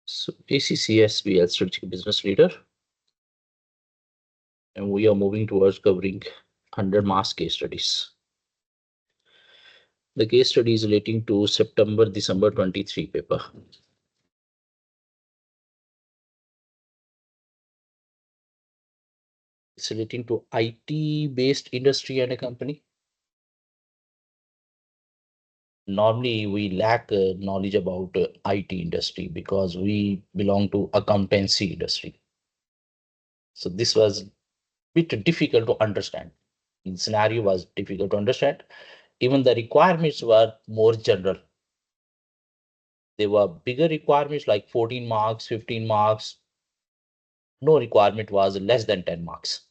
So ACCSBL Strategic Business Leader, and we are moving towards covering 100 mass case studies. The case study is relating to September-December 23 paper. It's relating to IT-based industry and a company. Normally, we lack knowledge about IT industry because we belong to accountancy industry. So this was bit difficult to understand. The scenario was difficult to understand. Even the requirements were more general. There were bigger requirements like 14 marks, 15 marks. No requirement was less than 10 marks.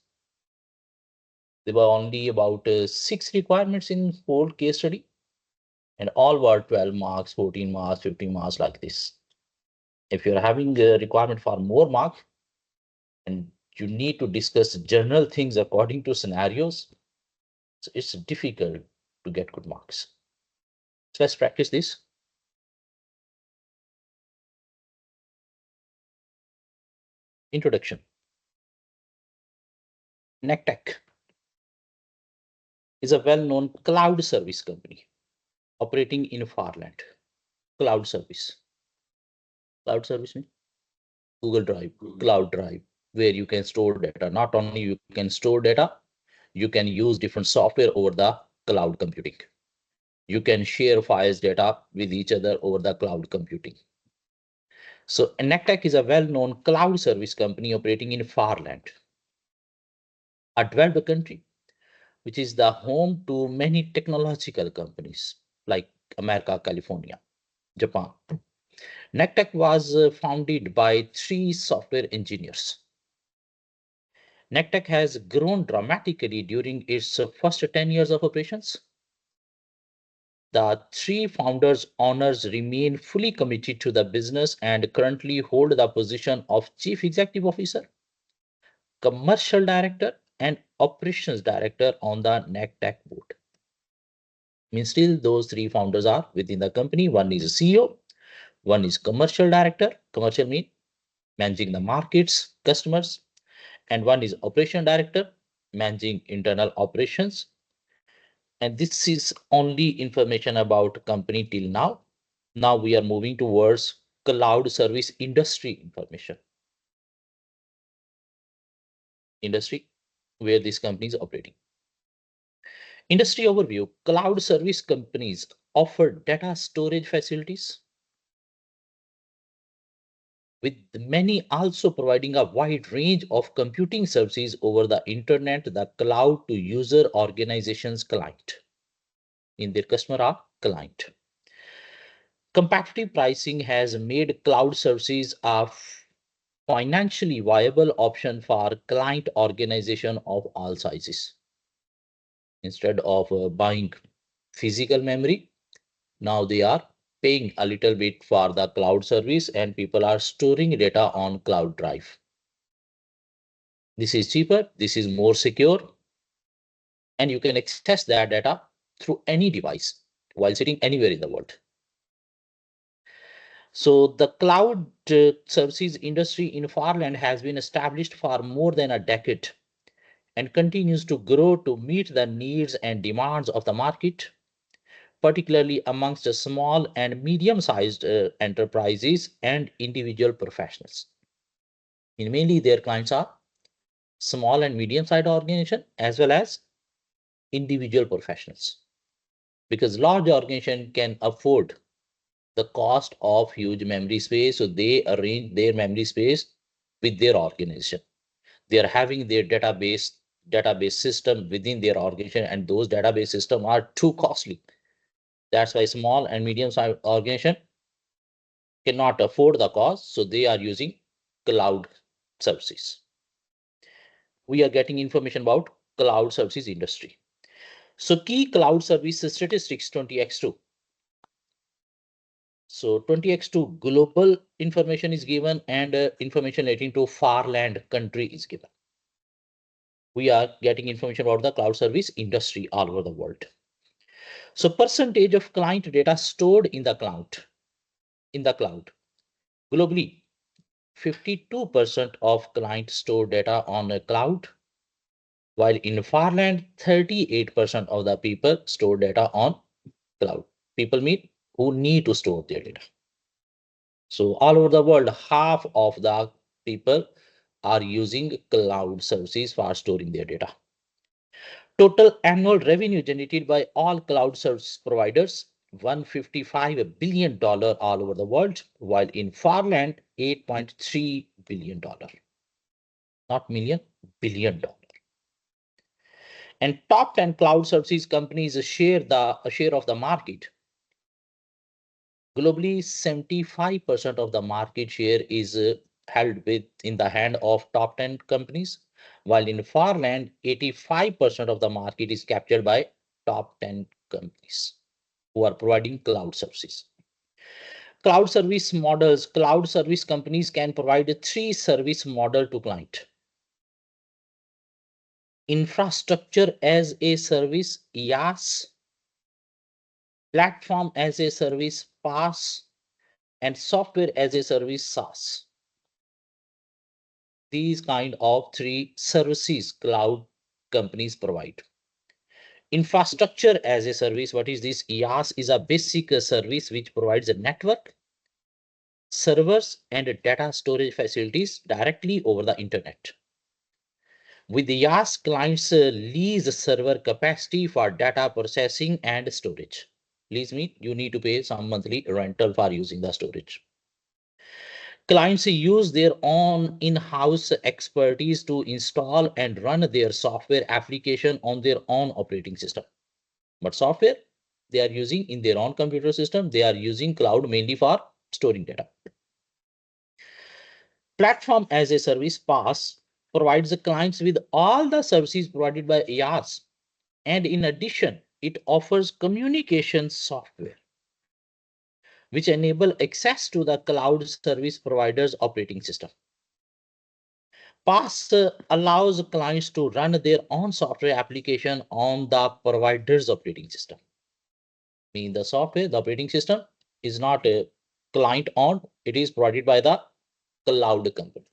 There were only about 6 requirements in whole case study, and all were 12 marks, 14 marks, 15 marks like this. If you're having a requirement for more marks and you need to discuss general things according to scenarios, so it's difficult to get good marks. So let's practice this. Introduction. NCTech is a well-known cloud service company operating in Farland. Cloud service. Cloud service means Google Drive, Cloud Drive, where you can store data. Not only you can store data, you can use different software over the cloud computing. You can share files data with each other over the cloud computing. So NCTech is a well-known cloud service company operating in Farland, a developed country, which is the home to many technological companies like America, California, Japan. NCTech was founded by 3 software engineers. NCTech has grown dramatically during its first 10 years of operations. The 3 founders owners remain fully committed to the business and currently hold the position of Chief Executive Officer, Commercial Director, and Operations Director on the NCTech board. Means still those 3 founders are within the company. One is a CEO, one is Commercial Director, commercial mean managing the markets, customers, and one is Operation Director, managing internal operations. And this is only information about company till now. Now we are moving towards cloud service industry information. Industry where this company is operating. Industry overview. Cloud service companies offer data storage facilities, with many also providing a wide range of computing services over the internet, the cloud to user organizations client. In their customer are client. Competitive pricing has made cloud services a financially viable option for client organization of all sizes. Instead of buying physical memory, now they are paying a little bit for the cloud service and people are storing data on cloud drive. This is cheaper, this is more secure, and you can access that data through any device while sitting anywhere in the world. So the cloud services industry in Farland has been established for more than a decade and continues to grow to meet the needs and demands of the market, particularly amongst the small and medium-sized enterprises and individual professionals. And mainly their clients are small and medium-sized organizations as well as individual professionals, because large organization can afford the cost of huge memory space, so they arrange their memory space with their organization. They are having their database system within their organization, and those database systems are too costly. That's why small and medium-sized organization cannot afford the cost, so they are using cloud services. We are getting information about cloud services industry. So key cloud service statistics 20x2. So 20x2 global information is given and information relating to Farland country is given. We are getting information about the cloud service industry all over the world. So percentage of client data stored in the cloud. Globally, 52% of clients store data on a cloud, while in Farland, 38% of the people store data on cloud. People mean who need to store their data. So all over the world, half of the people are using cloud services for storing their data. Total annual revenue generated by all cloud service providers, $155 billion all over the world, while in Farland, $8.3 billion. Not million, $1 billion. And top 10 cloud services companies share a share of the market. Globally, 75% of the market share is held in the hand of top 10 companies, while in Farland, 85% of the market is captured by top 10 companies who are providing cloud services. Cloud service models, cloud service companies can provide a three service model to client. Infrastructure as a service, IaaS, platform as a service, PaaS, and software as a service, SaaS. These kind of three services cloud companies provide. Infrastructure as a service, what is this? IaaS is a basic service which provides a network, servers, and data storage facilities directly over the internet. With IaaS, clients lease server capacity for data processing and storage. Lease means you need to pay some monthly rental for using the storage. Clients use their own in-house expertise to install and run their software application on their own operating system. But software they are using in their own computer system, they are using cloud mainly for storing data. Platform as a service, PaaS, provides the clients with all the services provided by IaaS. And in addition, it offers communication software which enable access to the cloud service provider's operating system. PaaS allows clients to run their own software application on the provider's operating system. Mean the software, the operating system is not a client owned, it is provided by the cloud company.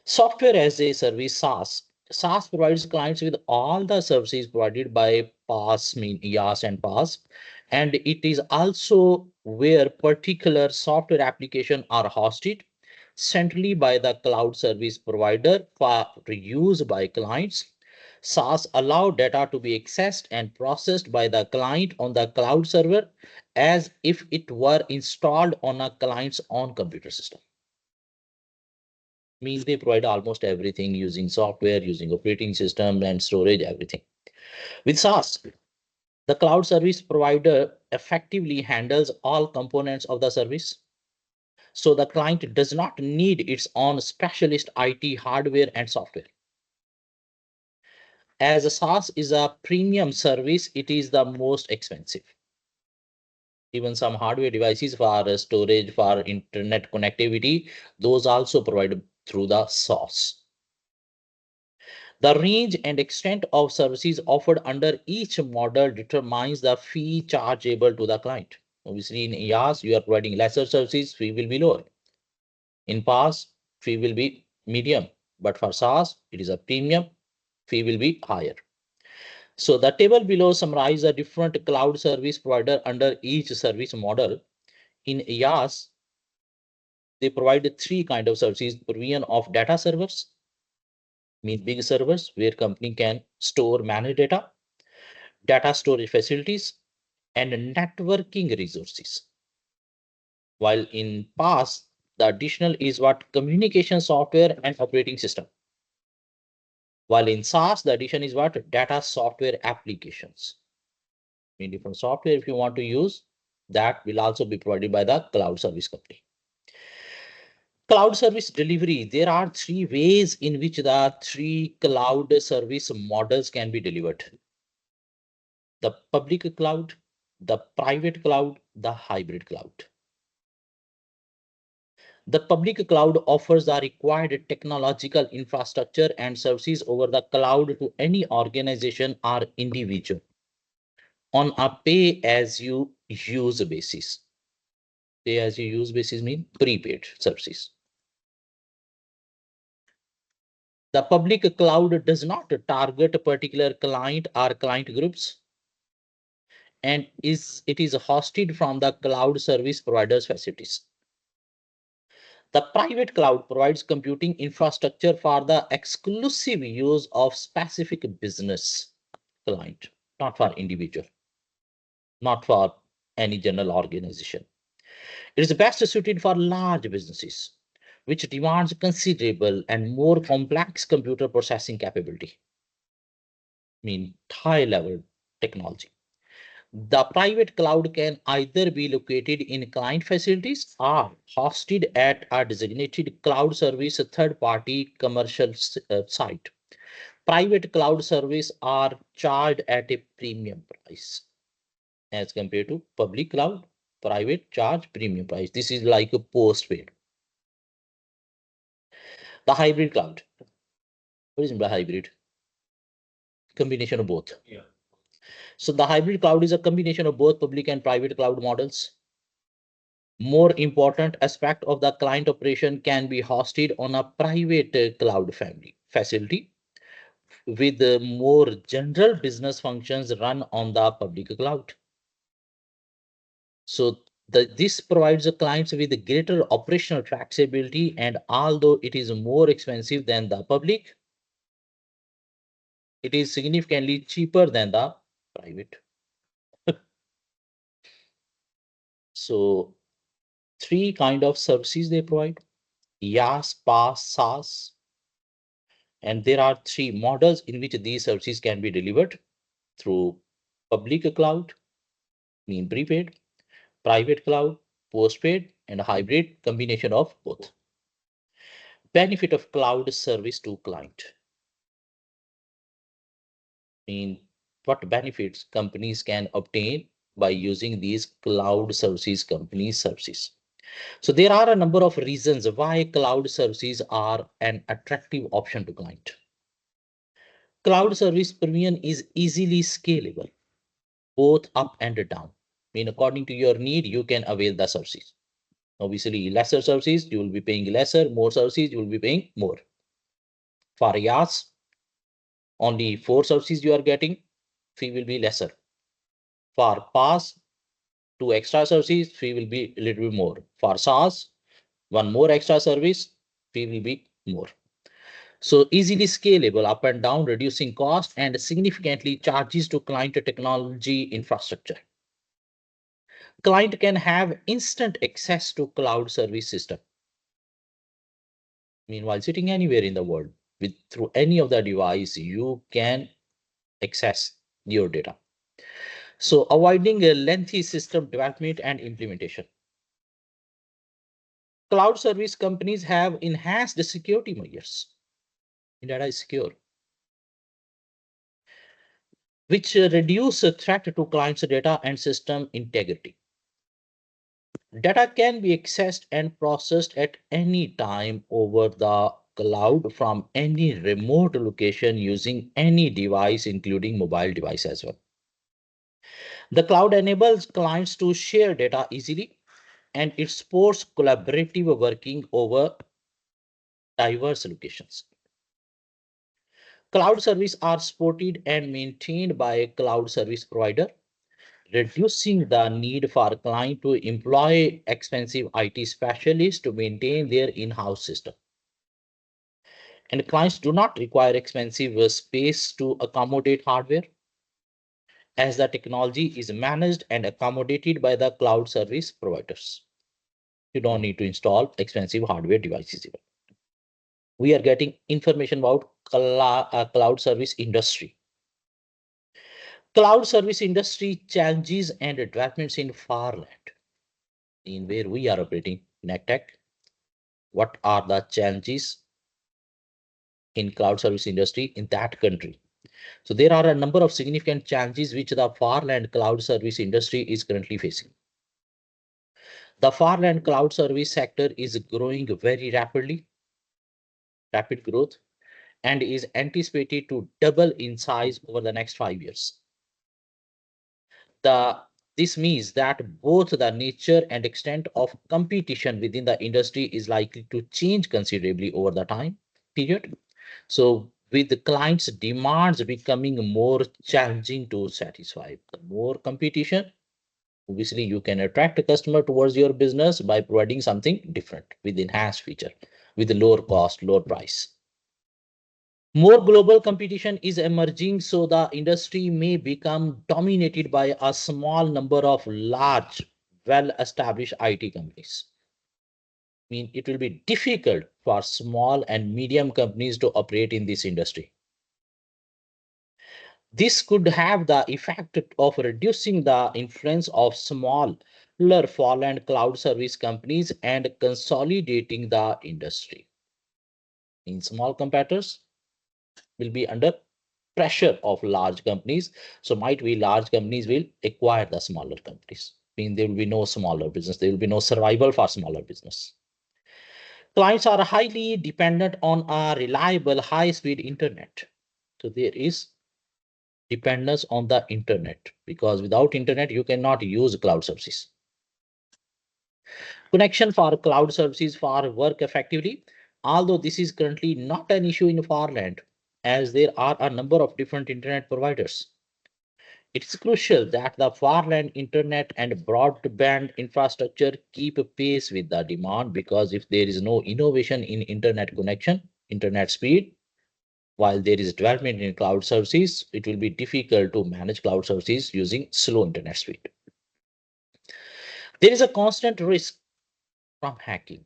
Software as a service, SaaS. SaaS provides clients with all the services provided by PaaS, mean IaaS and PaaS, and it is also where particular software application are hosted centrally by the cloud service provider for use by clients. SaaS allow data to be accessed and processed by the client on the cloud server as if it were installed on a client's own computer system. Means they provide almost everything using software, using operating system and storage, everything. With SaaS, the cloud service provider effectively handles all components of the service. So the client does not need its own specialist IT hardware and software. As a SaaS is a premium service, it is the most expensive. Even some hardware devices for storage, for internet connectivity, those also provided through the SaaS. The range and extent of services offered under each model determines the fee chargeable to the client. Obviously, in IaaS, you are providing lesser services, fee will be lower. In PaaS, fee will be medium, but for SaaS, it is a premium, fee will be higher. So the table below summarizes the different cloud service provider under each service model. In IaaS, they provide three kind of services: provision of data servers, mean big servers where company can store, manage data storage facilities, and networking resources. While in PaaS, the additional is what communication software and operating system. While in SaaS, the addition is what data software applications. In different software, if you want to use, that will also be provided by the cloud service company. Cloud service delivery, there are three ways in which the three cloud service models can be delivered: the public cloud, the private cloud, the hybrid cloud. The public cloud offers the required technological infrastructure and services over the cloud to any organization or individual on a pay as you use basis. Pay as you use basis mean prepaid services. The public cloud does not target a particular client or client groups, and it is hosted from the cloud service providers facilities. The private cloud provides computing infrastructure for the exclusive use of specific business client, not for individual, not for any general organization. It is best suited for large businesses, which demands considerable and more complex computer processing capability, mean high level technology. The private cloud can either be located in client facilities or hosted at a designated cloud service third party commercial site. Private cloud service are charged at a premium price as compared to public cloud. Private charge premium price. This is like a postpaid. The hybrid cloud. What is the hybrid? Combination of both. Yeah. So the hybrid cloud is a combination of both public and private cloud models. More important aspect of the client operation can be hosted on a private cloud family facility with more general business functions run on the public cloud. So this provides the clients with greater operational flexibility, and although it is more expensive than the public, it is significantly cheaper than the private. So three kind of services they provide: IaaS, PaaS, SaaS, and there are three models in which these services can be delivered through public cloud, mean prepaid, private cloud, postpaid, and a hybrid combination of both. Benefit of cloud service to client. Mean what benefits companies can obtain by using these cloud services companies services. So there are a number of reasons why cloud services are an attractive option to client. Cloud service premium is easily scalable, both up and down. Mean according to your need, you can avail the services. Obviously, lesser services, you will be paying lesser, more services, you will be paying more. For IaaS, only 4 services you are getting, fee will be lesser. For PaaS, 2 extra services, fee will be a little bit more. For SaaS, 1 more extra service, fee will be more. So easily scalable up and down, reducing cost and significantly charges to client technology infrastructure. Client can have instant access to cloud service system. Meanwhile, sitting anywhere in the world with through any of the device, you can access your data. So avoiding a lengthy system development and implementation. Cloud service companies have enhanced the security measures. Data is secure, which reduce a threat to clients' data and system integrity. Data can be accessed and processed at any time over the cloud from any remote location using any device, including mobile device as well. The cloud enables clients to share data easily, and it supports collaborative working over diverse locations. Cloud services are supported and maintained by a cloud service provider, reducing the need for a client to employ expensive IT specialists to maintain their in-house system. And clients do not require expensive space to accommodate hardware, as the technology is managed and accommodated by the cloud service providers. You don't need to install expensive hardware devices even. We are getting information about cloud service industry. Cloud service industry challenges and developments in far land, in where we are operating, NCTech. What are the challenges in cloud service industry in that country? So there are a number of significant challenges which the far land cloud service industry is currently facing. The far land cloud service sector is growing very rapidly, rapid growth, and is anticipated to double in size over the next 5 years. The This means that both the nature and extent of competition within the industry is likely to change considerably over the time period. So, with the clients' demands becoming more challenging to satisfy, the more competition, obviously, you can attract a customer towards your business by providing something different with enhanced feature, with a lower cost, lower price. More global competition is emerging, so the industry may become dominated by a small number of large, well established IT companies. I mean, it will be difficult for small and medium companies to operate in this industry. This could have the effect of reducing the influence of smaller fallen cloud service companies and consolidating the industry. In small competitors will be under pressure of large companies. So might be large companies will acquire the smaller companies. I mean, there will be no smaller business. There will be no survival for smaller business. Clients are highly dependent on a reliable high-speed internet. So there is dependence on the internet because without internet you cannot use cloud services. Connection for cloud services for work effectively, although this is currently not an issue in farland as there are a number of different internet providers. It is crucial that the farland internet and broadband infrastructure keep pace with the demand because if there is no innovation in internet connection, internet speed, while there is development in cloud services, it will be difficult to manage cloud services using slow internet speed. There is a constant risk from hacking,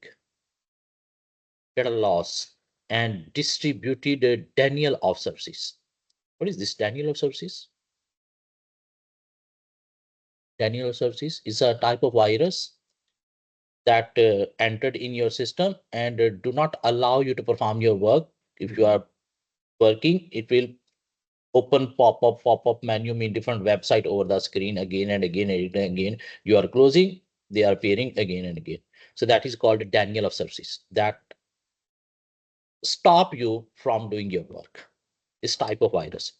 data loss, and distributed denial of services. What is this denial of services? Denial of services is a type of virus that entered in your system and do not allow you to perform your work. If you are working, it will open pop up menu mean different website over the screen again and again and again. You are closing, they are appearing again and again. So that is called denial of services that stop you from doing your work. This type of virus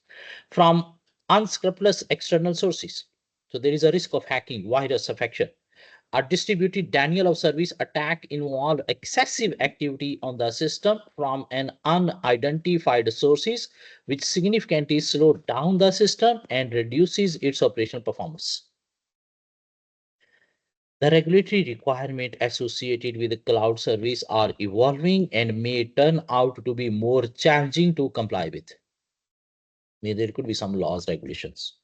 from unscrupulous external sources. So there is a risk of hacking, virus affection. A distributed denial of service attack involve excessive activity on the system from an unidentified sources, which significantly slow down the system and reduces its operational performance. The regulatory requirements associated with the cloud service are evolving and may turn out to be more challenging to comply with. Maybe there could be some laws, regulations.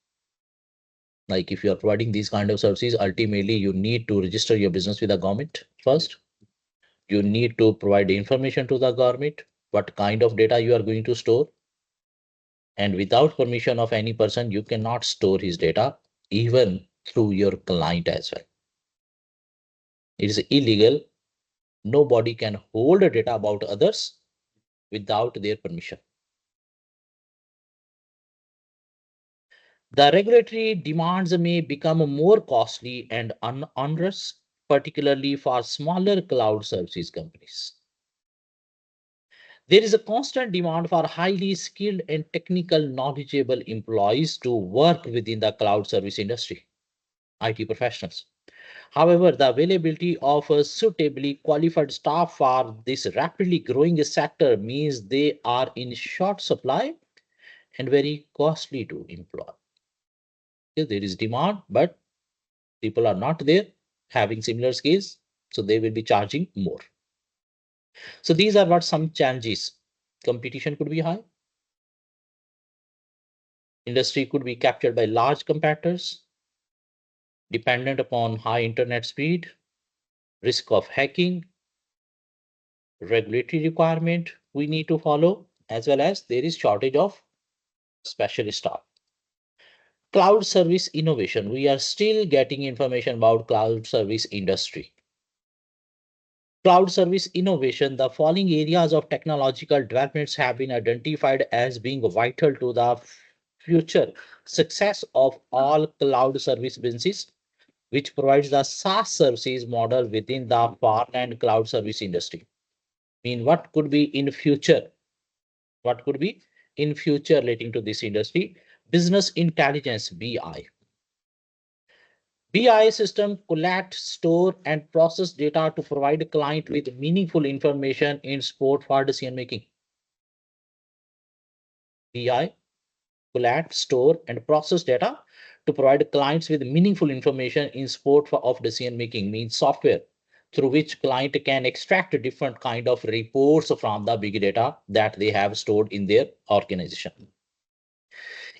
Like if you are providing these kind of services, ultimately you need to register your business with the government first. You need to provide information to the government, what kind of data you are going to store. And without permission of any person, you cannot store his data, even through your client as well. It is illegal. Nobody can hold data about others without their permission. The regulatory demands may become more costly and onerous, particularly for smaller cloud services companies. There is a constant demand for highly skilled and technical knowledgeable employees to work within the cloud service industry, IT professionals. However, the availability of a suitably qualified staff for this rapidly growing sector means they are in short supply and very costly to employ. Yes, there is demand, but people are not there having similar skills, so they will be charging more. So these are what some challenges. Competition could be high. Industry could be captured by large competitors, dependent upon high internet speed, risk of hacking, regulatory requirement we need to follow, as well as there is shortage of specialist staff. Cloud service innovation. We are still getting information about cloud service industry. Cloud service innovation, the following areas of technological developments have been identified as being vital to the future success of all cloud service businesses, which provides the SaaS services model within the PaaS and cloud service industry. I mean, what could be in future? What could be in future relating to this industry? Business intelligence, BI. BI system collect, store, and process data to provide client with meaningful information in support for decision making. BI collect, store, and process data to provide clients with meaningful information in support of decision making means software through which client can extract different kind of reports from the big data that they have stored in their organization.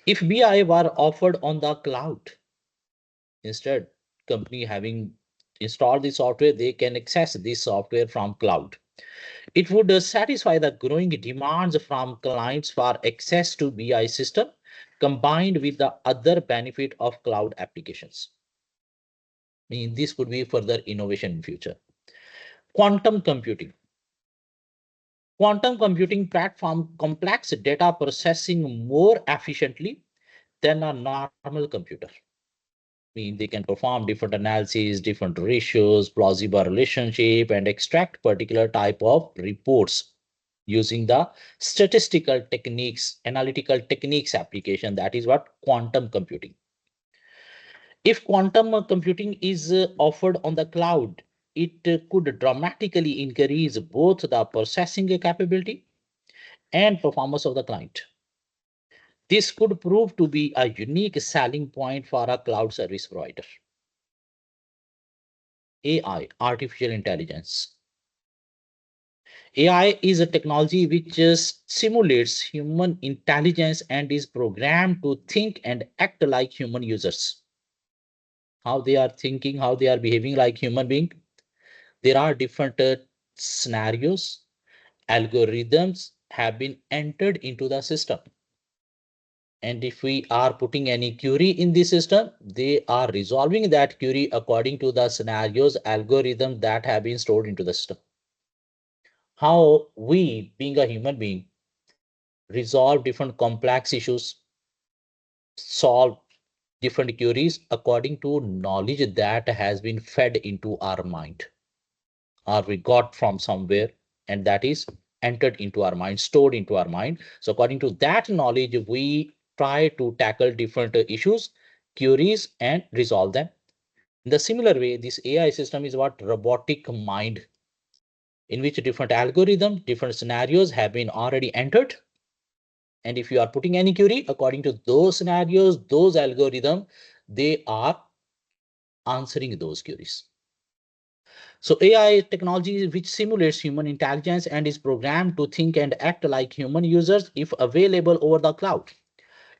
If BI were offered on the cloud, instead company having installed the software, they can access this software from cloud. It would satisfy the growing demands from clients for access to BI system combined with the other benefit of cloud applications. I mean, this could be further innovation in future. Quantum computing. Quantum computing platform complex data processing more efficiently than a normal computer. Mean they can perform different analyses, different ratios, plausible relationship, and extract particular type of reports using the statistical techniques, analytical techniques application. That is what quantum computing. If quantum computing is offered on the cloud, it could dramatically increase both the processing capability and performance of the client. This could prove to be a unique selling point for a cloud service provider. AI, artificial intelligence. AI is a technology which simulates human intelligence and is programmed to think and act like human users. How they are thinking, how they are behaving like human being. There are different scenarios, algorithms have been entered into the system. And if we are putting any query in the system, they are resolving that query according to the scenarios, algorithms that have been stored into the system. How we, being a human being, resolve different complex issues, solve different queries according to knowledge that has been fed into our mind or we got from somewhere, and that is entered into our mind, stored into our mind. So according to that knowledge, we try to tackle different issues, queries, and resolve them. In the similar way, this AI system is what robotic mind, in which different algorithms, different scenarios have been already entered. And if you are putting any query according to those scenarios, those algorithms, they are answering those queries. So AI technology which simulates human intelligence and is programmed to think and act like human users, if available over the cloud,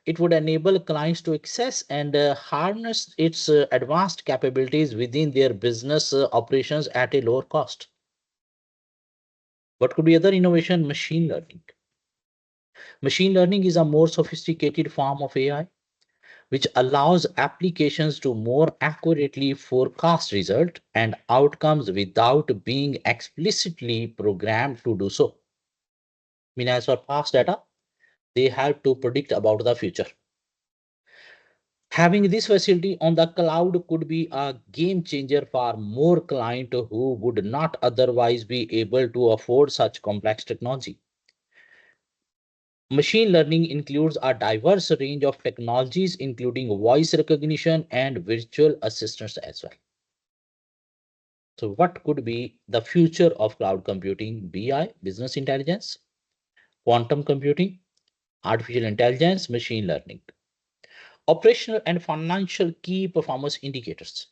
it would enable clients to access and harness its advanced capabilities within their business operations at a lower cost. What could be other innovation? Machine learning. Machine learning is a more sophisticated form of AI which allows applications to more accurately forecast result and outcomes without being explicitly programmed to do so. I mean, as for past data, they have to predict about the future. Having this facility on the cloud could be a game changer for more clients who would not otherwise be able to afford such complex technology. Machine learning includes a diverse range of technologies, including voice recognition and virtual assistants as well. So, what could be the future of cloud computing? BI, business intelligence, quantum computing, artificial intelligence, machine learning. Operational and financial key performance indicators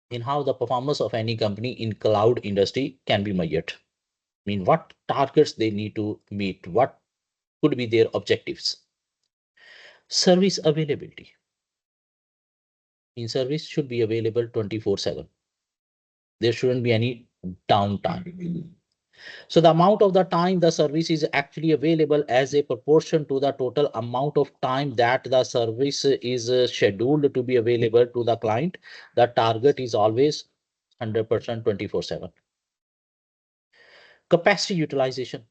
in how the performance of any company in cloud industry can be measured. I mean, what targets they need to meet, what could be their objectives. Service availability. In service should be available 24/7. There shouldn't be any downtime. So the amount of the time the service is actually available as a proportion to the total amount of time that the service is scheduled to be available to the client, the target is always 100% 24/7. Capacity utilization.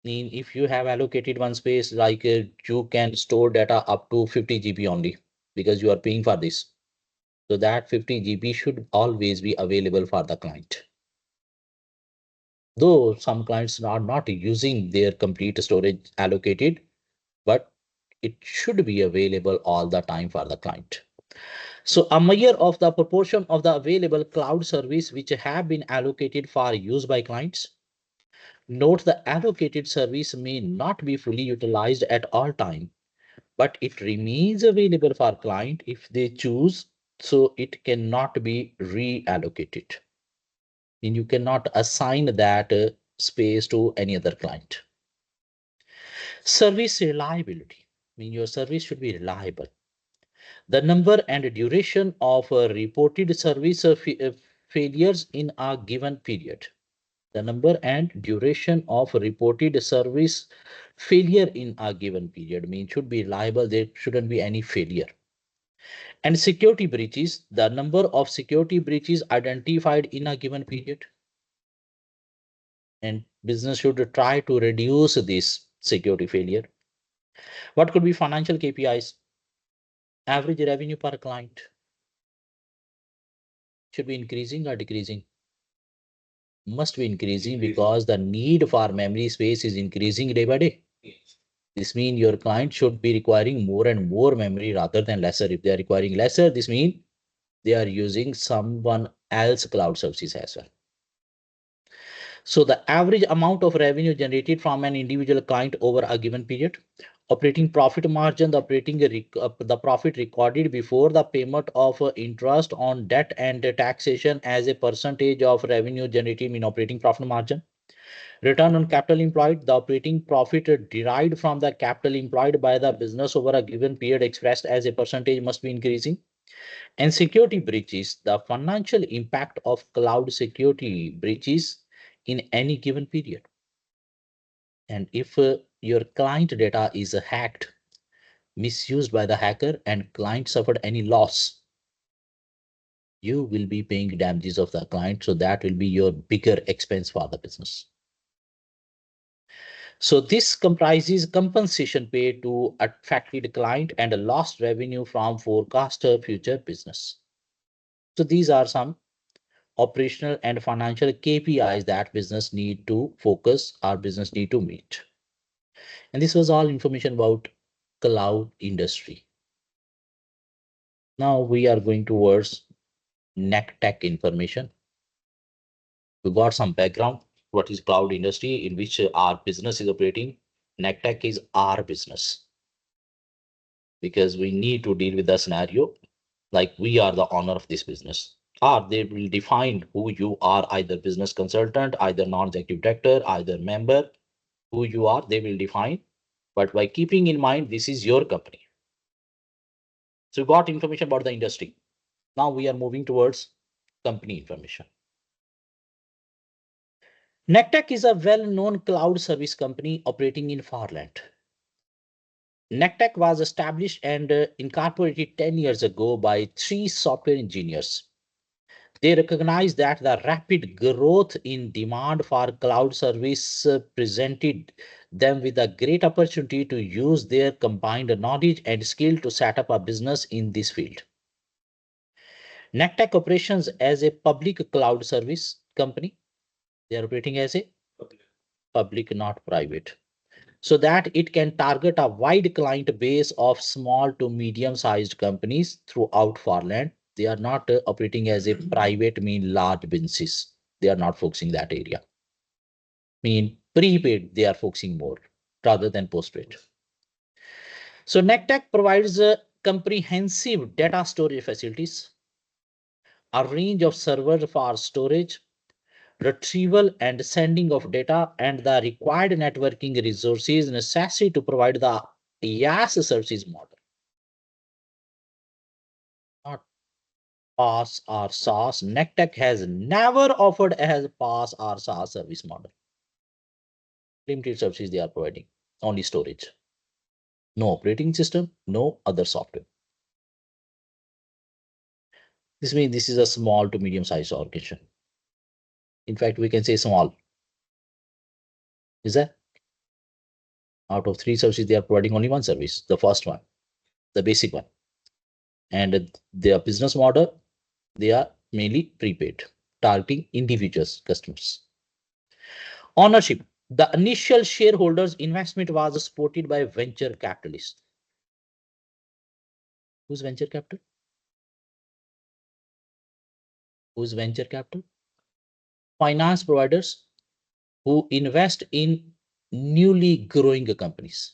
Mean if you have allocated one space, like you can store data up to 50 GB only because you are paying for this. So that 50 GB should always be available for the client. Though some clients are not using their complete storage allocated, but it should be available all the time for the client. So a measure of the proportion of the available cloud service which have been allocated for use by clients. Note the allocated service may not be fully utilized at all time, but it remains available for client if they choose, so it cannot be reallocated. And you cannot assign that space to any other client. Service reliability. I mean, your service should be reliable. The number and duration of reported service failures in a given period. The number and duration of reported service failure in a given period means should be reliable. There shouldn't be any failure. And security breaches, the number of security breaches identified in a given period. And business should try to reduce this security failure. What could be financial KPIs? Average revenue per client should be increasing or decreasing? Must be increasing because the need for memory space is increasing day by day. This means your client should be requiring more and more memory rather than lesser. If they are requiring lesser, this means they are using someone else cloud services as well. So the average amount of revenue generated from an individual client over a given period, operating profit margin, the profit recorded before the payment of interest on debt and taxation as a percentage of revenue generated in operating profit margin. Return on capital employed, the operating profit derived from the capital employed by the business over a given period expressed as a percentage must be increasing. And security breaches, the financial impact of cloud security breaches in any given period. And if your client data is hacked, misused by the hacker, and client suffered any loss, you will be paying damages of the client. So that will be your bigger expense for the business. So this comprises compensation paid to affected client and a lost revenue from forecast future business. So these are some operational and financial KPIs that business need to focus, our business need to meet. And this was all information about cloud industry. Now we are going towards NCTech information. We got some background. What is cloud industry in which our business is operating? NCTech is our business because we need to deal with the scenario like we are the owner of this business. Or they will define who you are, either business consultant, either non-executive director, either member, who you are, they will define. But by keeping in mind, this is your company. So you got information about the industry. Now we are moving towards company information. NCTech is a well-known cloud service company operating in Farland. NCTech was established and incorporated 10 years ago by three software engineers. They recognize that the rapid growth in demand for cloud service presented them with a great opportunity to use their combined knowledge and skill to set up a business in this field. NCTech operations as a public cloud service company. They are operating as a public, not private, so that it can target a wide client base of small to medium sized companies throughout Farland. They are not operating as a private, mean large businesses. They are not focusing that area. Mean prepaid, they are focusing more rather than postpaid. So NCTech provides comprehensive data storage facilities, a range of servers for storage, retrieval and sending of data, and the required networking resources necessary to provide the IaaS services model. Not PaaS or SaaS. NCTech has never offered as PaaS or SaaS service model. Limited services they are providing, only storage. No operating system, no other software. This means this is a small to medium sized organization. In fact, we can say small. Is that? Out of three services, they are providing only one service, the first one, the basic one. And their business model, they are mainly prepaid, targeting individuals, customers. Ownership. The initial shareholders' investment was supported by venture capitalists. Who's venture capital? Who's venture capital? Finance providers who invest in newly growing companies.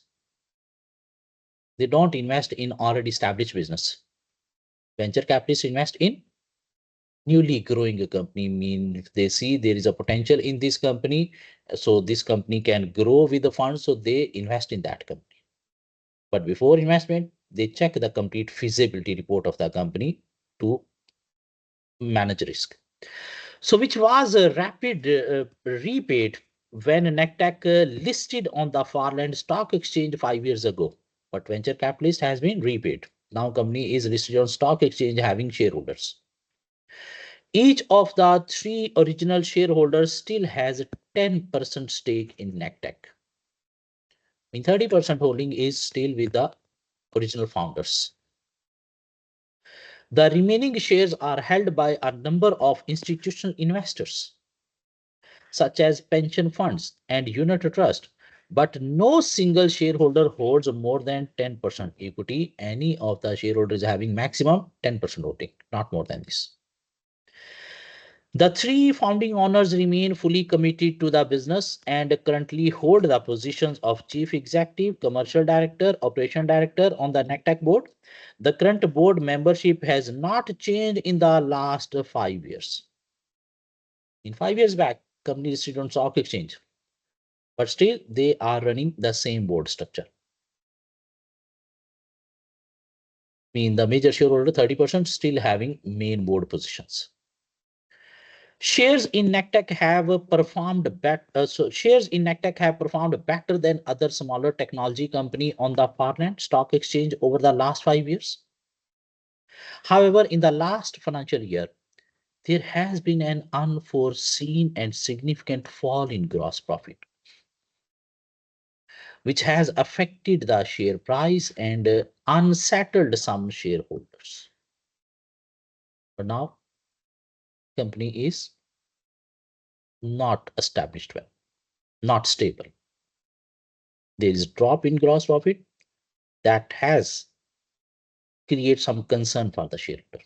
They don't invest in already established business. Venture capitalists invest in newly growing a company. Mean if they see there is a potential in this company, so this company can grow with the funds, so they invest in that company. But before investment, they check the complete feasibility report of the company to manage risk. So which was a rapid repaid when NCTech listed on the Farland Stock Exchange 5 years ago. But venture capitalist has been repaid. Now company is listed on stock exchange having shareholders. Each of the three original shareholders still has a 10% stake in NCTech. I mean, 30% holding is still with the original founders. The remaining shares are held by a number of institutional investors, such as pension funds and unit trust, but no single shareholder holds more than 10% equity. Any of the shareholders having maximum 10% voting, not more than this. The three founding owners remain fully committed to the business and currently hold the positions of Chief Executive, Commercial Director, Operation Director on the NCTech board. The current board membership has not changed in the last 5 years. In 5 years back, company listed on stock exchange, but still they are running the same board structure. Mean the major shareholder 30% still having main board positions. Shares in NCTech have performed better. So shares in NCTech have performed better than other smaller technology company on the Farland Stock Exchange over the last 5 years. However, in the last financial year, there has been an unforeseen and significant fall in gross profit, which has affected the share price and unsettled some shareholders. But now, company is not established well, not stable. There is drop in gross profit that has created some concern for the shareholder.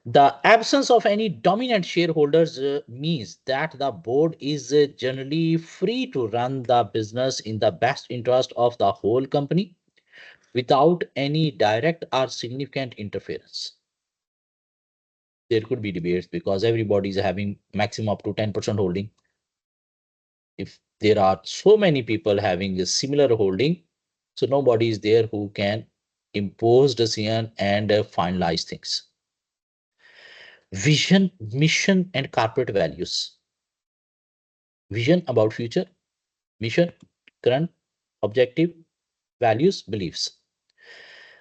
The absence of any dominant shareholders means that the board is generally free to run the business in the best interest of the whole company without any direct or significant interference. There could be debates because everybody is having maximum up to 10% holding. If there are so many people having a similar holding, so nobody is there who can impose decision and finalize things. Vision, mission, and corporate values. Vision about future, mission, current, objective, values, beliefs.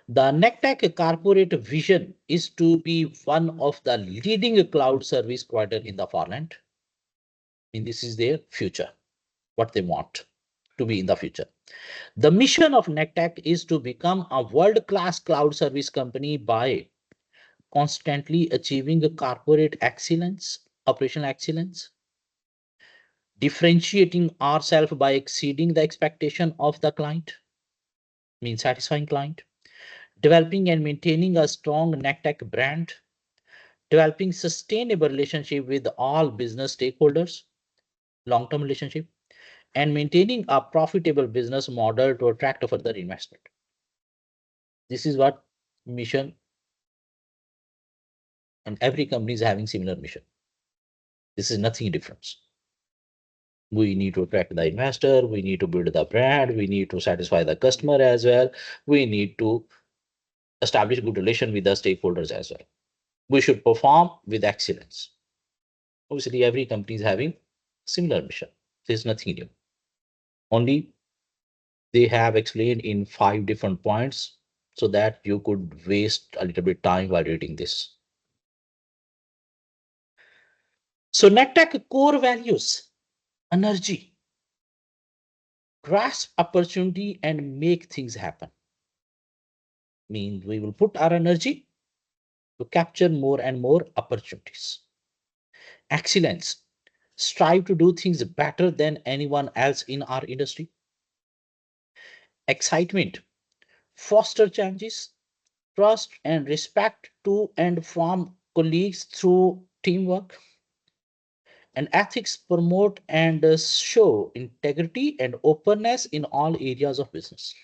The NCTech corporate vision is to be one of the leading cloud service provider in the Farland. And this is their future, what they want to be in the future. The mission of NCTech is to become a world-class cloud service company by constantly achieving a corporate excellence, operational excellence, differentiating ourselves by exceeding the expectation of the client, means satisfying client, developing and maintaining a strong NCTech brand, developing sustainable relationship with all business stakeholders, long-term relationship, and maintaining a profitable business model to attract further investment. This is what mission, and every company is having similar mission. This is nothing different. We need to attract the investor, we need to build the brand, we need to satisfy the customer as well, we need to establish good relation with the stakeholders as well. We should perform with excellence. Obviously, every company is having similar mission. There's nothing new. Only they have explained in 5 different points so that you could waste a little bit time while reading this. So NCTech core values, energy, grasp opportunity and make things happen. Means we will put our energy to capture more and more opportunities. Excellence, strive to do things better than anyone else in our industry. Excitement, foster changes, trust and respect to and from colleagues through teamwork, and ethics promote and show integrity and openness in all areas of business.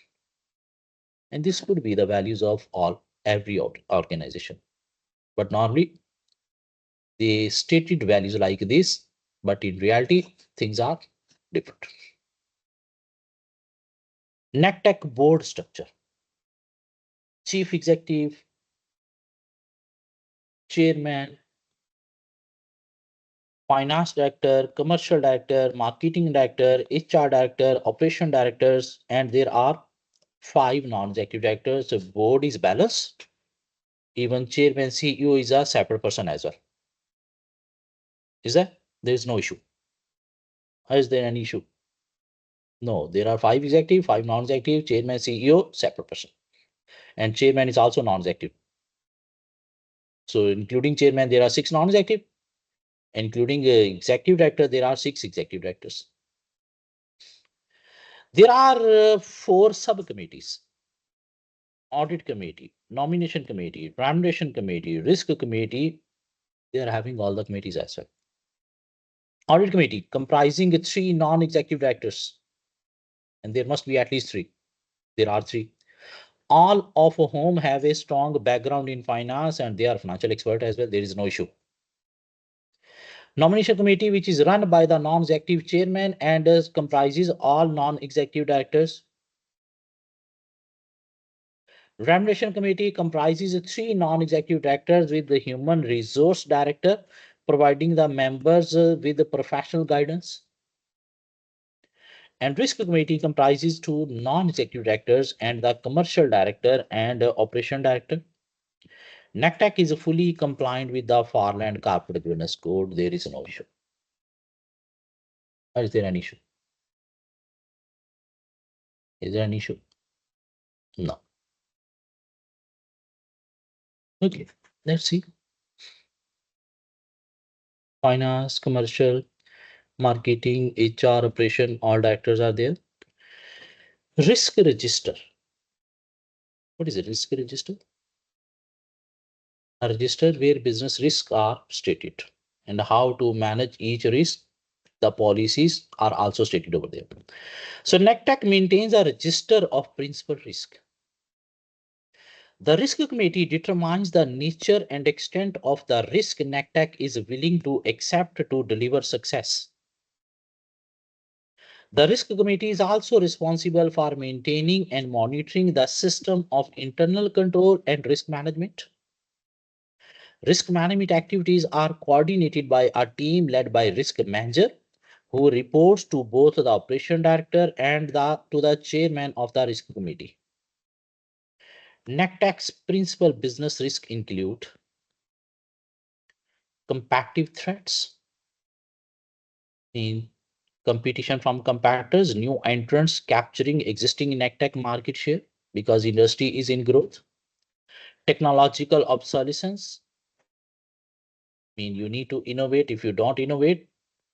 And this could be the values of all every organization. But normally they stated values like this, but in reality, things are different. NetTech board structure: chief executive, chairman, finance director, commercial director, marketing director, HR director, operation directors, and there are five non-executive directors. The board is balanced. Even chairman, CEO is a separate person as well. Is that? There is no issue. Is there any issue? No, there are five executive, five non-executive, chairman, CEO, separate person. And chairman is also non-executive. So including chairman, there are six non-executive. Including executive director, there are six executive directors. There are four subcommittees: audit committee, nomination committee, remuneration committee, risk committee. They are having all the committees as well. Audit committee comprising three non-executive directors, and there must be at least three. There are three, all of whom have a strong background in finance and they are financial expert as well. There is no issue. Nomination committee, which is run by the non-executive chairman and comprises all non-executive directors. Remuneration committee comprises three non-executive directors with the human resource director, providing the members with the professional guidance. And risk committee comprises two non-executive directors and the commercial director and operation director. NACTEC is fully compliant with the Farland Corporate Governance Code. There is no issue. Or is there an issue? Is there an issue? No. Okay, let's see. Finance, commercial, marketing, HR, operation, all directors are there. Risk register. What is a risk register? A register where business risks are stated and how to manage each risk. The policies are also stated over there. So NECTEC maintains a register of principal risk. The risk committee determines the nature and extent of the risk NECTEC is willing to accept to deliver success. The risk committee is also responsible for maintaining and monitoring the system of internal control and risk management. Risk management activities are coordinated by a team led by risk manager who reports to both the operation director and to the chairman of the risk committee. NECTEC's principal business risks include competitive threats in competition from competitors, new entrants capturing existing NECTEC market share because industry is in growth, technological obsolescence. You need to innovate. If you don't innovate,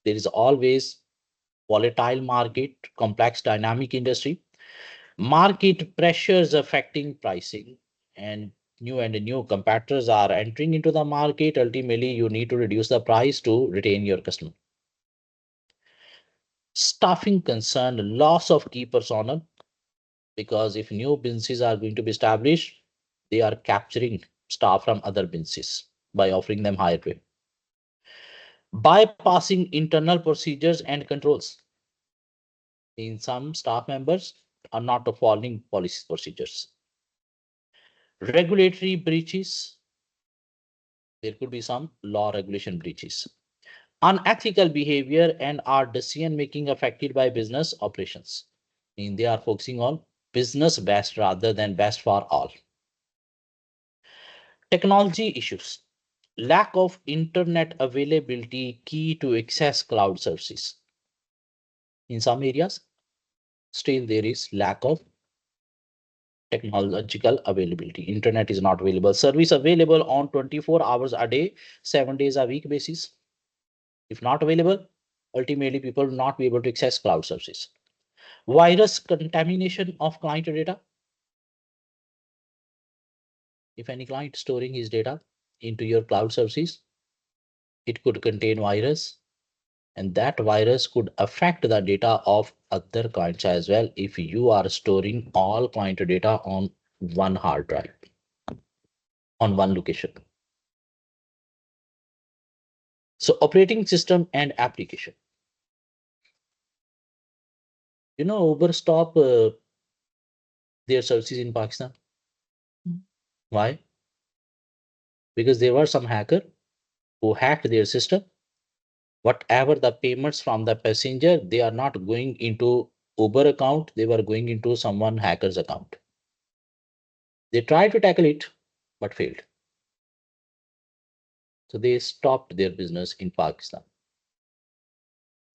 there is always volatile market, complex dynamic industry, market pressures affecting pricing, and new competitors are entering into the market. Ultimately, you need to reduce the price to retain your customer. Staffing concern, loss of key personnel, because if new businesses are going to be established, they are capturing staff from other businesses by offering them higher pay. Bypassing internal procedures and controls. In some staff members are not following policy procedures. Regulatory breaches. There could be some law regulation breaches. Unethical behavior and our decision making affected by business operations. They are focusing on business best rather than best for all. Technology issues. Lack of internet availability key to access cloud services. In some areas, still there is lack of technological availability. Internet is not available. Service available on 24 hours a day, 7 days a week basis. If not available, ultimately people will not be able to access cloud services. Virus contamination of client data. If any client storing his data into your cloud services. It could contain virus, and that virus could affect the data of other clients as well if you are storing all client data on one hard drive, on one location. So operating system and application. Uber stop their services in Pakistan. Why? Because there were some hacker who hacked their system. Whatever the payments from the passenger, they are not going into Uber account, they were going into someone hacker's account. They tried to tackle it, but failed. So they stopped their business in Pakistan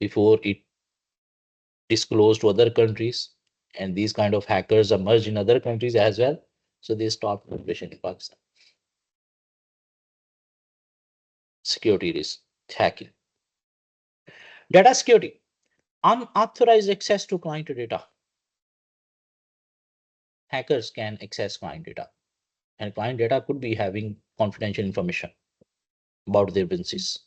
before it disclosed to other countries. And these kind of hackers emerged in other countries as well. So they stopped operation in Pakistan. Security risk, hacking. Data security, unauthorized access to client data. Hackers can access client data, and client data could be having confidential information about their businesses,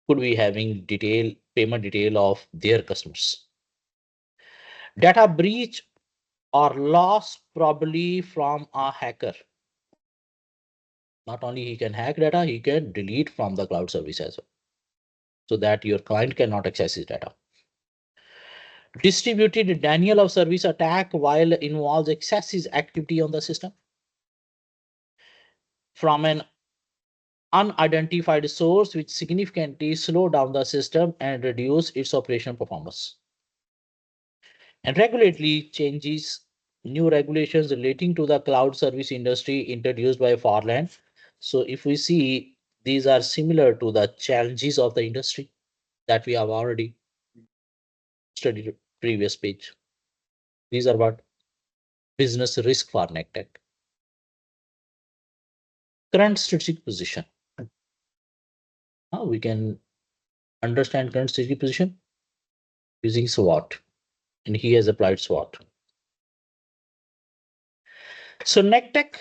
could be having payment detail of their customers. Data breach or loss probably from a hacker. Not only he can hack data, he can delete from the cloud service as well, so that your client cannot access his data. Distributed denial of service attack while involves excessive activity on the system from an unidentified source which significantly slow down the system and reduce its operational performance. And regulatory changes, new regulations relating to the cloud service industry introduced by Farland. So if we see, these are similar to the challenges of the industry that we have already studied previous page. These are what business risk for NCTech. Current strategic position. How we can understand current strategic position using SWOT, and he has applied SWOT. So NCTech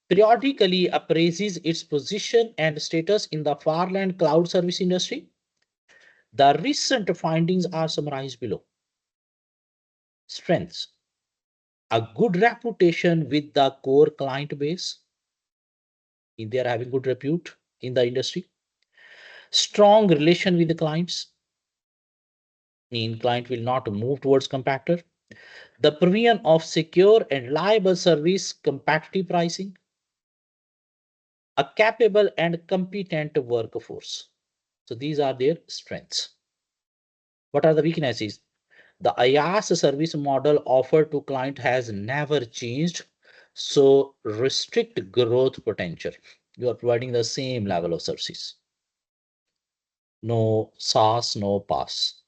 periodically appraises its position and status in the Farland cloud service industry. The recent findings are summarized below. Strengths: a good reputation with the core client base. They are having good repute in the industry. Strong relation with the clients. Mean client will not move towards competitor. The provision of secure and reliable service, competitive pricing. A capable and competent workforce. So these are their strengths. What are the weaknesses? The IaaS service model offered to client has never changed, so restrict growth potential. You are providing the same level of services. No SaaS, no PaaS.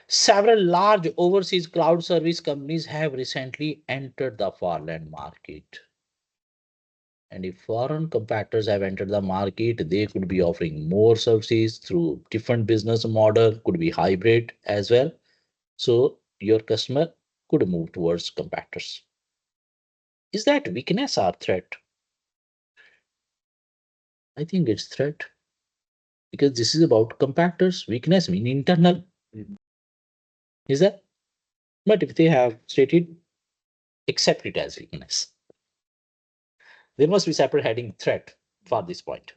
Several large overseas cloud service companies have recently entered the Farland market. And if foreign competitors have entered the market, they could be offering more services through different business model, could be hybrid as well. So your customer could move towards competitors. Is that weakness or threat? I think it's threat, because this is about competitors. Weakness mean internal. Is that? But if they have stated, accept it as weakness. There must be separate heading threat for this point.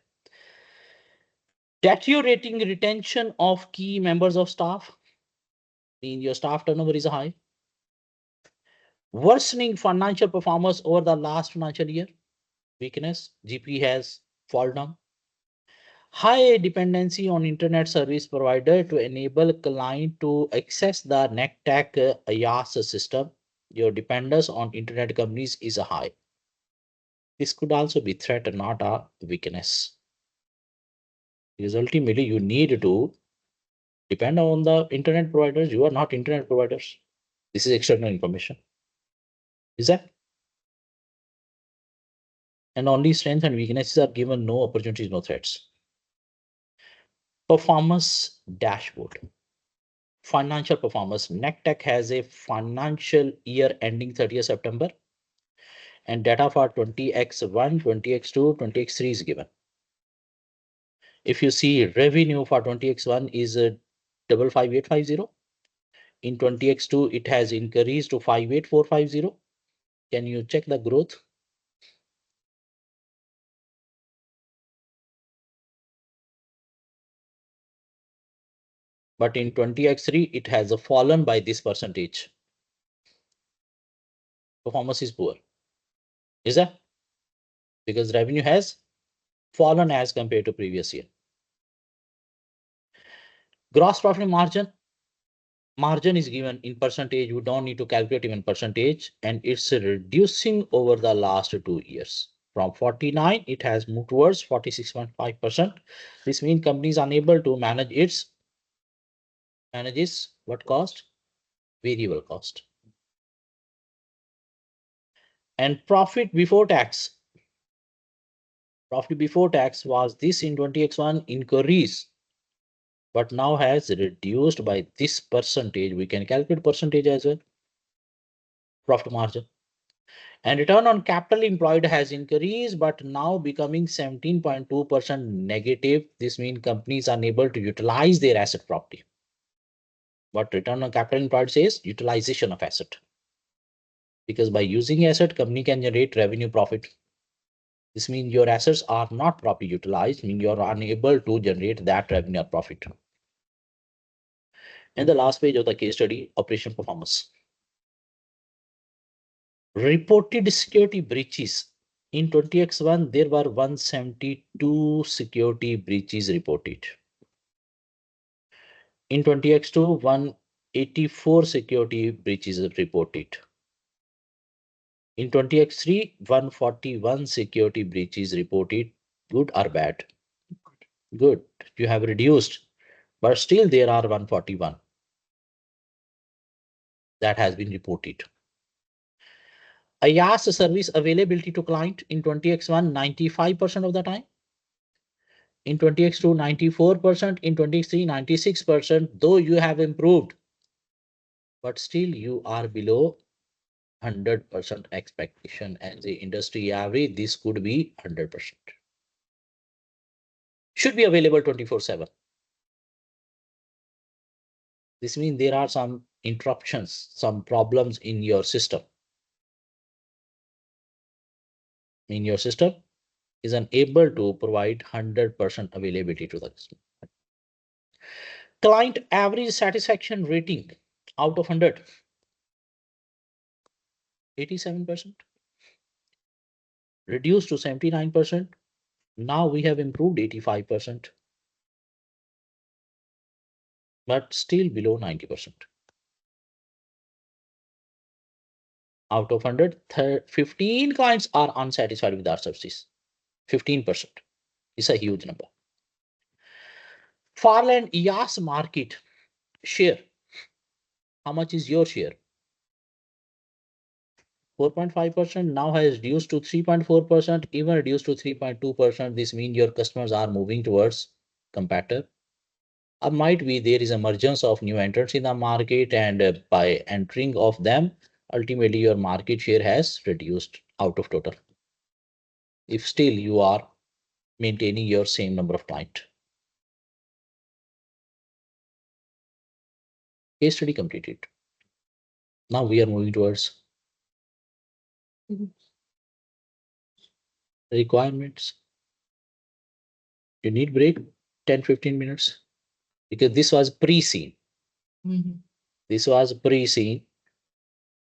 Deteriorating retention of key members of staff. Mean your staff turnover is high. Worsening financial performance over the last financial year. Weakness. GP has fallen down. High dependency on internet service provider to enable client to access the NCTech IaaS system. Your dependence on internet companies is high. This could also be threat and not a weakness. Because ultimately you need to depend on the internet providers. You are not internet providers. This is external information. Is that? And only strengths and weaknesses are given, no opportunities, no threats. Performance dashboard. Financial performance. NCTech has a financial year ending 30th September. and data for 20x1, 20x2, 20x3 is given. If you see revenue for 20x1 is 55850. In 20x2, it has increased to 58450. Can you check the growth? But in 20x3, it has fallen by this percentage. Performance is poor. Is that? Because revenue has fallen as compared to previous year. Gross profit margin is given in percentage. We don't need to calculate even percentage, and it's reducing over the last 2 years. From 49, it has moved towards 46.5%. This means companies are unable to manages what cost? Variable cost. And profit before tax. Profit before tax was this in 20x1 increase, but now has reduced by this percentage. We can calculate percentage as well. Profit margin. And return on capital employed has increased, but now becoming 17.2% negative. This means companies are unable to utilize their asset properly. What return on capital employed says? Utilization of asset. Because by using asset, company can generate revenue profit. This means your assets are not properly utilized, means you are unable to generate that revenue or profit. And the last page of the case study, operation performance. Reported security breaches. In 20x1, there were 172 security breaches reported. In 20x2, 184 security breaches reported. In 20x3, 141 security breaches reported. Good or bad? Good. You have reduced, but still there are 141 that has been reported. I asked service availability to client in 20x1 95% of the time. In 20x2 94%, in 20x3 96%, though you have improved, but still you are below 100% expectation as the industry average. This could be 100%. Should be available 24/7. This means there are some interruptions, some problems in your system. Is unable to provide 100% availability to the customer. Client average satisfaction rating out of 100, 87%, reduced to 79%. Now we have improved 85%, but still below 90%. Out of 100, 15 clients are unsatisfied with our services. 15% is a huge number. Farland EAS market share. How much is your share? 4.5% now has reduced to 3.4%, even reduced to 3.2%. This means your customers are moving towards competitor. Or might be there is emergence of new entrants in the market, and by entering of them, ultimately your market share has reduced out of total. If still you are maintaining your same number of clients. Case study completed. Now we are moving towards requirements. You need break 10-15 minutes because this was pre-scene. This was pre-scene.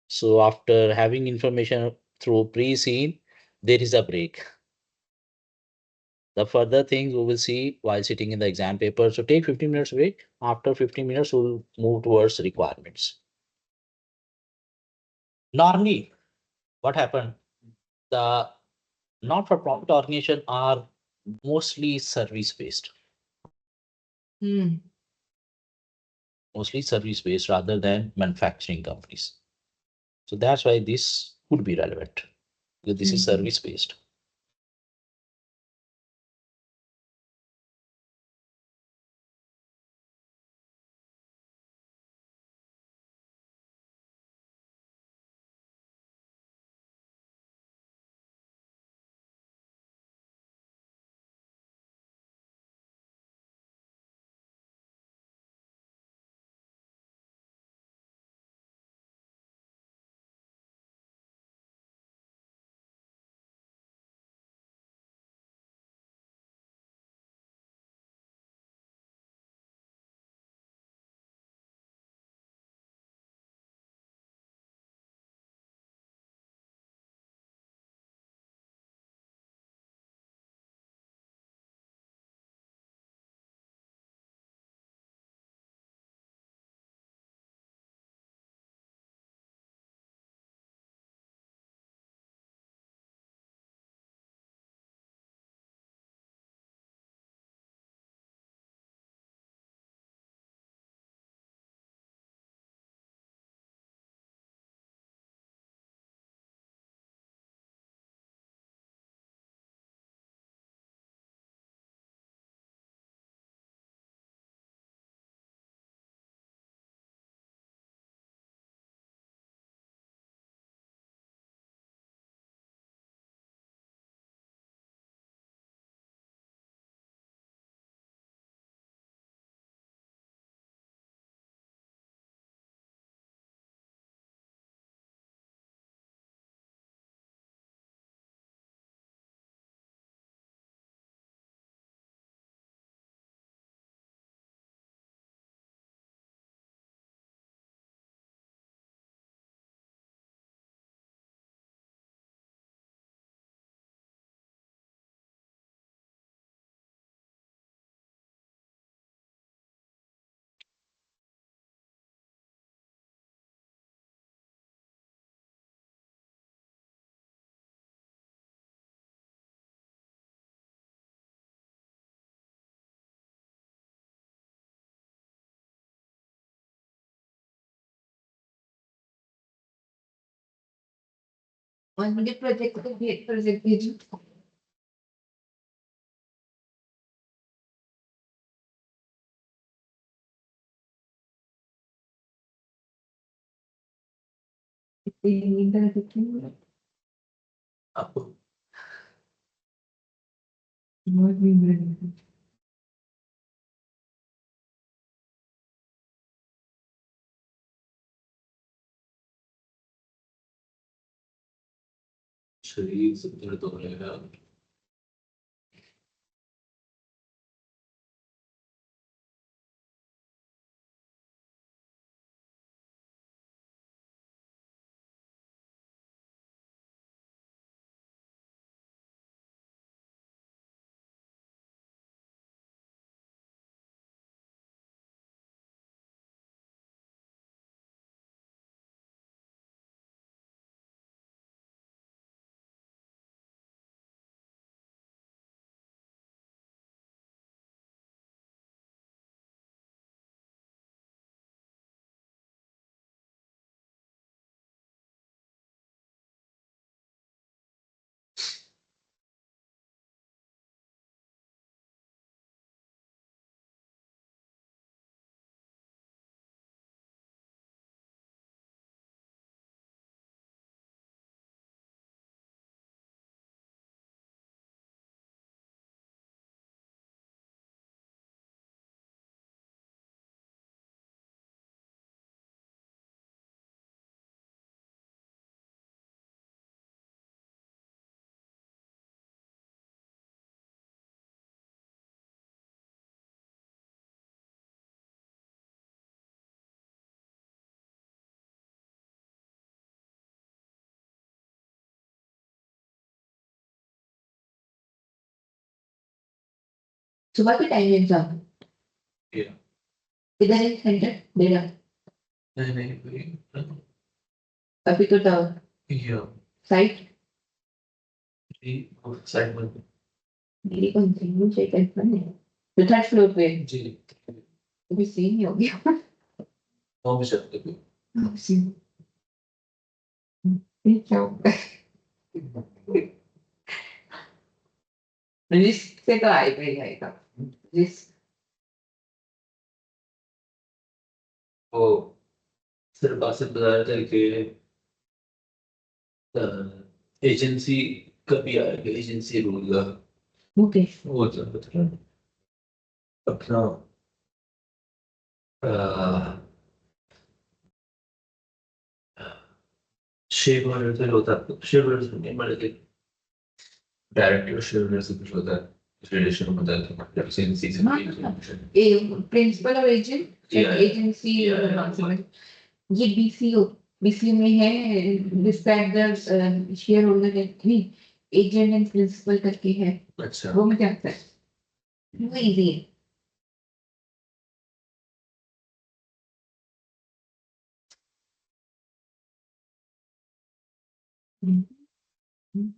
So after having information through pre-scene, there is a break. The further things we will see while sitting in the exam paper. So take 15 minutes break. After 15 minutes, we'll move towards requirements. Normally, what happened? The not-for-profit organization are mostly service-based. Mostly service-based rather than manufacturing companies. So that's why this could be relevant, because this is service-based. और मुझे project भेजो। इधर देखिए। आपको बहुत नींद लगी थी। शरीर से दर्द हो रहा है। सुबह के टाइम एग्जाम। या किधर है सेंटर मेरा? नहीं नहीं अभी तो टावर या साइट साइड में मेरी कौन सी मुझे टेंशन है। तो थर्ड फ्लोर पे जी तो भी सेम ही हो गया। वो भी सकते हो। सेम क्या होगा? रिस्क से तो आएगा ही आएगा। रिस्क वो सिर्फ आसिफ बता रहा था कि एजेंसी कभी आएगा एजेंसी रूल का ओके। वो तो मतलब अपना शेयर होल्डर से होता है शेयर होल्डर से नहीं मतलब डायरेक्टर शेयर होल्डर से कुछ होता है रिलेशन होता है तो मतलब एजेंसी से हाँ ए प्रिंसिपल और एजेंट एजेंसी समझ। ये बीसीओ बीसीओ में है। डिस्क्राइब द शेयर होल्डर नहीं एजेंट एंड प्रिंसिपल करके है। अच्छा वो मुझे आता है। वो इजी है। हम्म, हम्म।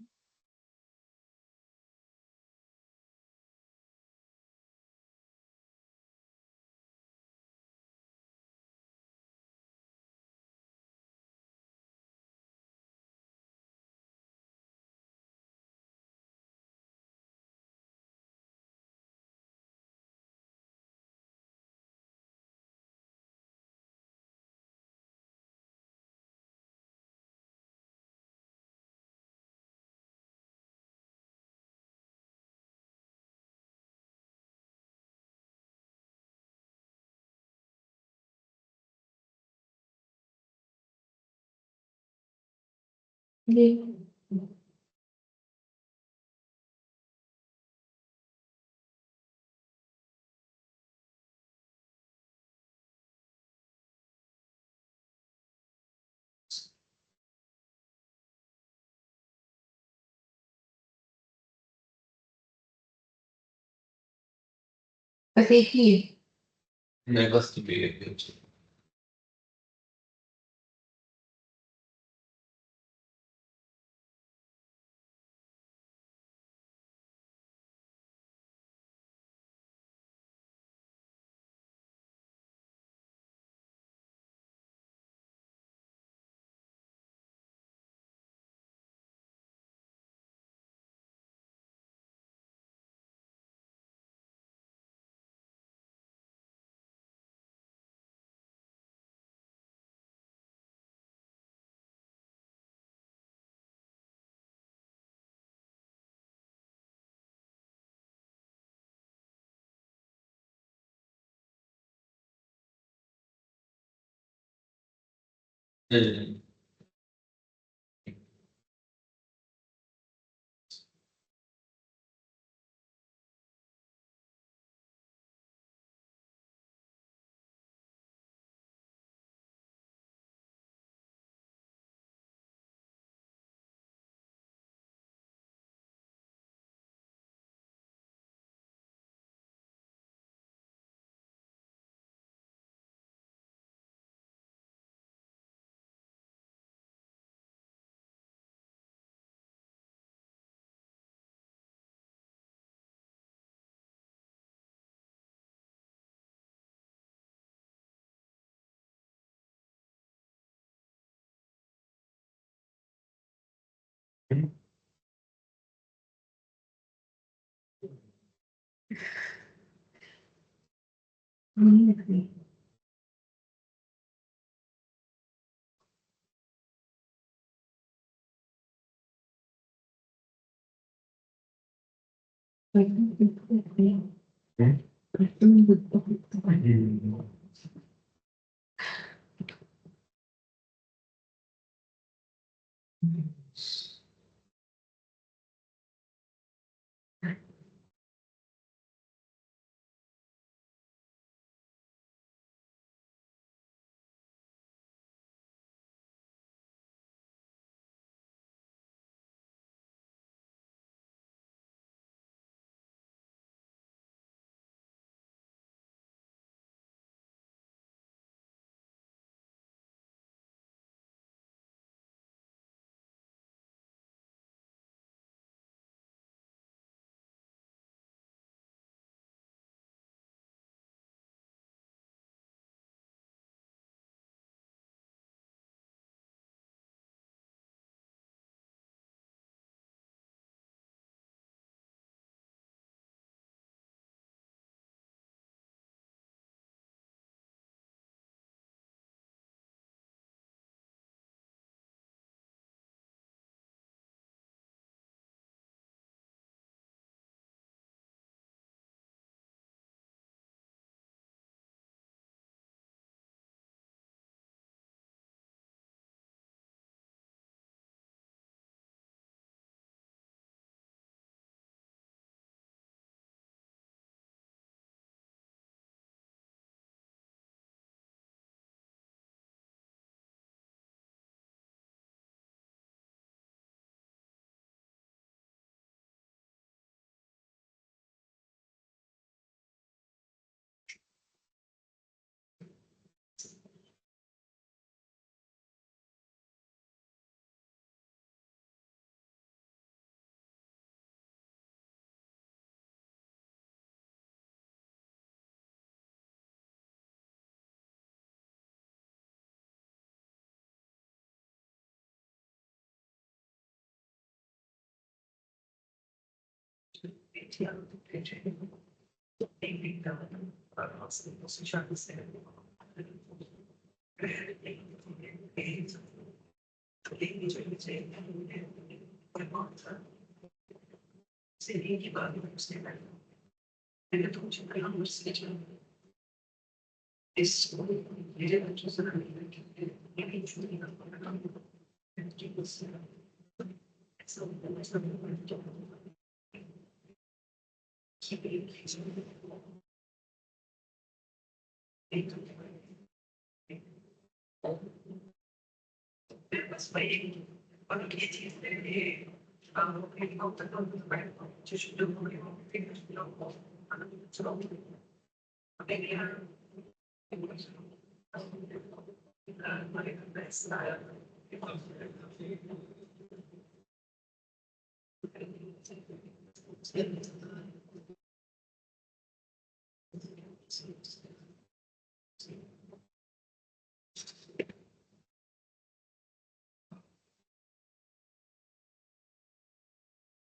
ये बस एक ही है। नहीं बस तो भी है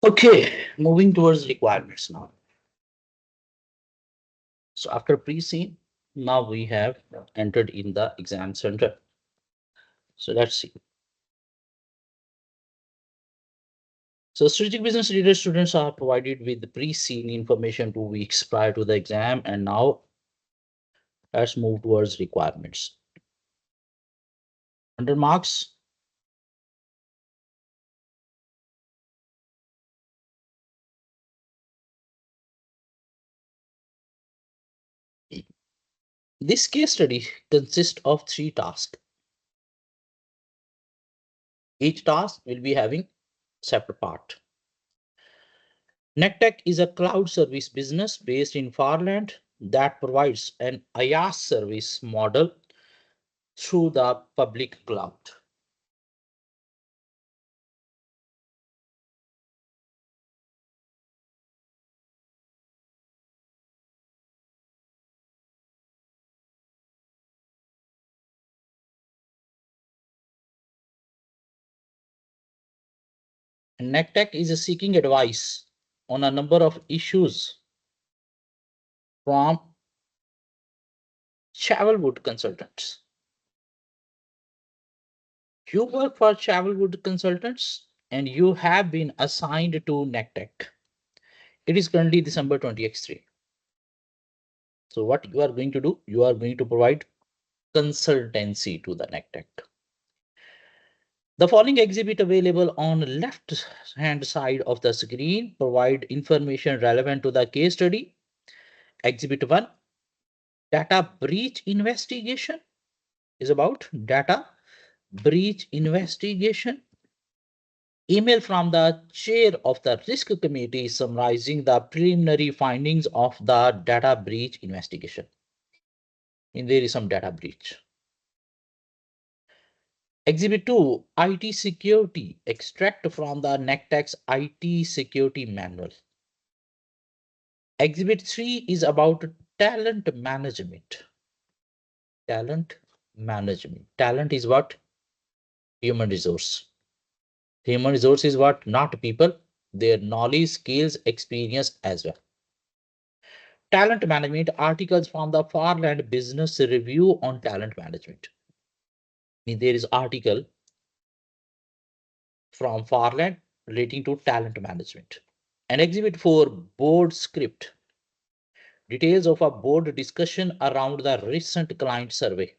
Okay, moving towards requirements now. So after pre-scene, now we have entered in the exam center. So let's see. So strategic business leader students are provided with the pre-scene information 2 weeks prior to the exam, and now let's move towards requirements. 100 marks. This case study consists of 3 tasks. Each task will be having separate part. NCTech is a cloud service business based in Farland that provides an IaaS service model through the public cloud. And NCTech is seeking advice on a number of issues from Chavalwood consultants. You work for Chavalwood consultants and you have been assigned to NCTech. It is currently December 2023. So what you are going to do, you are going to provide consultancy to the NCTech. The following exhibit available on left hand side of the screen provide information relevant to the case study. Exhibit 1, data breach investigation, is about data breach investigation. Email from the chair of the risk committee summarizing the preliminary findings of the data breach investigation. And there is some data breach. Exhibit 2, IT security, extract from the NCTech's IT security manual. Exhibit 3 is about talent management. Talent management. Talent is what? Human resource. Human resource is what? Not people, their knowledge, skills, experience as well. Talent management articles from the Farland Business Review on talent management. There is article from Farland relating to talent management. And exhibit 4, board script. Details of a board discussion around the recent client survey.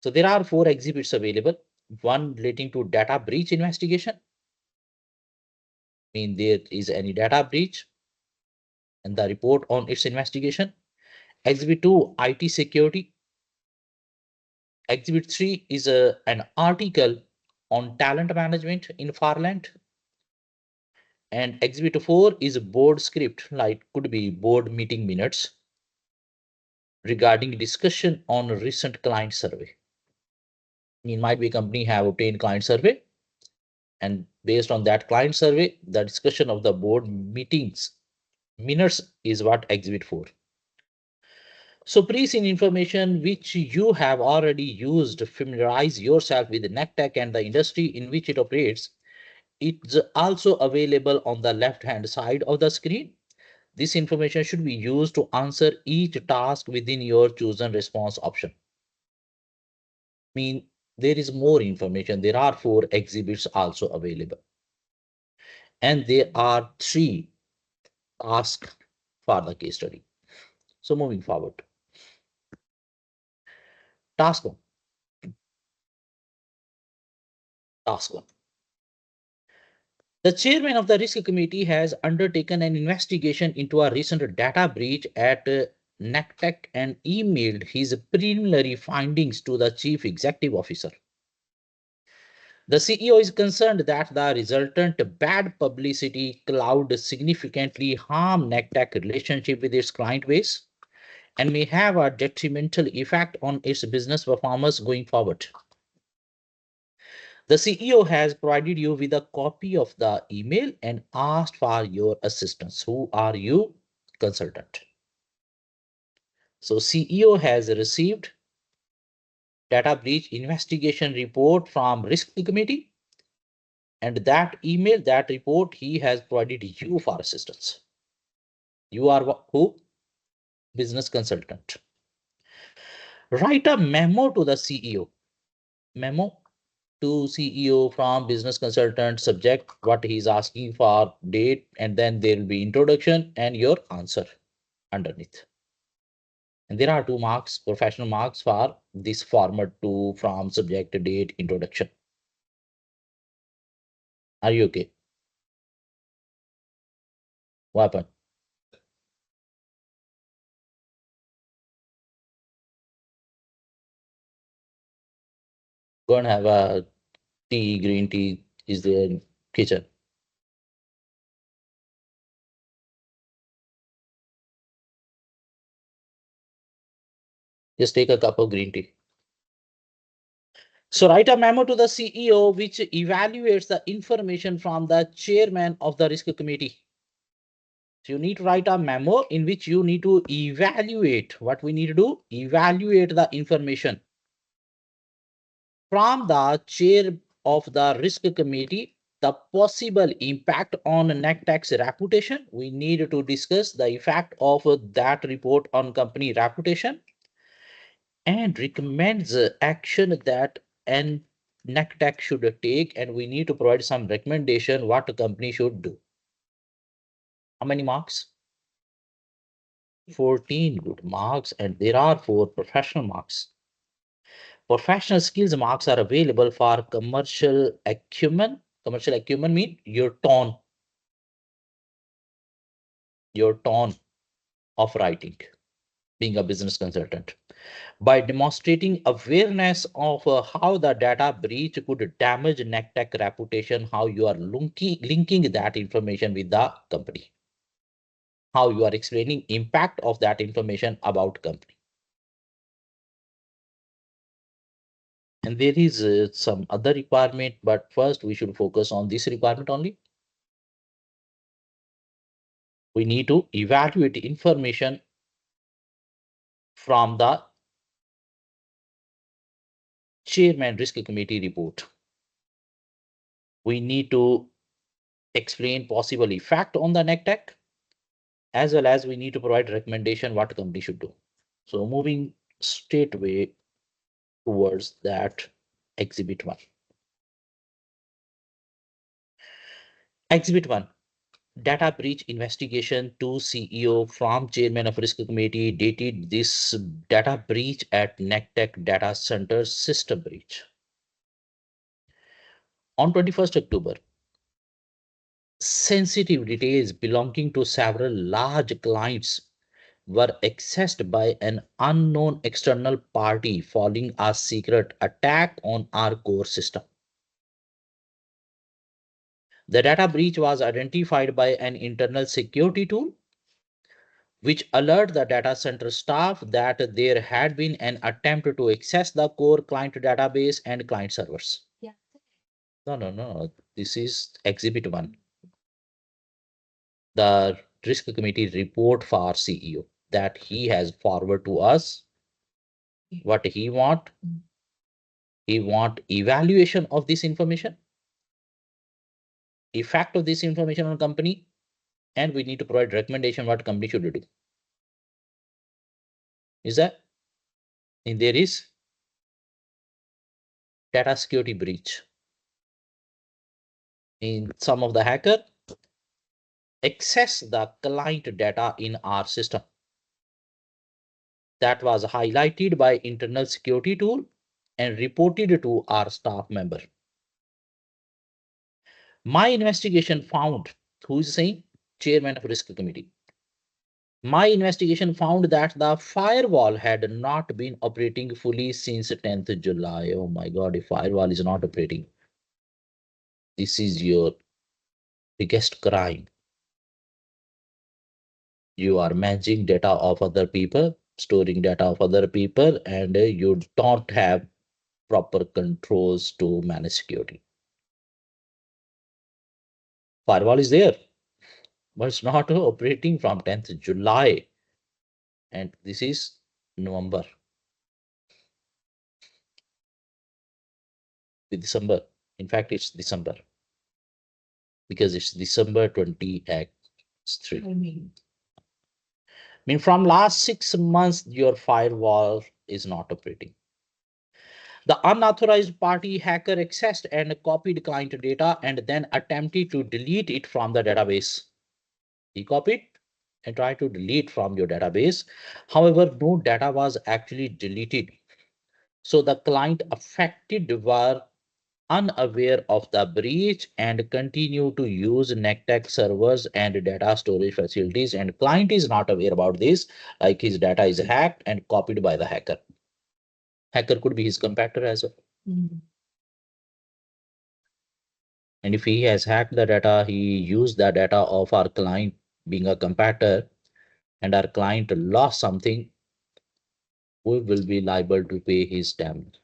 So there are 4 exhibits available. One relating to data breach investigation. There is any data breach and the report on its investigation. Exhibit 2, IT security. Exhibit 3 is an article on talent management in Farland. And exhibit 4 is a board script, like could be board meeting minutes regarding discussion on recent client survey. Might be a company have obtained client survey, and based on that client survey, the discussion of the board meetings minutes is what exhibit 4. So pre-seen information which you have already used to familiarize yourself with NCTech and the industry in which it operates. It's also available on the left hand side of the screen. This information should be used to answer each task within your chosen response option. There is more information. There are 4 exhibits also available. And there are 3 tasks for the case study. So moving forward. Task 1. Task 1. The chairman of the risk committee has undertaken an investigation into a recent data breach at NCTech and emailed his preliminary findings to the chief executive officer. The CEO is concerned that the resultant bad publicity cloud significantly harm NCTech relationship with its client base and may have a detrimental effect on its business performance going forward. The CEO has provided you with a copy of the email and asked for your assistance. Who are you? Consultant. So CEO has received data breach investigation report from risk committee, and that email, that report, he has provided you for assistance. You are who? Business consultant. Write a memo to the CEO. Memo to CEO from business consultant, subject what he's asking for, date, and then there will be introduction and your answer underneath. And there are 2 marks, professional marks for this format to from subject date introduction. Are you okay? What happened? Go and have a tea, green tea is there in kitchen. Just take a cup of green tea. So write a memo to the CEO which evaluates the information from the chairman of the risk committee. So you need to write a memo in which you need to evaluate what we need to do, evaluate the information from the chair of the risk committee, the possible impact on NCTech's reputation. We need to discuss the effect of that report on company reputation and recommends action that an NCTech should take, and we need to provide some recommendation what a company should do. How many marks? 14 good marks, and there are 4 professional marks. Professional skills marks are available for commercial acumen. Commercial acumen mean your tone of writing, being a business consultant. By demonstrating awareness of how the data breach could damage NCTech reputation, how you are linking that information with the company, how you are explaining impact of that information about company. And there is some other requirement, but first we should focus on this requirement only. We need to evaluate information from the chairman risk committee report. We need to explain possible effect on the NCTech, as well as we need to provide recommendation what company should do. So moving straight away towards that exhibit 1. Exhibit 1, data breach investigation to CEO from chairman of risk committee, dated this data breach at NCTech data center system breach. On 21st October, sensitive details belonging to several large clients were accessed by an unknown external party following a secret attack on our core system. The data breach was identified by an internal security tool which alerted the data center staff that there had been an attempt to access the core client database and client servers. Yeah. No, no, no. This is exhibit 1. The risk committee report for CEO that he has forwarded to us. What he want evaluation of this information, effect of this information on company, and we need to provide recommendation what company should do. Is that? And there is data security breach. In some of the hacker access the client data in our system. That was highlighted by internal security tool and reported to our staff member. My investigation found, who is saying? Chairman of risk committee. My investigation found that the firewall had not been operating fully since 10th July. Oh my God, if firewall is not operating, this is your biggest crime. You are managing data of other people, storing data of other people, and you don't have proper controls to manage security. Firewall is there, but it's not operating from 10th July. And this is November. December. In fact, it's December because it's December 2023. I mean, from last 6 months, your firewall is not operating. The unauthorized party hacker accessed and copied client data and then attempted to delete it from the database. He copied and try to delete from your database. However, no data was actually deleted. So the client affected were unaware of the breach and continue to use NCTech servers and data storage facilities. And client is not aware about this, like his data is hacked and copied by the hacker. Hacker could be his competitor as well. And if he has hacked the data, he used the data of our client being a competitor, and our client lost something, we will be liable to pay his damage.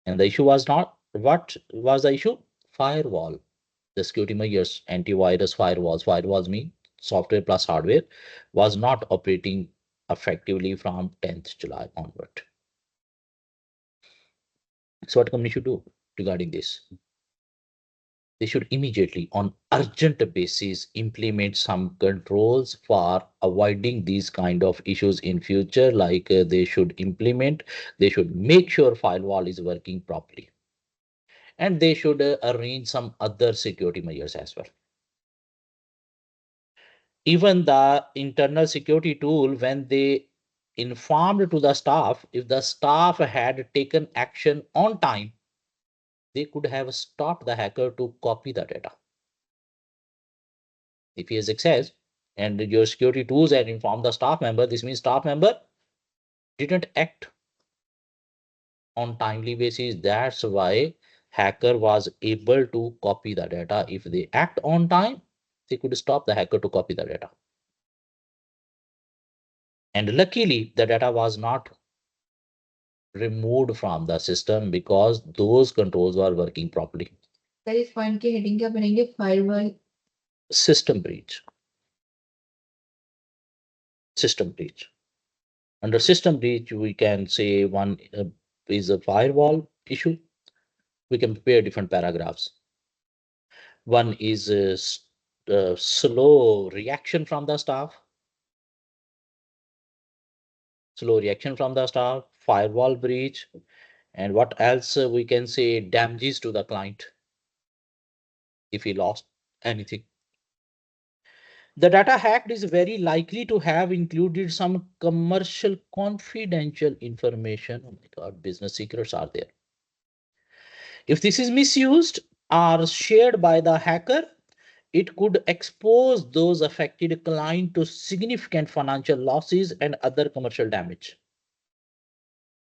And the issue was not, what was the issue? Firewall. The security measures, antivirus firewalls mean software plus hardware, was not operating effectively from 10th July onward. So what company should do regarding this? They should immediately, on urgent basis, implement some controls for avoiding these kind of issues in future. Like they should make sure firewall is working properly, and they should arrange some other security measures as well. Even the internal security tool, when they informed to the staff, if the staff had taken action on time, they could have stopped the hacker to copy the data. If he has access and your security tools had informed the staff member, this means staff member didn't act on timely basis. That's why hacker was able to copy the data. If they act on time, they could stop the hacker to copy the data. And luckily, the data was not removed from the system because those controls were working properly. Sir इस point की heading क्या बनेंगे? Firewall System breach. System breach. Under system breach, we can say one is a firewall issue. We can prepare different paragraphs. One is slow reaction from the staff. Slow reaction from the staff, firewall breach, and what else we can say? Damages to the client if he lost anything. The data hacked is very likely to have included some commercial confidential information. Oh my God, business secrets are there. If this is misused or shared by the hacker, it could expose those affected client to significant financial losses and other commercial damage.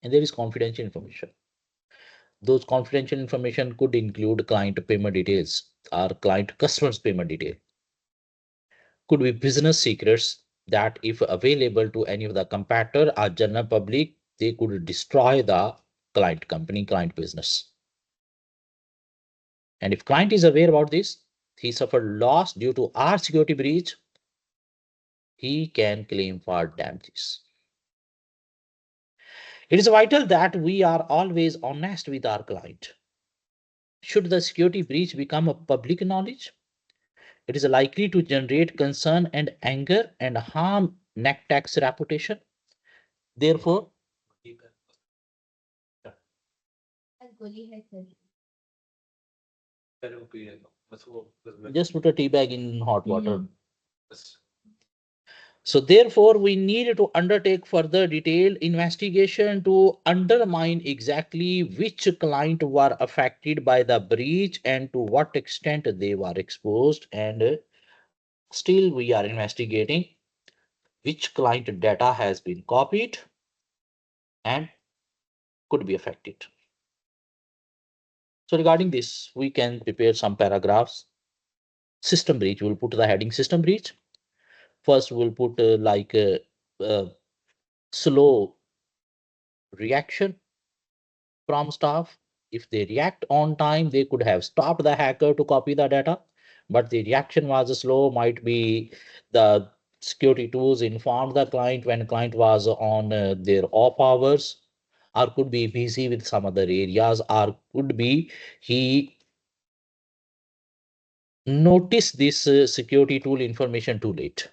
And there is confidential information. Those confidential information could include client payment details or client customers payment detail. Could be business secrets that if available to any of the competitor or general public, they could destroy the client company, client business. And if client is aware about this, he suffered loss due to our security breach, he can claim for damages. It is vital that we are always honest with our client. Should the security breach become a public knowledge, it is likely to generate concern and anger and harm NCTech's reputation. Therefore, just put a tea bag in hot water. So therefore, we need to undertake further detailed investigation to undermine exactly which client were affected by the breach and to what extent they were exposed. And still we are investigating which client data has been copied and could be affected. So regarding this, we can prepare some paragraphs. System breach, we'll put the heading system breach. First, we'll put slow reaction from staff. If they react on time, they could have stopped the hacker to copy the data, but the reaction was slow. Might be the security tools informed the client when client was on their off hours, or could be busy with some other areas, or could be he noticed this security tool information too late.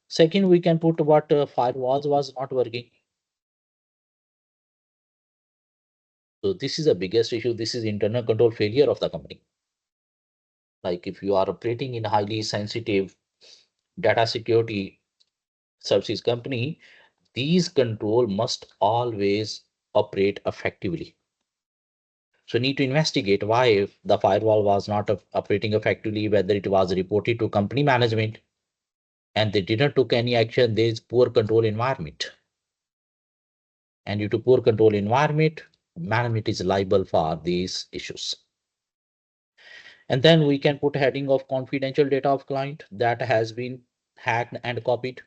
Second, we can put what firewalls was not working. So this is the biggest issue. This is internal control failure of the company. Like if you are operating in a highly sensitive data security services company, these control must always operate effectively. So need to investigate why the firewall was not operating effectively, whether it was reported to company management and they didn't took any action. There is poor control environment. And due to poor control environment, management is liable for these issues. And then we can put a heading of confidential data of client that has been hacked and copied.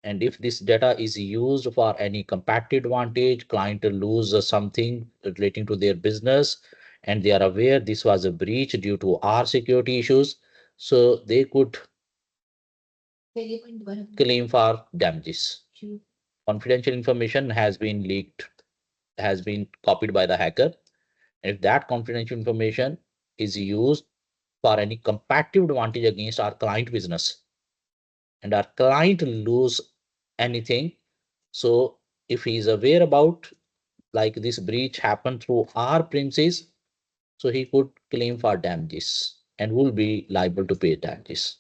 And if this data is used for any competitive advantage, client lose something relating to their business, and they are aware this was a breach due to our security issues, so they could claim for damages. Confidential information has been leaked, has been copied by the hacker. If that confidential information is used for any competitive advantage against our client business and our client lose anything, so if he is aware about like this breach happened through our premises, so he could claim for damages and will be liable to pay damages.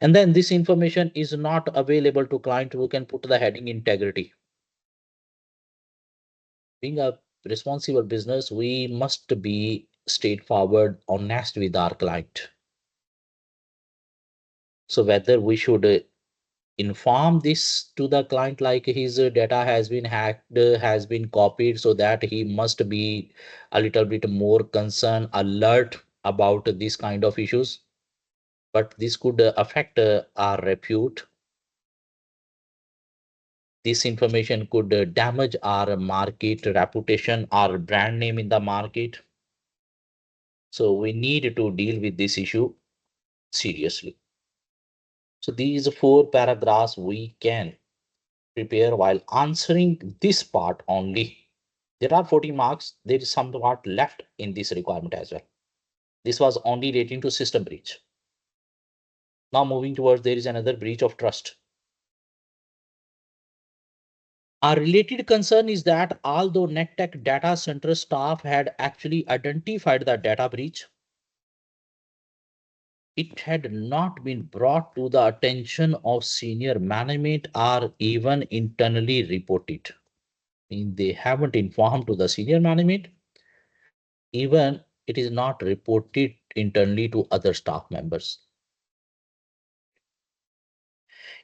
And then this information is not available to client, who can put the heading integrity. Being a responsible business, we must be straightforward, honest with our client. So whether we should inform this to the client like his data has been hacked, has been copied, so that he must be a little bit more concerned, alert about these kind of issues. But this could affect our repute. This information could damage our market reputation, our brand name in the market. So we need to deal with this issue seriously. So these four paragraphs we can prepare while answering this part only. There are 40 marks. There is somewhat left in this requirement as well. This was only relating to system breach. Now moving towards, there is another breach of trust. A related concern is that although NetTech data center staff had actually identified the data breach, it had not been brought to the attention of senior management or even internally reported. I mean, they haven't informed to the senior management, even it is not reported internally to other staff members.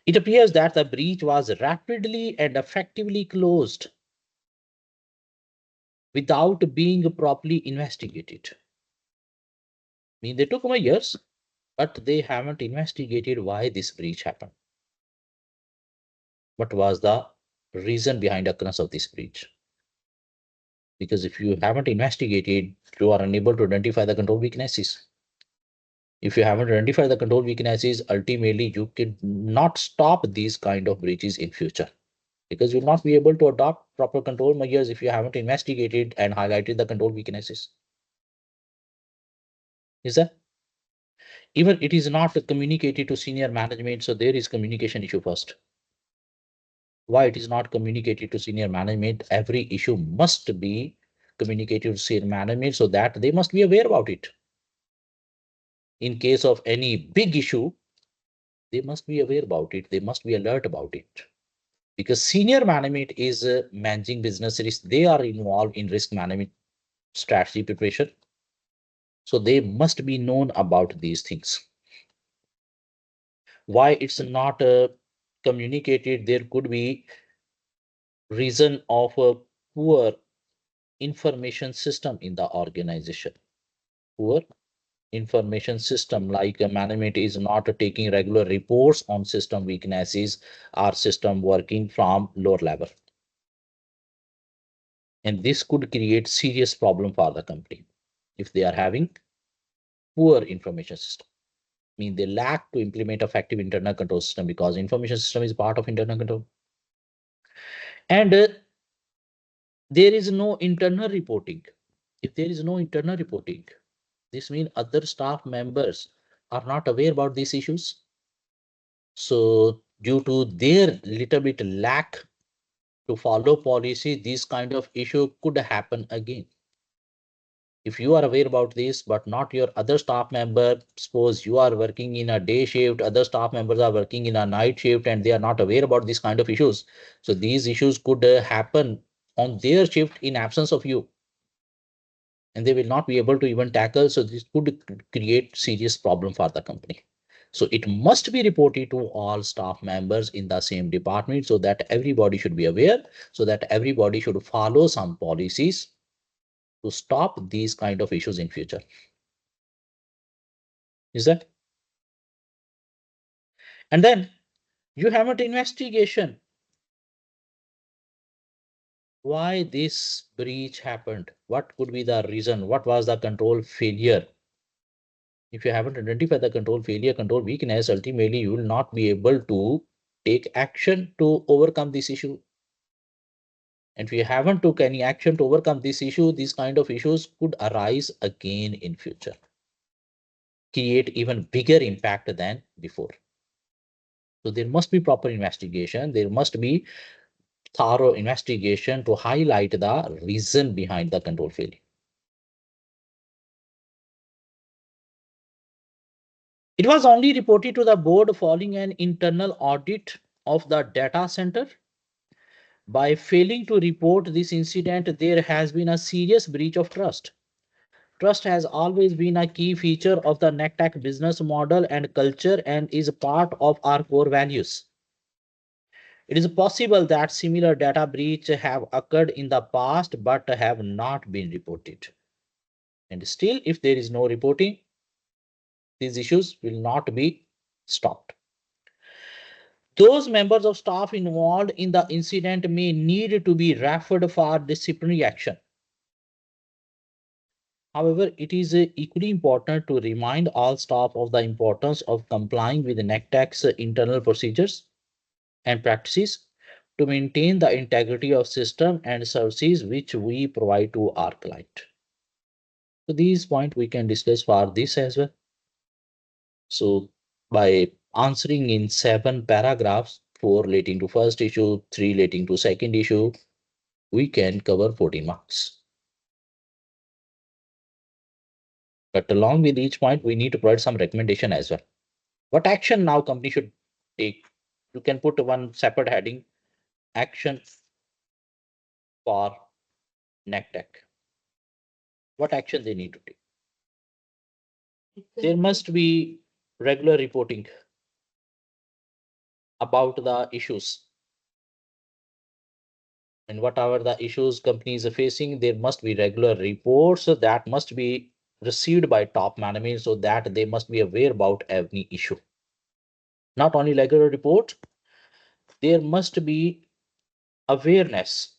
It appears that the breach was rapidly and effectively closed without being properly investigated. I mean, they took years, but they haven't investigated why this breach happened. What was the reason behind the occurrence of this breach? Because if you haven't investigated, you are unable to identify the control weaknesses. If you haven't identified the control weaknesses, ultimately you cannot stop these kind of breaches in future, because you'll not be able to adopt proper control measures if you haven't investigated and highlighted the control weaknesses. Is that? Even it is not communicated to senior management, so there is communication issue first. Why it is not communicated to senior management? Every issue must be communicated to senior management so that they must be aware about it. In case of any big issue, they must be aware about it. They must be alert about it. Because senior management is managing business risk. They are involved in risk management strategy preparation. So they must be known about these things. Why it's not communicated? There could be reason of a poor information system in the organization. Poor information system, like management is not taking regular reports on system weaknesses or system working from lower level. And this could create serious problem for the company if they are having poor information system. I mean, they lack to implement effective internal control system, because information system is part of internal control. And there is no internal reporting. If there is no internal reporting, this means other staff members are not aware about these issues. So due to their little bit lack to follow policy, this kind of issue could happen again. If you are aware about this, but not your other staff member, suppose you are working in a day shift, other staff members are working in a night shift, and they are not aware about these kind of issues. So these issues could happen on their shift in absence of you, and they will not be able to even tackle. So this could create serious problem for the company. So it must be reported to all staff members in the same department so that everybody should be aware, so that everybody should follow some policies to stop these kind of issues in future. Is that? And then you have an investigation why this breach happened. What could be the reason? What was the control failure? If you haven't identified the control failure, control weakness, ultimately you will not be able to take action to overcome this issue. And if you haven't took any action to overcome this issue, these kind of issues could arise again in future, create even bigger impact than before. So there must be proper investigation. There must be thorough investigation to highlight the reason behind the control failure. It was only reported to the board following an internal audit of the data center. By failing to report this incident, there has been a serious breach of trust. Trust has always been a key feature of the NCTech business model and culture and is a part of our core values. It is possible that similar data breach have occurred in the past but have not been reported. And still, if there is no reporting, these issues will not be stopped. Those members of staff involved in the incident may need to be referred for disciplinary action. However, it is equally important to remind all staff of the importance of complying with NECTEC's internal procedures and practices to maintain the integrity of system and services which we provide to our client. So these points we can discuss for this as well. So by answering in 7 paragraphs, 4 relating to first issue, 3 relating to second issue, we can cover 14 marks. But along with each point, we need to provide some recommendation as well. What action now company should take? You can put one separate heading, action for NECTEC. What action they need to take? There must be regular reporting about the issues, and whatever the issues companies are facing, there must be regular reports that must be received by top management so that they must be aware about every issue. Not only regular report, there must be awareness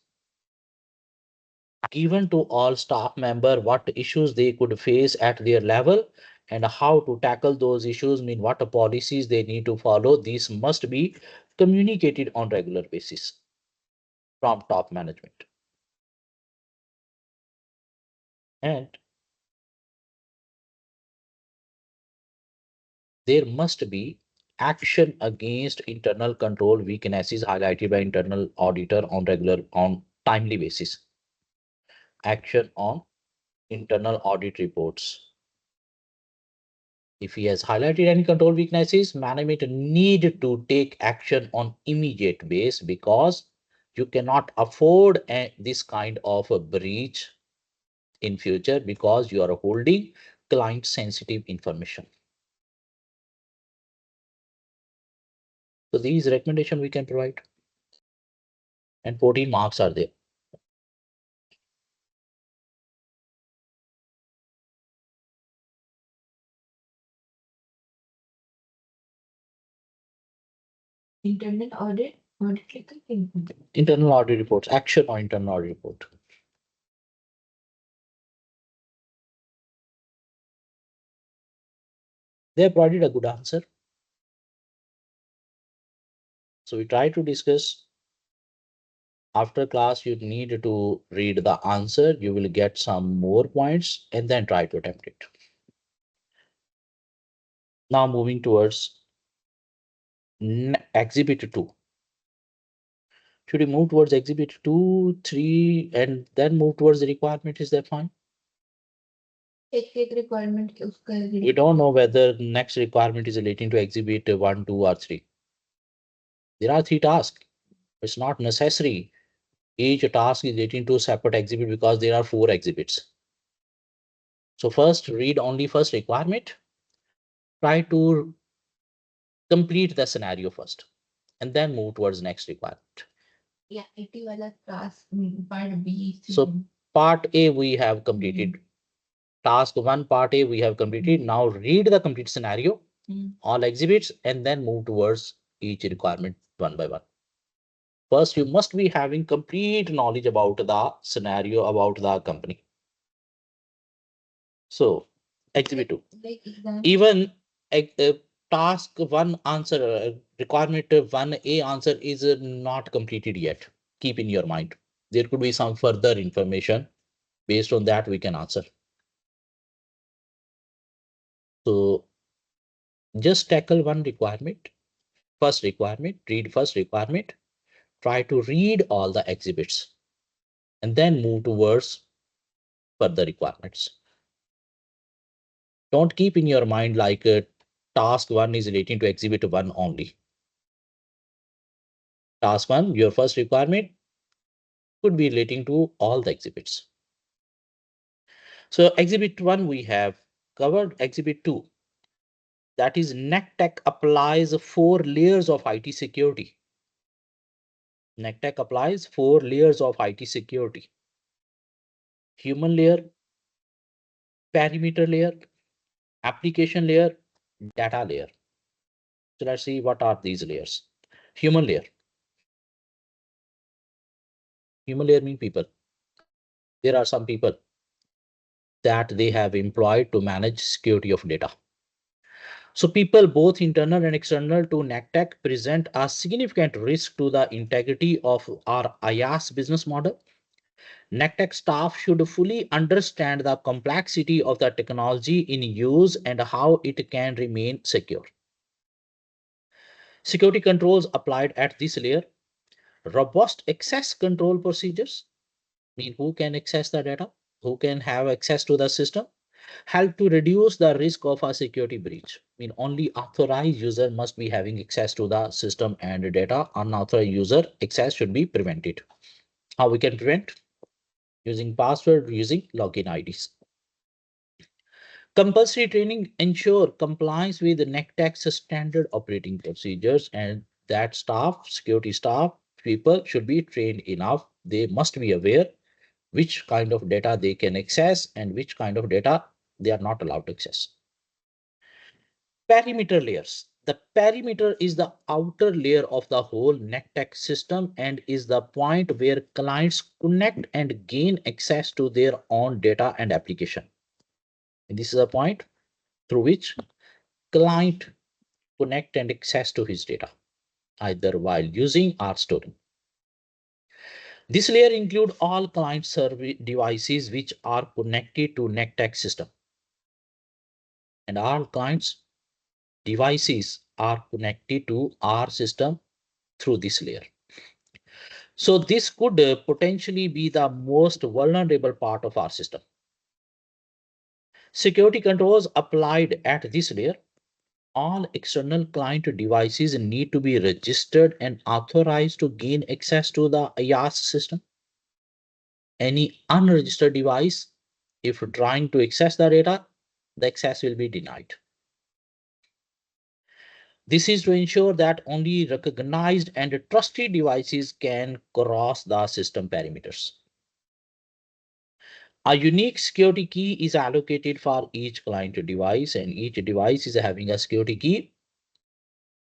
given to all staff member what issues they could face at their level and how to tackle those issues, mean what policies they need to follow. These must be communicated on regular basis from top management. And there must be action against internal control weaknesses highlighted by internal auditor on regular on timely basis. Action on internal audit reports. If he has highlighted any control weaknesses, management need to take action on immediate base because you cannot afford this kind of a breach in future because you are holding client sensitive information. So these recommendation we can provide, and 14 marks are there. Internal audit, Internal audit reports, action on internal audit report. They have provided a good answer. So we try to discuss. After class, you need to read the answer. You will get some more points and then try to attempt it. Now moving towards exhibit 2. Should we move towards exhibit 2, 3, and then move towards the requirement? Is that fine? एक requirement We don't know whether next requirement is relating to exhibit 1, 2, or 3. There are 3 tasks. It's not necessary each task is relating to separate exhibit because there are 4 exhibits. So first read only first requirement. Try to complete the scenario first and then move towards next requirement. Yeah, IT wala task part B. So part A we have completed. Task 1 part A we have completed. Now read the complete scenario, all exhibits, and then move towards each requirement one by one. First, you must be having complete knowledge about the scenario, about the company. So, exhibit 2. Even task 1 answer, requirement 1A answer is not completed yet. Keep in your mind. There could be some further information. Based on that, we can answer. So, just tackle one requirement. First requirement, read first requirement. Try to read all the exhibits and then move towards further requirements. Don't keep in your mind like task 1 is relating to exhibit 1 only. Task 1, your first requirement could be relating to all the exhibits. So exhibit 1 we have covered. Exhibit 2, that is NCTech applies 4 layers of IT security. NCTech applies 4 layers of IT security: human layer, perimeter layer, application layer, data layer. So let's see what are these layers. Human layer. Human layer mean people. There are some people that they have employed to manage security of data. So people both internal and external to NCTech present a significant risk to the integrity of our IaaS business model. NCTech staff should fully understand the complexity of the technology in use and how it can remain secure. Security controls applied at this layer. Robust access control procedures, mean who can access the data, who can have access to the system, help to reduce the risk of a security breach. Mean only authorized user must be having access to the system and data. Unauthorized user access should be prevented. How we can prevent? Using password, using login IDs. Compulsory training ensure compliance with the NCTech's standard operating procedures, and that staff, security staff, people should be trained enough. They must be aware which kind of data they can access and which kind of data they are not allowed to access. Perimeter layers. The perimeter is the outer layer of the whole NCTech system and is the point where clients connect and gain access to their own data and application. And this is a point through which client connect and access to his data, either while using or storing. This layer includes all client server devices which are connected to NCTech system, and all clients devices are connected to our system through this layer. So this could potentially be the most vulnerable part of our system. Security controls applied at this layer. All external client devices need to be registered and authorized to gain access to the IaaS system. Any unregistered device, if trying to access the data, the access will be denied. This is to ensure that only recognized and trusted devices can cross the system perimeters. A unique security key is allocated for each client device, and each device is having a security key.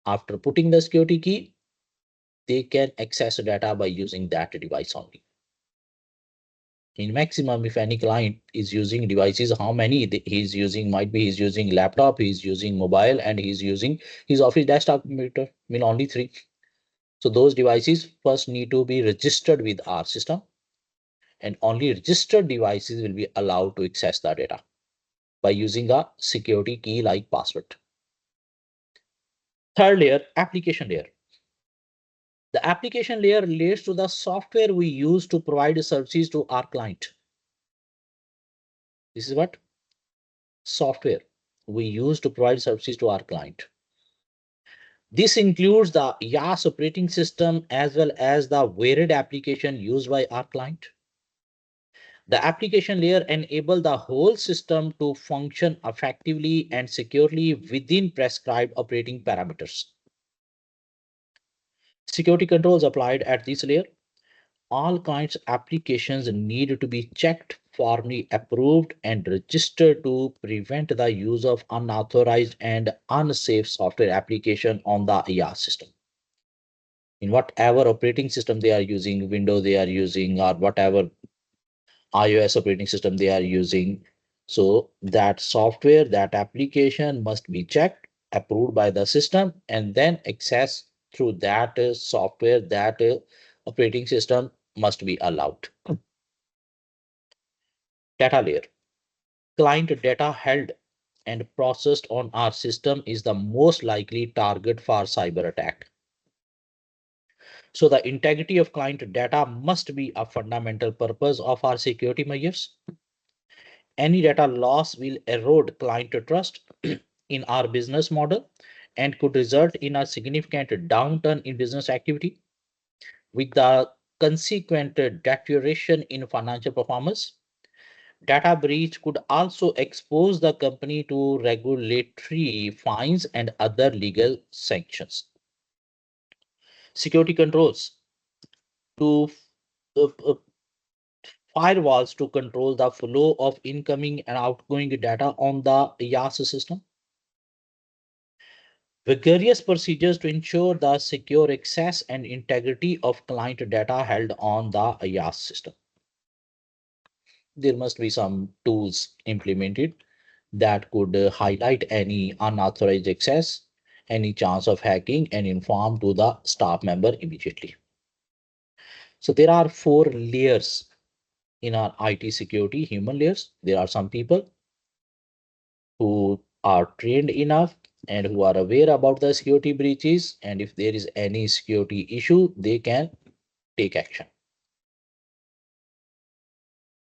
After putting the security key, they can access data by using that device only. In maximum, if any client is using devices, how many he's using? Might be he's using laptop, he's using mobile, and he's using his office desktop computer. I mean only 3. So those devices first need to be registered with our system, and only registered devices will be allowed to access the data by using a security key like password. Third layer, application layer. The application layer relates to the software we use to provide services to our client. This is what software we use to provide services to our client. This includes the IaaS operating system as well as the varied application used by our client. The application layer enables the whole system to function effectively and securely within prescribed operating parameters. Security controls applied at this layer. All clients' applications need to be checked, formally approved, and registered to prevent the use of unauthorized and unsafe software application on the IaaS system. In whatever operating system they are using, Windows they are using, or whatever iOS operating system they are using. So that software, that application must be checked, approved by the system, and then access through that software, that operating system must be allowed. Data layer. Client data held and processed on our system is the most likely target for cyber attack. So the integrity of client data must be a fundamental purpose of our security measures. Any data loss will erode client trust in our business model and could result in a significant downturn in business activity with the consequent deterioration in financial performance. Data breach could also expose the company to regulatory fines and other legal sanctions. Security controls to firewalls to control the flow of incoming and outgoing data on the IaaS system. Vigorous procedures to ensure the secure access and integrity of client data held on the IaaS system. There must be some tools implemented that could highlight any unauthorized access, any chance of hacking, and inform to the staff member immediately. So there are four layers in our IT security, human layers. There are some people who are trained enough and who are aware about the security breaches, and if there is any security issue, they can take action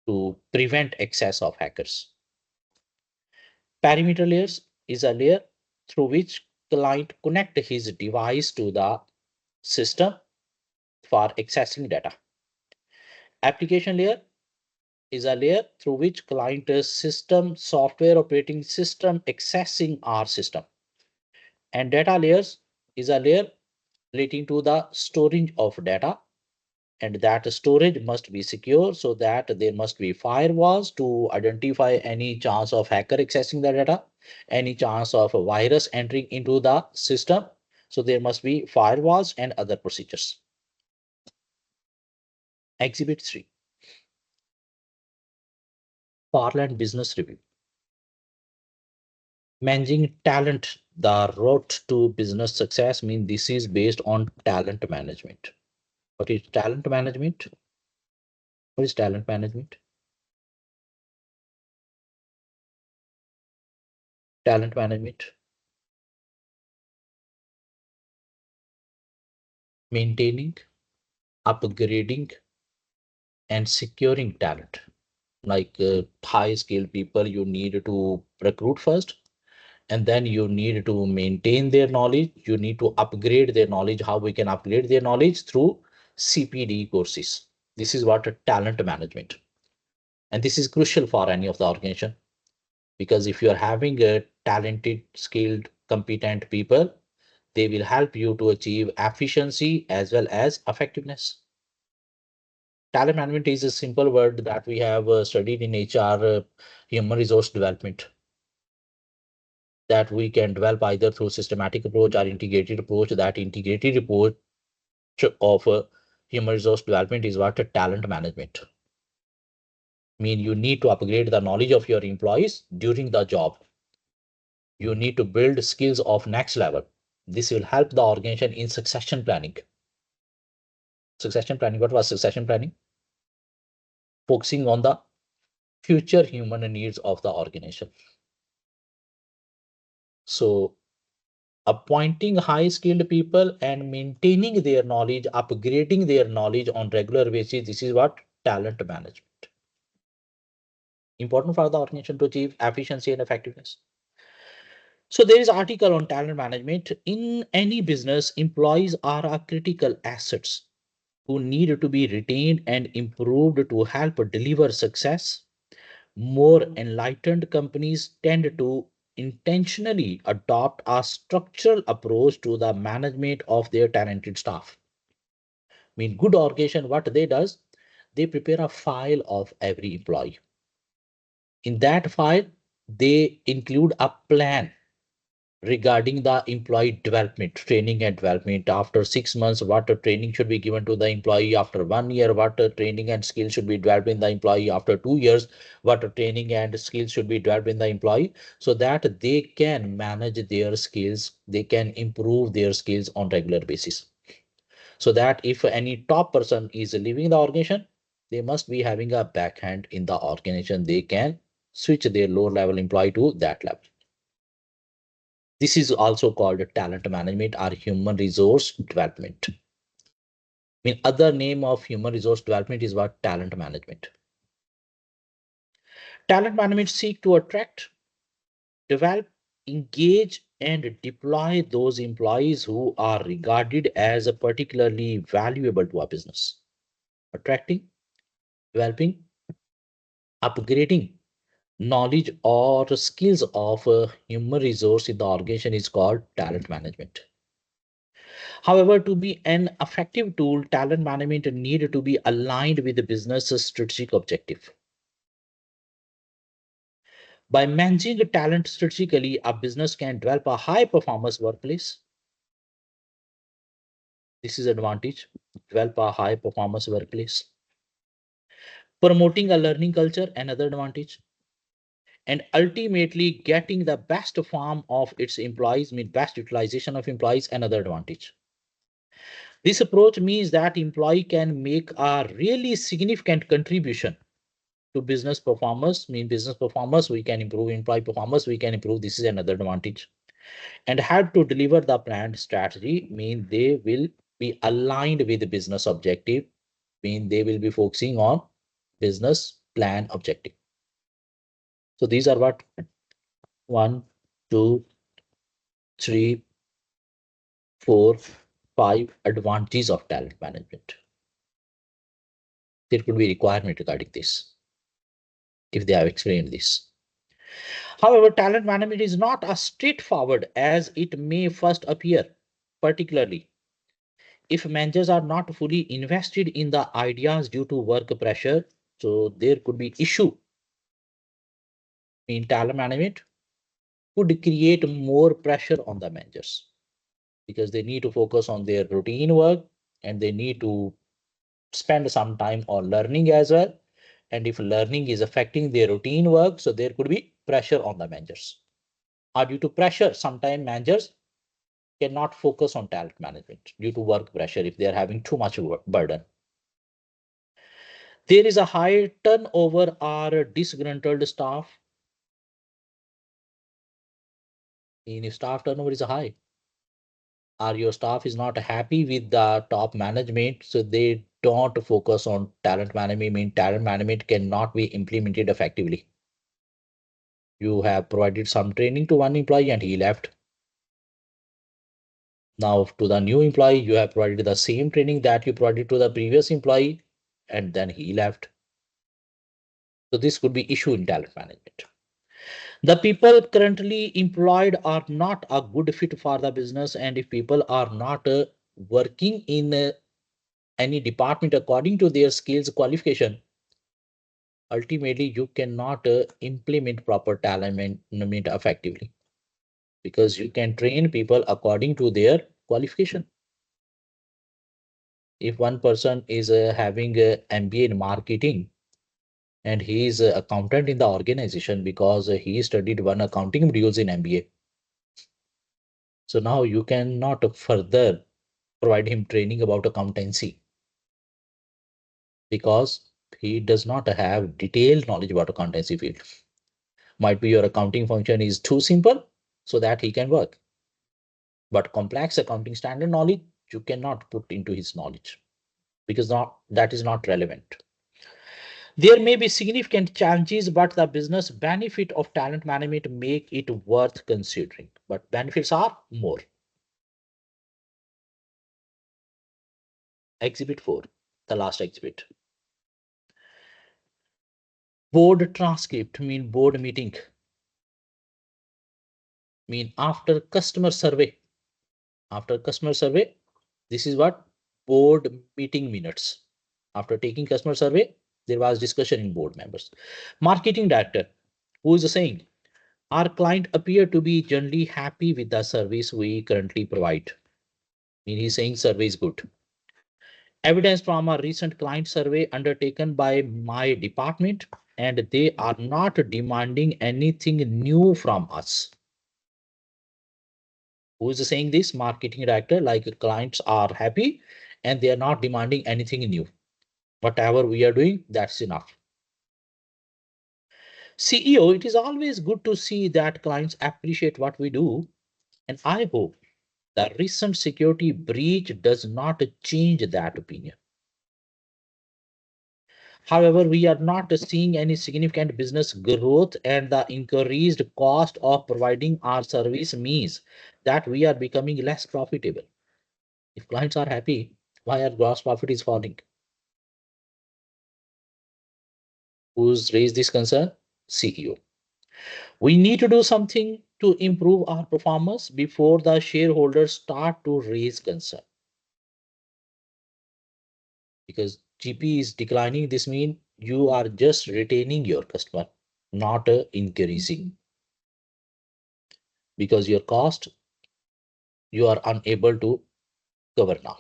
to prevent access of hackers. Perimeter layers is a layer through which client connect his device to the system for accessing data. Application layer is a layer through which client system software operating system accessing our system. And data layers is a layer relating to the storage of data, and that storage must be secure so that there must be firewalls to identify any chance of hacker accessing the data, any chance of a virus entering into the system. So there must be firewalls and other procedures. Exhibit 3, Parland Business Review. Managing talent, the road to business success means this is based on talent management. What is talent management? What is talent management? Talent management, maintaining, upgrading, and securing talent. Like high skilled people, you need to recruit first, and then you need to maintain their knowledge. You need to upgrade their knowledge. How we can upgrade their knowledge? Through CPD courses. This is what a talent management. And this is crucial for any of the organization, because if you are having a talented, skilled, competent people, they will help you to achieve efficiency as well as effectiveness. Talent management is a simple word that we have studied in HR, human resource development, that we can develop either through systematic approach or integrated approach. That integrated approach of human resource development is what a talent management. Mean you need to upgrade the knowledge of your employees during the job. You need to build skills of next level. This will help the organization in succession planning. Succession planning. What was succession planning? Focusing on the future human needs of the organization. So appointing high skilled people and maintaining their knowledge, upgrading their knowledge on regular basis, this is what talent management. important for the organization to achieve efficiency and effectiveness. So there is article on talent management. In any business, employees are a critical assets who need to be retained and improved to help deliver success. More enlightened companies tend to intentionally adopt a structural approach to the management of their talented staff. I mean, good organization, what they does, they prepare a file of every employee. In that file, they include a plan regarding the employee development, training and development. After 6 months, what training should be given to the employee? After 1 year, what training and skills should be developed in the employee? After 2 years, what training and skills should be developed in the employee, so that they can manage their skills, they can improve their skills on regular basis. So that if any top person is leaving the organization, they must be having a backhand in the organization. They can switch their lower level employee to that level. This is also called talent management or human resource development. I mean, other name of human resource development is what? Talent management. Talent management seek to attract, develop, engage, and deploy those employees who are regarded as particularly valuable to our business. Attracting, developing, upgrading knowledge or skills of a human resource in the organization is called talent management. However, to be an effective tool, talent management need to be aligned with the business strategic objective. By managing talent strategically, a business can develop a high performance workplace. This is advantage. Develop a high performance workplace. Promoting a learning culture, another advantage. And ultimately getting the best form of its employees, mean best utilization of employees, another advantage. This approach means that employee can make a really significant contribution to business performance. Mean business performance, we can improve employee performance, we can improve. This is another advantage. And have to deliver the planned strategy, mean they will be aligned with the business objective, mean they will be focusing on business plan objective. So these are what? One, two, three, four, five advantages of talent management. There could be requirement regarding this if they have explained this. However, talent management is not as straightforward as it may first appear, particularly if managers are not fully invested in the ideas due to work pressure. So there could be issue in talent management, could create more pressure on the managers because they need to focus on their routine work and they need to spend some time on learning as well. And if learning is affecting their routine work, so there could be pressure on the managers. Or due to pressure, sometimes managers cannot focus on talent management due to work pressure if they are having too much work burden. There is a high turnover or disgruntled staff. And if staff turnover is high, or your staff is not happy with the top management, so they don't focus on talent management. I mean, talent management cannot be implemented effectively. You have provided some training to one employee and he left. Now to the new employee, you have provided the same training that you provided to the previous employee and then he left. So this could be issue in talent management. The people currently employed are not a good fit for the business, and if people are not working in any department according to their skills qualification, ultimately you cannot implement proper talent management effectively, because you can train people according to their qualification. If one person is having a MBA in marketing and he is an accountant in the organization because he studied one accounting modules in MBA, so now you cannot further provide him training about accountancy because he does not have detailed knowledge about accountancy field. Might be your accounting function is too simple so that he can work, but complex accounting standard knowledge you cannot put into his knowledge because not that is not relevant. There may be significant challenges, but the business benefit of talent management make it worth considering. But benefits are more. Exhibit 4, the last exhibit. Board transcript mean board meeting, mean after customer survey. After customer survey, this is what board meeting minutes. After taking customer survey, there was discussion in board members. Marketing director, who is saying, our client appear to be generally happy with the service we currently provide. Mean he's saying survey is good. Evidence from a recent client survey undertaken by my department, and they are not demanding anything new from us. Who is saying this? Marketing director, like clients are happy and they are not demanding anything new. Whatever we are doing, that's enough. CEO, it is always good to see that clients appreciate what we do, and I hope the recent security breach does not change that opinion. However, we are not seeing any significant business growth, and the increased cost of providing our service means that we are becoming less profitable. If clients are happy, why our gross profit is falling? Who's raised this concern? CEO. We need to do something to improve our performance before the shareholders start to raise concern. Because GP is declining, this means you are just retaining your customer, not increasing. Because your cost you are unable to cover now.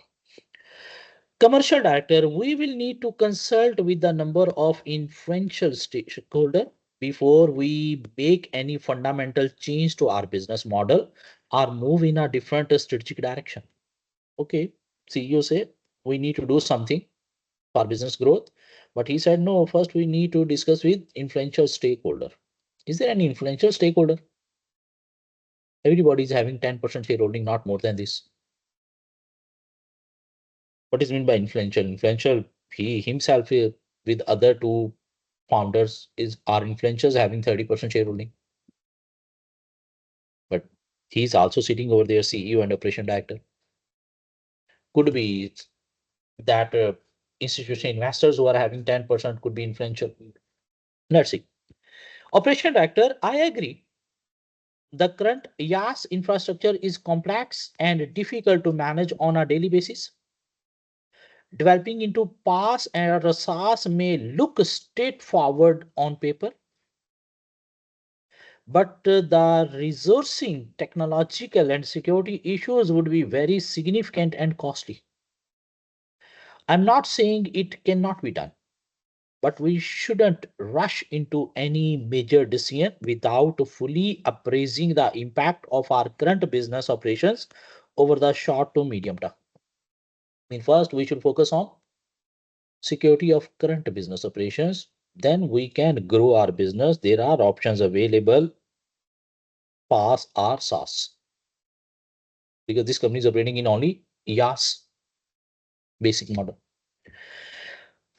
Commercial director, we will need to consult with the number of influential stakeholder before we make any fundamental change to our business model or move in a different strategic direction. Okay, CEO say we need to do something for business growth, but he said no, first we need to discuss with influential stakeholder. Is there any influential stakeholder? Everybody is having 10% shareholding, not more than this. What is meant by influential? Influential, he himself with other two founders is are influencers having 30% shareholding. But he's also sitting over there, CEO and operation director. Could be that institutional investors who are having 10% could be influential. Let's see. Operation director, I agree. The current IaaS infrastructure is complex and difficult to manage on a daily basis. Developing into PaaS and SaaS may look straightforward on paper, but the resourcing, technological, and security issues would be very significant and costly. I'm not saying it cannot be done, but we shouldn't rush into any major decision without fully appraising the impact of our current business operations over the short to medium term. I mean, first, we should focus on security of current business operations. Then we can grow our business. There are options available, PaaS or SaaS, because this company is operating in only IaaS basic model.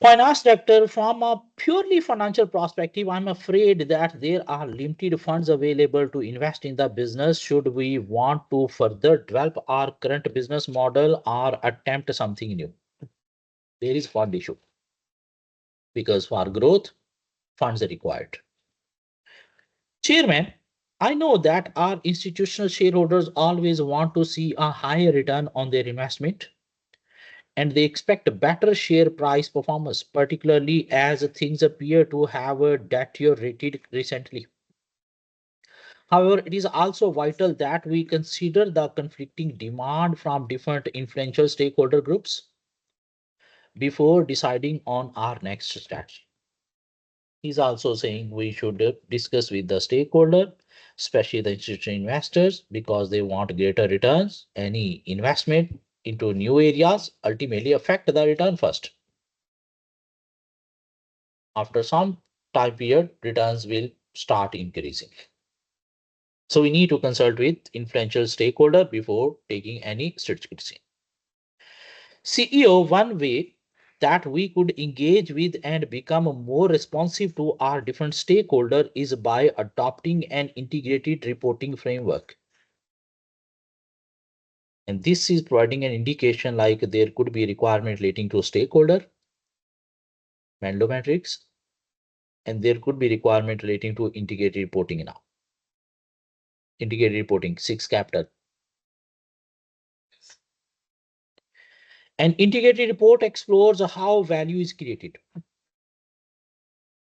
Finance director, from a purely financial perspective, I'm afraid that there are limited funds available to invest in the business should we want to further develop our current business model or attempt something new. There is fund issue because for growth, funds are required. Chairman, I know that our institutional shareholders always want to see a higher return on their investment, and they expect better share price performance, particularly as things appear to have deteriorated recently. However, it is also vital that we consider the conflicting demand from different influential stakeholder groups before deciding on our next strategy. He's also saying we should discuss with the stakeholder, especially the institutional investors, because they want greater returns. Any investment into new areas ultimately affect the return first. After some time period, returns will start increasing. So we need to consult with influential stakeholder before taking any strategic decision. CEO, one way that we could engage with and become more responsive to our different stakeholder is by adopting an integrated reporting framework. And this is providing an indication like there could be requirement relating to stakeholder, Menlo matrix, and there could be requirement relating to integrated reporting now. Integrated reporting, 6 capital. An integrated report explores how value is created.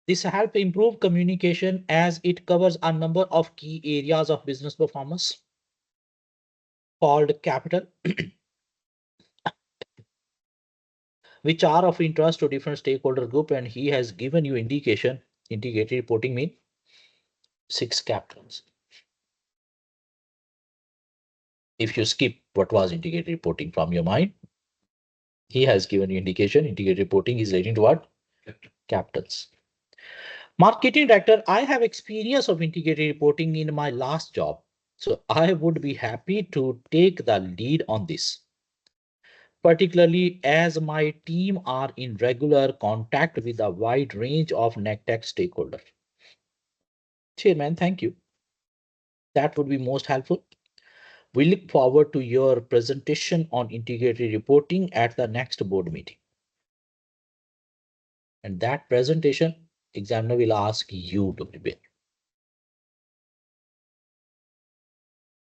This helps improve communication as it covers a number of key areas of business performance called capital, which are of interest to different stakeholder group, and he has given you indication. Integrated reporting mean 6 capitals. If you skip what was integrated reporting from your mind, he has given you indication integrated reporting is relating to what? Capitals. Marketing director, I have experience of integrated reporting in my last job. So I would be happy to take the lead on this, particularly as my team are in regular contact with a wide range of NCTech stakeholders. Chairman, thank you. That would be most helpful. We look forward to your presentation on integrated reporting at the next board meeting. And that presentation, examiner will ask you to prepare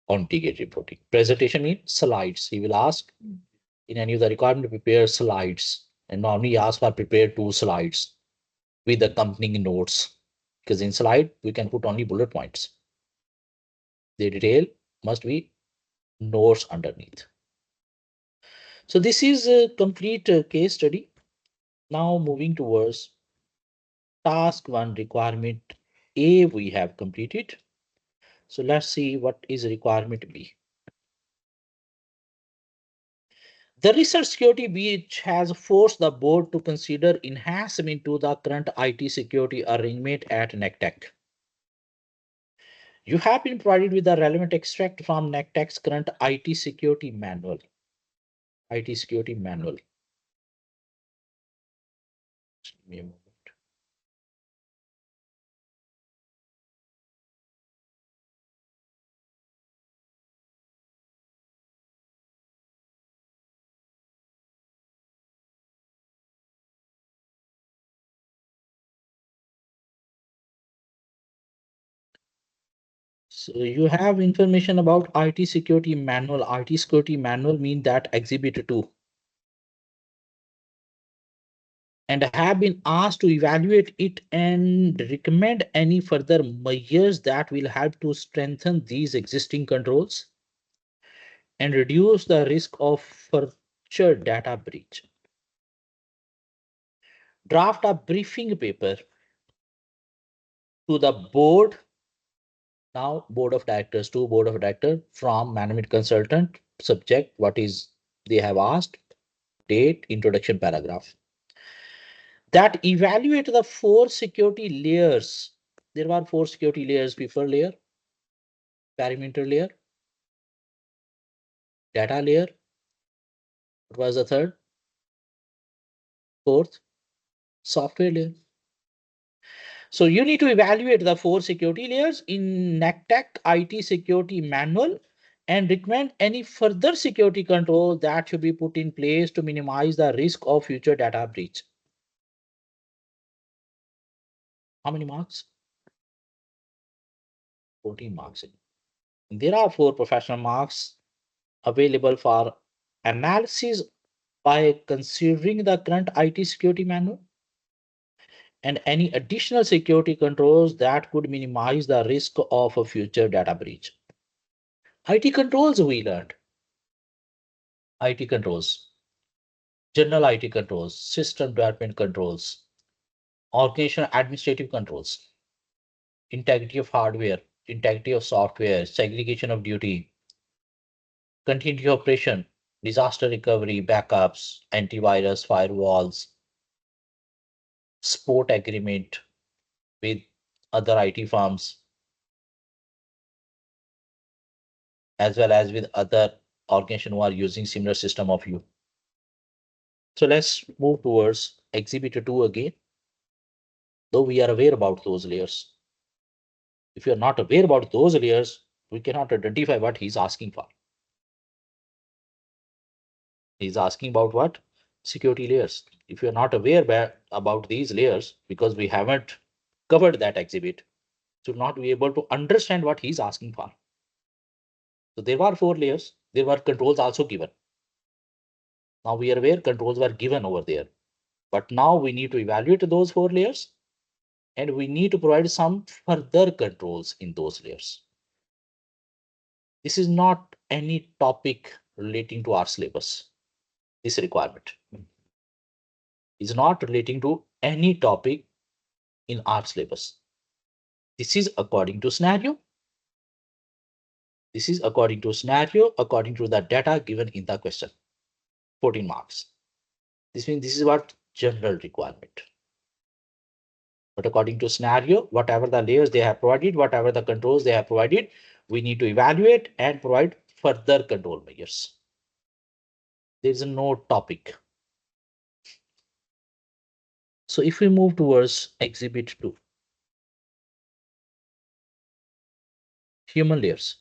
on integrated reporting. Presentation means slides. He will ask in any of the requirement to prepare slides, and normally ask for prepare 2 slides with accompanying notes, because in slide we can put only bullet points. The detail must be notes underneath. So this is a complete case study. Now moving towards task 1, requirement A we have completed. So let's see what is requirement B. The research security breach has forced the board to consider enhancement to the current IT security arrangement at NCTech. You have been provided with the relevant extract from NCTech's current IT security manual. IT security manual. Just give me a moment. So you have information about IT security manual. IT security manual mean that exhibit 2, and have been asked to evaluate it and recommend any further measures that will help to strengthen these existing controls and reduce the risk of further data breach. Draft a briefing paper to the board, now board of directors, to board of directors from management consultant, subject what is they have asked, date, introduction paragraph, that evaluate the 4 security layers. There were 4 security layers: people layer, perimeter layer, data layer. What was the third? Fourth, software layer. So you need to evaluate the 4 security layers in NCTech IT security manual and recommend any further security control that should be put in place to minimize the risk of future data breach. How many marks? 14 marks. There are 4 professional marks available for analysis by considering the current IT security manual and any additional security controls that could minimize the risk of a future data breach. IT controls we learned. IT controls, general IT controls, system development controls, organizational administrative controls, integrity of hardware, integrity of software, segregation of duty, continuity of operation, disaster recovery, backups, antivirus, firewalls, support agreement with other IT firms, as well as with other organizations who are using similar system of you. So let's move towards exhibit 2 again, though we are aware about those layers. If you are not aware about those layers, we cannot identify what he's asking for. He's asking about what? Security layers. If you're not aware about these layers, because we haven't covered that exhibit, you'll not be able to understand what he's asking for. So there were 4 layers. There were controls also given. Now we are aware controls were given over there. But now we need to evaluate those 4 layers, and we need to provide some further controls in those layers. This is not any topic relating to our syllabus. This requirement is not relating to any topic in our syllabus. This is according to scenario. This is according to scenario, according to the data given in the question. 14 marks. This means this is what general requirement. But according to scenario, whatever the layers they have provided, whatever the controls they have provided, we need to evaluate and provide further control measures. There is no topic. So if we move towards exhibit 2, human layers.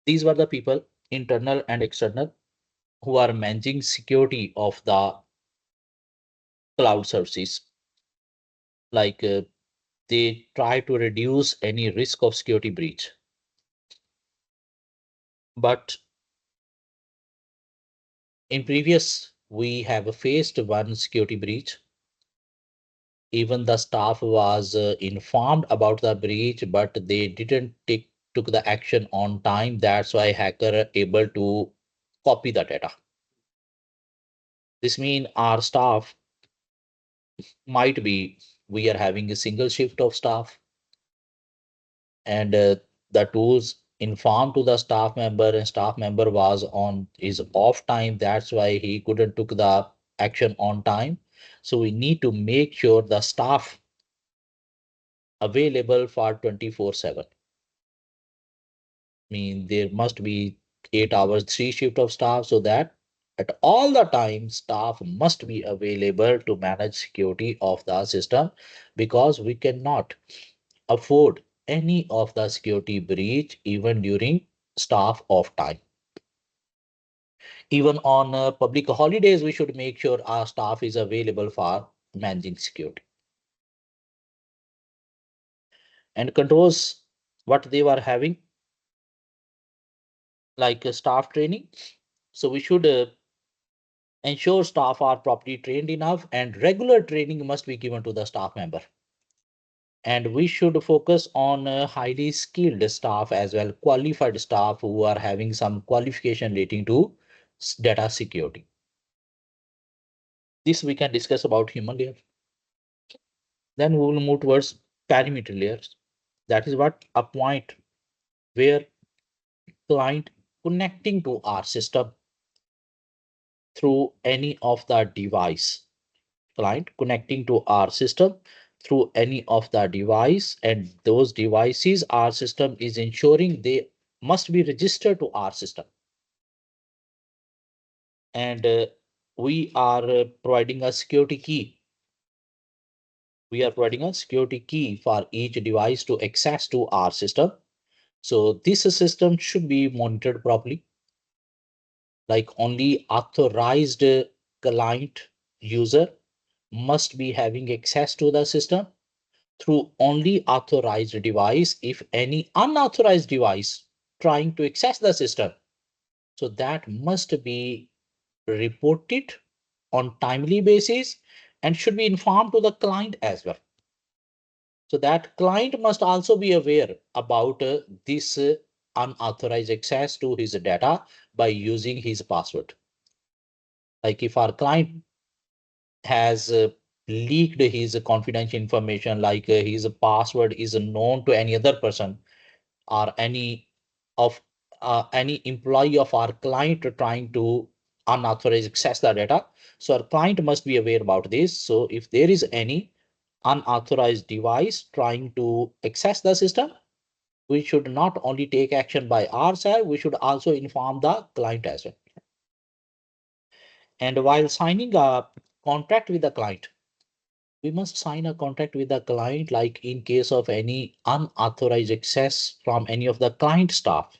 These were the people, internal and external, who are managing security of the cloud services. Like they try to reduce any risk of security breach. But in previous, we have faced one security breach. Even the staff was informed about the breach, but they didn't took the action on time. That's why hacker able to copy the data. This means our staff might be, we are having a single shift of staff, and the tools informed to the staff member, and staff member was on his off time. That's why he couldn't took the action on time. So we need to make sure the staff available for 24/7. Mean there must be 8 hours, 3 shift of staff, so that at all the time staff must be available to manage security of the system, because we cannot afford any of the security breach even during staff off time. Even on public holidays, we should make sure our staff is available for managing security. And controls, what they were having, like staff training. So we should ensure staff are properly trained enough, and regular training must be given to the staff member. And we should focus on highly skilled staff as well, qualified staff who are having some qualification relating to data security. This we can discuss about human layer. Then we will move towards perimeter layers. That is what a point where client connecting to our system through any of the device. Client connecting to our system through any of the device, and those devices our system is ensuring they must be registered to our system. And we are providing a security key. We are providing a security key for each device to access to our system. So this system should be monitored properly. Like only authorized client user must be having access to the system through only authorized device. If any unauthorized device trying to access the system, so that must be reported on timely basis and should be informed to the client as well. So that client must also be aware about this unauthorized access to his data by using his password. Like if our client has leaked his confidential information, like his password is known to any other person, or of any employee of our client trying to unauthorized access the data. So our client must be aware about this. So if there is any unauthorized device trying to access the system, we should not only take action by our side, we should also inform the client as well. And while signing a contract with the client, we must sign a contract with the client, like in case of any unauthorized access from any of the client staff,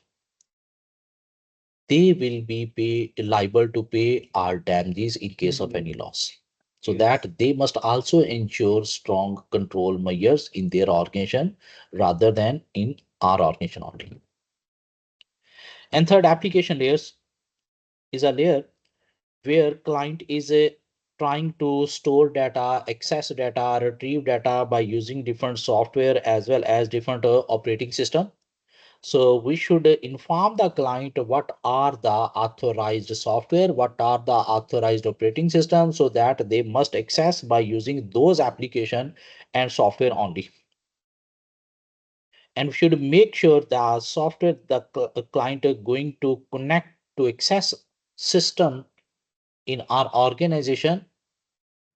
they will be liable to pay our damages in case of any loss. So that they must also ensure strong control measures in their organization rather than in our organization only. And third, application layers is a layer where client is trying to store data, access data, retrieve data by using different software as well as different operating system. So we should inform the client what are the authorized software, what are the authorized operating systems, so that they must access by using those application and software only. And we should make sure the software the client are going to connect to access system in our organization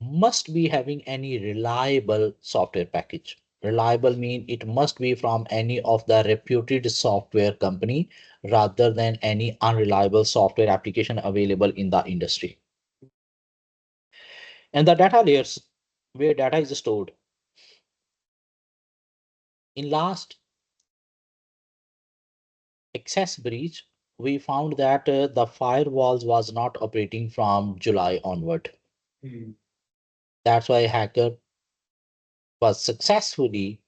must be having any reliable software package. Reliable mean it must be from any of the reputed software company rather than any unreliable software application available in the industry. And the data layers where data is stored. In last access breach, we found that the firewalls was not operating from July onward. That's why hacker was successfully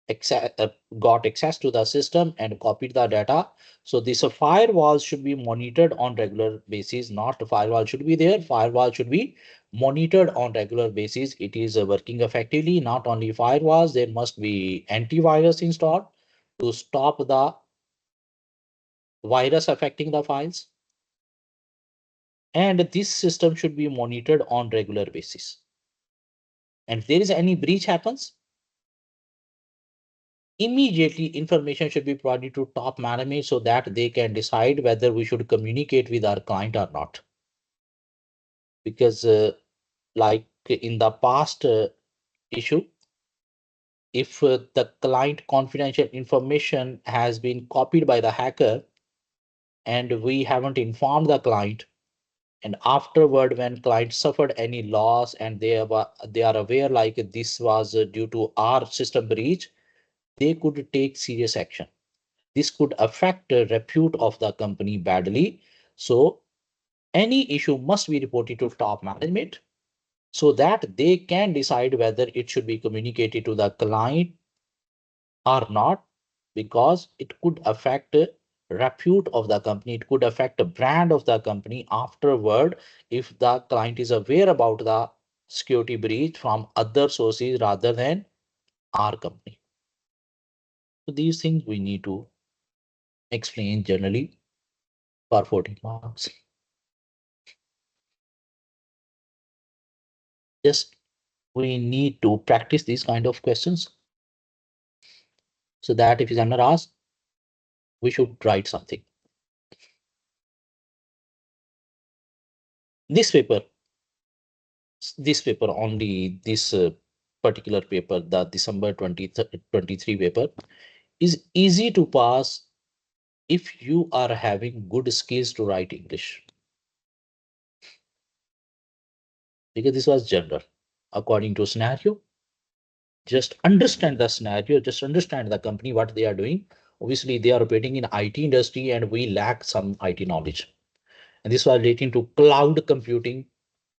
access, got access to the system and copied the data. So this firewall should be monitored on regular basis. Not a firewall should be there. Firewall should be monitored on regular basis. It is working effectively. Not only firewalls, there must be antivirus installed to stop the virus affecting the files. And this system should be monitored on regular basis. And if there is any breach happens, immediately information should be provided to top management so that they can decide whether we should communicate with our client or not. Because like in the past issue, if the client confidential information has been copied by the hacker and we haven't informed the client, and afterward when client suffered any loss and they are aware like this was due to our system breach, they could take serious action. This could affect the repute of the company badly. So any issue must be reported to top management so that they can decide whether it should be communicated to the client or not, because it could affect the repute of the company. It could affect the brand of the company afterward if the client is aware about the security breach from other sources rather than our company. So these things we need to explain generally for 14 marks. Just we need to practice these kind of questions so that if examiner asks, we should write something. This paper, this paper only, this particular paper, the December 2023 paper, is easy to pass if you are having good skills to write English. Because this was general, according to scenario. Just understand the scenario, just understand the company, what they are doing. Obviously, they are operating in IT industry and we lack some IT knowledge. And this was relating to cloud computing,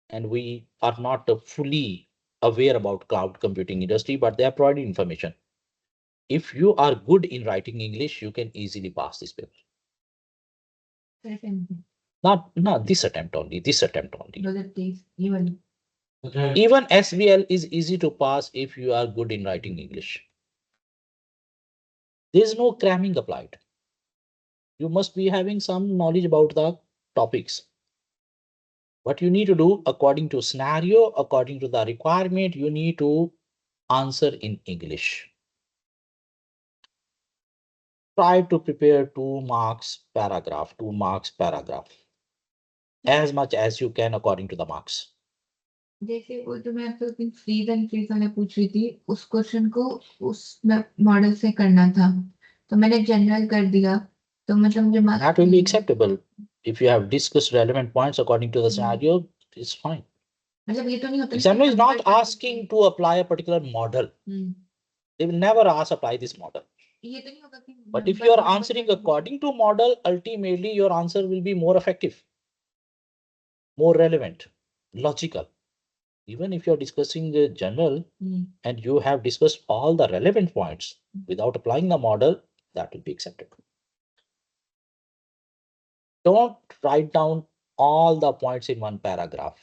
and we are not fully aware about cloud computing industry, but they are providing information. If you are good in writing English, you can easily pass this paper. Not this attempt only, this attempt only. No, that takes even. Even SVL is easy to pass if you are good in writing English. There is no cramming applied. You must be having some knowledge about the topics. What you need to do according to scenario, according to the requirement, you need to answer in English. Try to prepare 2 marks paragraph, as much as you can according to the marks. जैसे वो जो मैं आपसे उस दिन freeze and freeze वाला पूछ रही थी, उस क्वेश्चन को उस मॉडल से करना था, तो मैंने जनरल कर दिया, तो मतलब मुझे marks that will be acceptable. If you have discussed relevant points according to the scenario, it's fine. Examiner is not asking to apply a particular model. They will never ask apply this model. But if you are answering according to model, ultimately your answer will be more effective, more relevant, logical. Even if you're discussing the general and you have discussed all the relevant points without applying the model, that will be accepted. Don't write down all the points in one paragraph.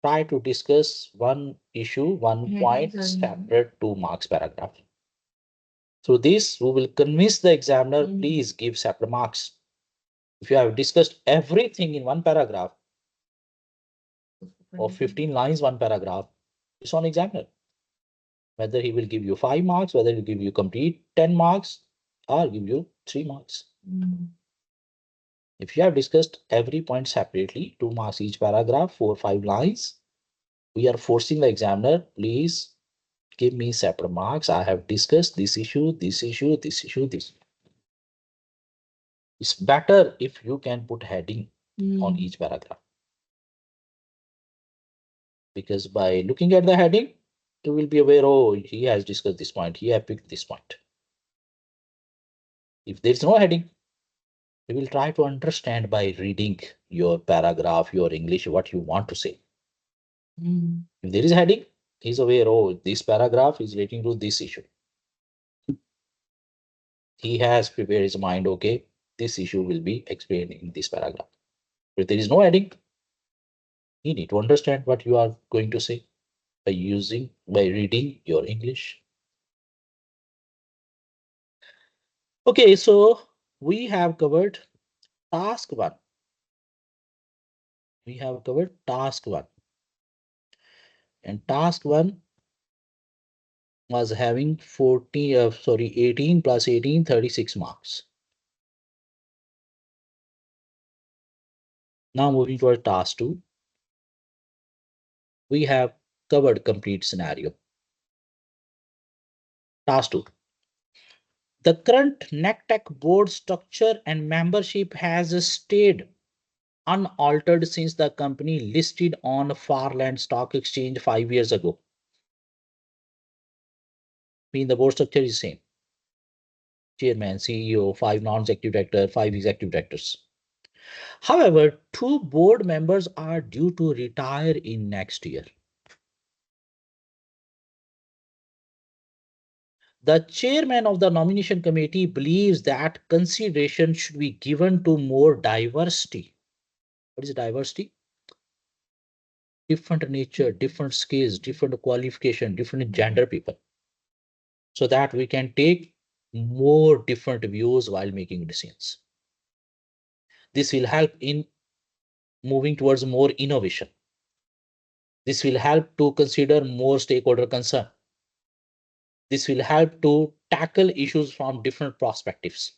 Try to discuss one issue, one point, separate 2 marks paragraph. Through this, we will convince the examiner, please give separate marks. If you have discussed everything in one paragraph, or 15 lines, one paragraph, it's on examiner. Whether he will give you 5 marks, whether he will give you complete 10 marks, or give you 3 marks. If you have discussed every point separately, 2 marks each paragraph, 4 or 5 lines, we are forcing the examiner, please give me separate marks. I have discussed this issue, this issue, this issue, this. It's better if you can put heading on each paragraph. Because by looking at the heading, you will be aware, oh, he has discussed this point, he has picked this point. If there is no heading, you will try to understand by reading your paragraph, your English, what you want to say. If there is a heading, he's aware, oh, this paragraph is relating to this issue. He has prepared his mind, okay, this issue will be explained in this paragraph. If there is no heading, you need to understand what you are going to say by reading your English. Okay, so we have covered task 1. We have covered task 1. And task 1 was having 18 plus 18, 36 marks. Now moving towards task 2. We have covered complete scenario. Task 2. The current NCTech board structure and membership has stayed unaltered since the company listed on Farland Stock Exchange 5 years ago. Mean the board structure is same. Chairman, CEO, 5 non-executive directors, 5 executive directors. However, 2 board members are due to retire in next year. The chairman of the nomination committee believes that consideration should be given to more diversity. What is diversity? Different nature, different skills, different qualification, different gender people. So that we can take more different views while making decisions. This will help in moving towards more innovation. This will help to consider more stakeholder concern. This will help to tackle issues from different perspectives.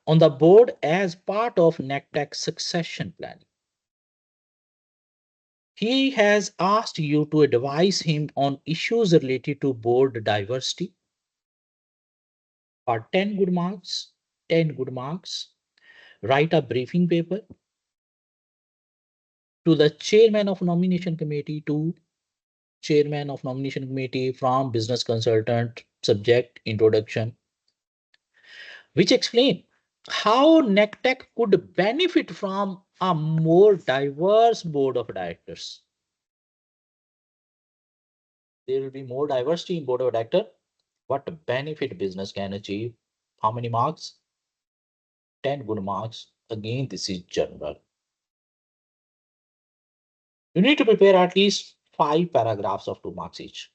On the board as part of NCTech succession planning, he has asked you to advise him on issues related to board diversity. For 10 good marks, 10 good marks, write a briefing paper to the chairman of nomination committee, to chairman of nomination committee from business consultant, subject introduction, which explain how NCTech could benefit from a more diverse board of directors. There will be more diversity in board of director. What benefit business can achieve? How many marks? 10 good marks. Again, this is general. You need to prepare at least 5 paragraphs of 2 marks each.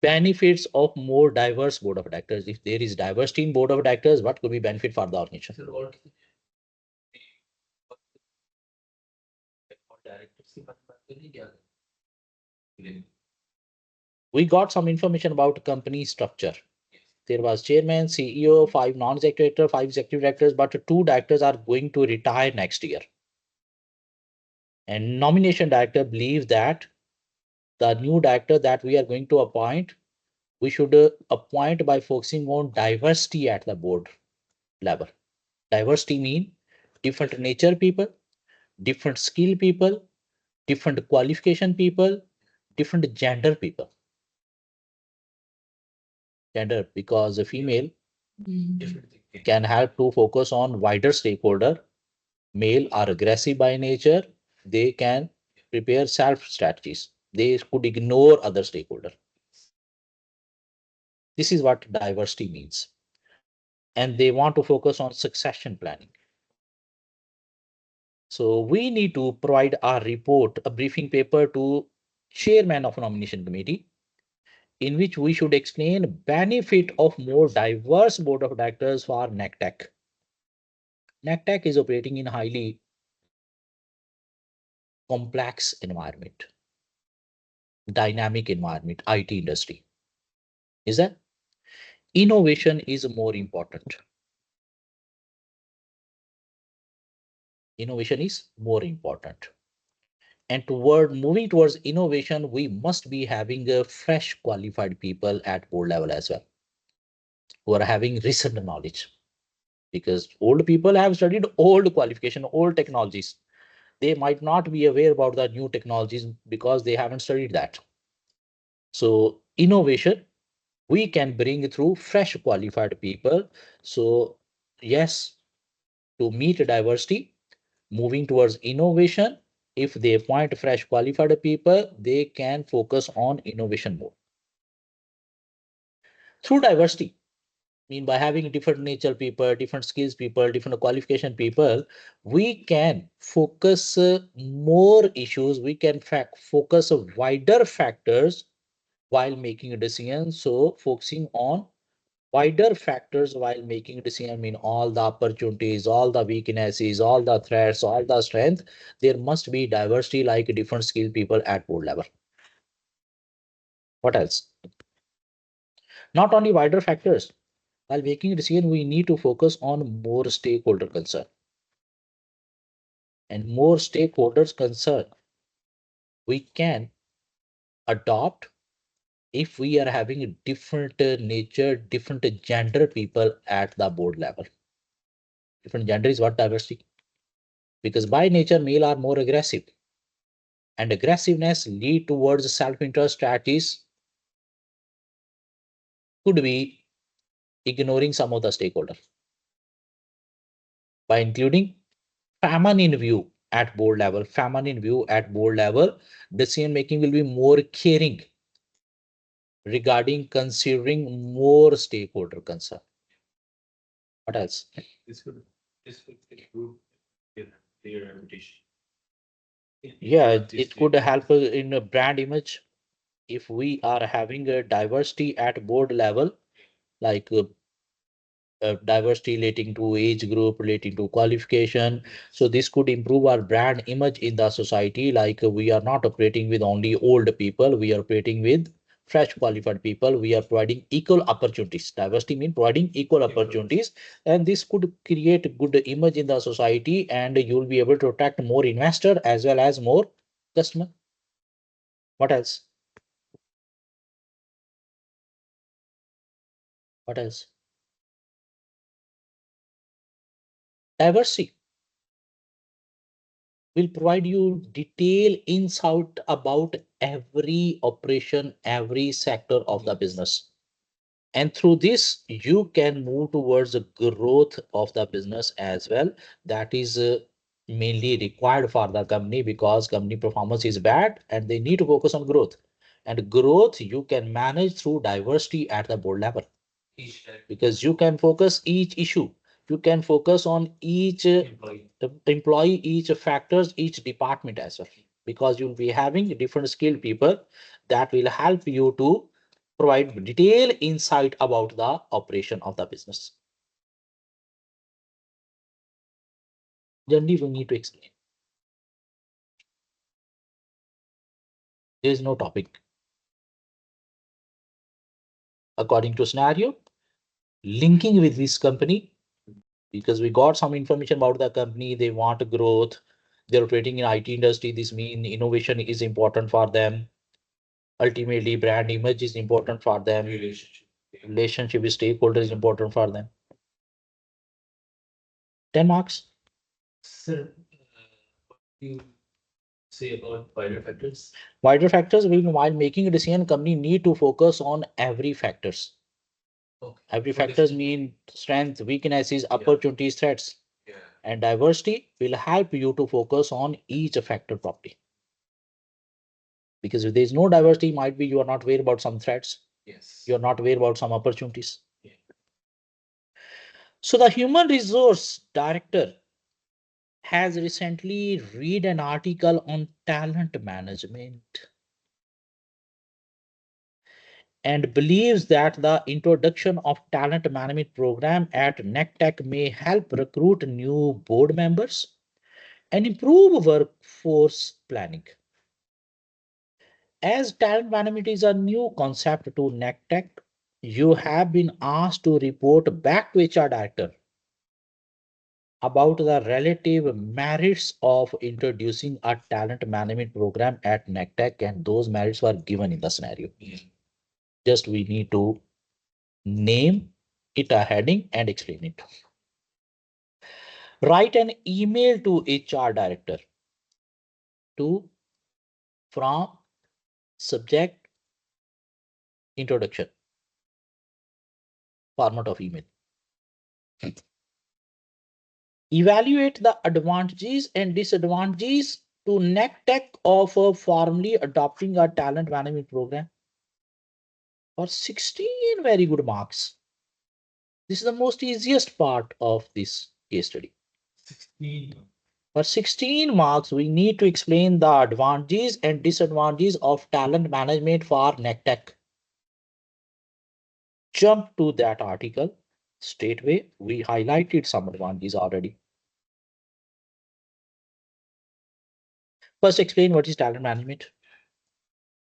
Benefits of more diverse board of directors. If there is diversity in board of directors, what could be benefit for the organization? We got some information about company structure. There was chairman, CEO, 5 non-executive directors, 5 executive directors, but 2 directors are going to retire next year. And nomination director believes that the new director that we are going to appoint We should appoint by focusing on diversity at the board level. Diversity mean different nature people, different skill people, different qualification people, different gender people. Gender because a female can help to focus on wider stakeholder. Male are aggressive by nature. They can prepare self strategies. They could ignore other stakeholder. This is what diversity means. And they want to focus on succession planning. So we need to provide our report, a briefing paper to chairman of nomination committee, in which we should explain benefit of more diverse board of directors for NCTech. NCTech is operating in highly complex environment, dynamic environment, IT industry. Is that innovation is more important. Innovation is more important. And toward moving towards innovation, we must be having a fresh qualified people at board level as well, who are having recent knowledge. Because old people have studied old qualification, old technologies. They might not be aware about the new technologies because they haven't studied that. So innovation we can bring through fresh qualified people. So yes, to meet diversity, moving towards innovation, if they appoint fresh qualified people, they can focus on innovation more. Through diversity, mean by having different nature people, different skills people, different qualification people, we can focus more issues. We can focus wider factors while making a decision. So focusing on wider factors while making a decision, I mean all the opportunities, all the weaknesses, all the threats, all the strength. There must be diversity like different skill people at board level. What else? Not only wider factors. While making a decision, we need to focus on more stakeholder concern. And more stakeholders concern we can adopt if we are having a different nature, different gender people at the board level. Different gender is what diversity? Because by nature, male are more aggressive. And aggressiveness lead towards self-interest strategies could be ignoring some of the stakeholders. By including feminine view at board level, decision making will be more caring regarding considering more stakeholder concern. What else? This could improve their reputation. Yeah, it could help in a brand image if we are having a diversity at board level, like diversity relating to age group, relating to qualification. So this could improve our brand image in the society. Like we are not operating with only old people, we are operating with fresh qualified people. We are providing equal opportunities. Diversity means providing equal opportunities, and this could create good image in the society, and you will be able to attract more investor as well as more customer. What else? What else? Diversity will provide you detailed insight about every operation, every sector of the business. And through this, you can move towards the growth of the business as well. That is mainly required for the company because company performance is bad and they need to focus on growth. And growth you can manage through diversity at the board level because you can focus each issue. You can focus on each employee, each factors, each department as well, because you'll be having different skilled people that will help you to provide detailed insight about the operation of the business. Generally, we need to explain. There is no topic. According to scenario, linking with this company, because we got some information about the company, they want growth, they're operating in IT industry. This means innovation is important for them. Ultimately, brand image is important for them. Relationship with stakeholders is important for them. 10 marks. Sir, you say about wider factors? Wider factors will, while making a decision, company need to focus on every factors. Okay. Every factors mean strength, weaknesses, opportunities, threats. Yeah. And diversity will help you to focus on each factor properly. Because if there is no diversity, might be you are not aware about some threats. Yes. You are not aware about some opportunities. Yeah. So the human resource director has recently read an article on talent management and believes that the introduction of talent management program at NCTech may help recruit new board members and improve workforce planning. As talent management is a new concept to NCTech, you have been asked to report back to HR director about the relative merits of introducing a talent management program at NCTech, and those merits were given in the scenario. Just we need to name it a heading and explain it. Write an email to HR director to from subject introduction format of email. Evaluate the advantages and disadvantages to NCTech of formally adopting a talent management program for 16 very good marks. This is the most easiest part of this case study. 16. For 16 marks, we need to explain the advantages and disadvantages of talent management for NCTech. Jump to that article straightway. We highlighted some advantages already. First, explain what is talent management.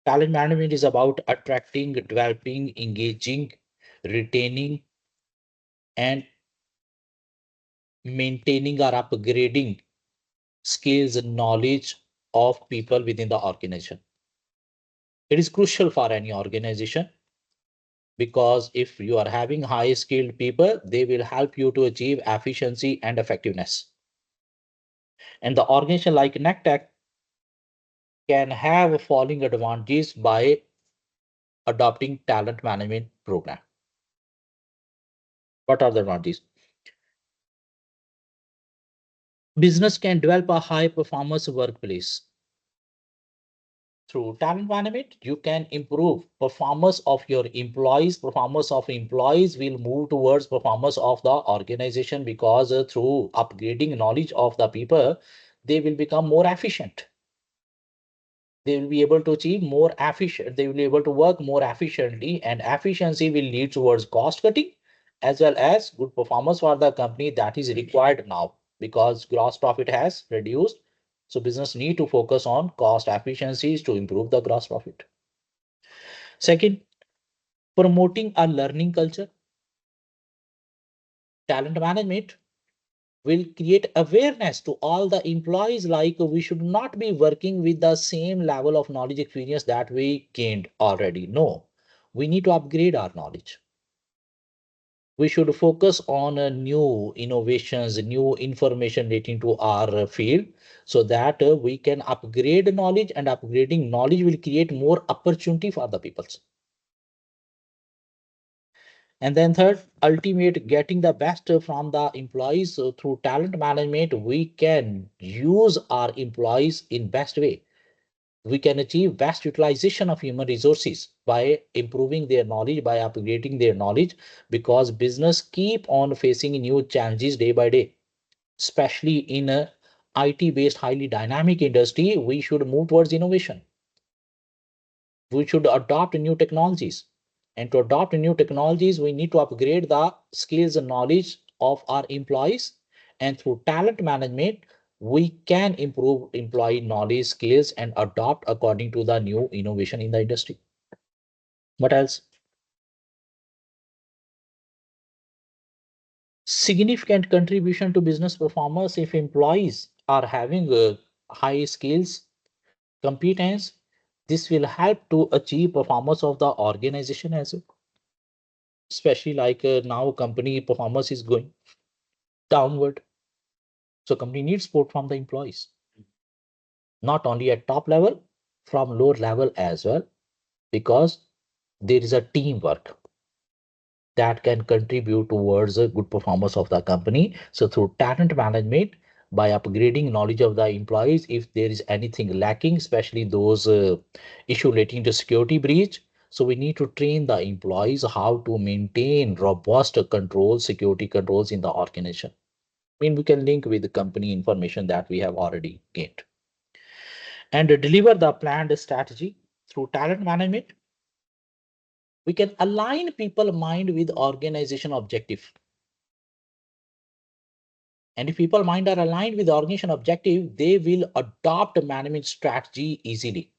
Talent management is about attracting, developing, engaging, retaining, and maintaining or upgrading skills and knowledge of people within the organization. It is crucial for any organization because if you are having high skilled people, they will help you to achieve efficiency and effectiveness. And the organization like NCTech can have following advantages by adopting talent management program. What are the advantages? Business can develop a high performance workplace. Through talent management, you can improve performance of your employees. Performance of employees will move towards performance of the organization because through upgrading knowledge of the people, they will become more efficient. They will be able to achieve more efficient. They will be able to work more efficiently, and efficiency will lead towards cost cutting as well as good performance for the company that is required now because gross profit has reduced. So business need to focus on cost efficiencies to improve the gross profit. Second, promoting a learning culture. Talent management will create awareness to all the employees like we should not be working with the same level of knowledge experience that we gained already. No, we need to upgrade our knowledge. We should focus on new innovations, new information relating to our field so that we can upgrade knowledge, and upgrading knowledge will create more opportunity for the peoples. And then third, ultimate getting the best from the employees. So through talent management, we can use our employees in best way. We can achieve best utilization of human resources by improving their knowledge, by upgrading their knowledge, because business keep on facing new challenges day by day, especially in a IT based highly dynamic industry. We should move towards innovation. We should adopt new technologies, and to adopt new technologies we need to upgrade the skills and knowledge of our employees, and through talent management we can improve employee knowledge, skills, and adopt according to the new innovation in the industry. What else? Significant contribution to business performance. If employees are having high skills, competence, This will help to achieve performance of the organization as well, especially like now company performance is going downward. So company needs support from the employees, not only at top level, from lower level as well, because there is a teamwork that can contribute towards a good performance of the company. So through talent management, by upgrading knowledge of the employees, if there is anything lacking, especially those issue relating to security breach, so we need to train the employees how to maintain robust controls, security controls in the organization. I mean, we can link with the company information that we have already gained and deliver the planned strategy through talent management. We can align people mind with organization objective. And if people mind are aligned with the organization objective, they will adopt management strategy easily.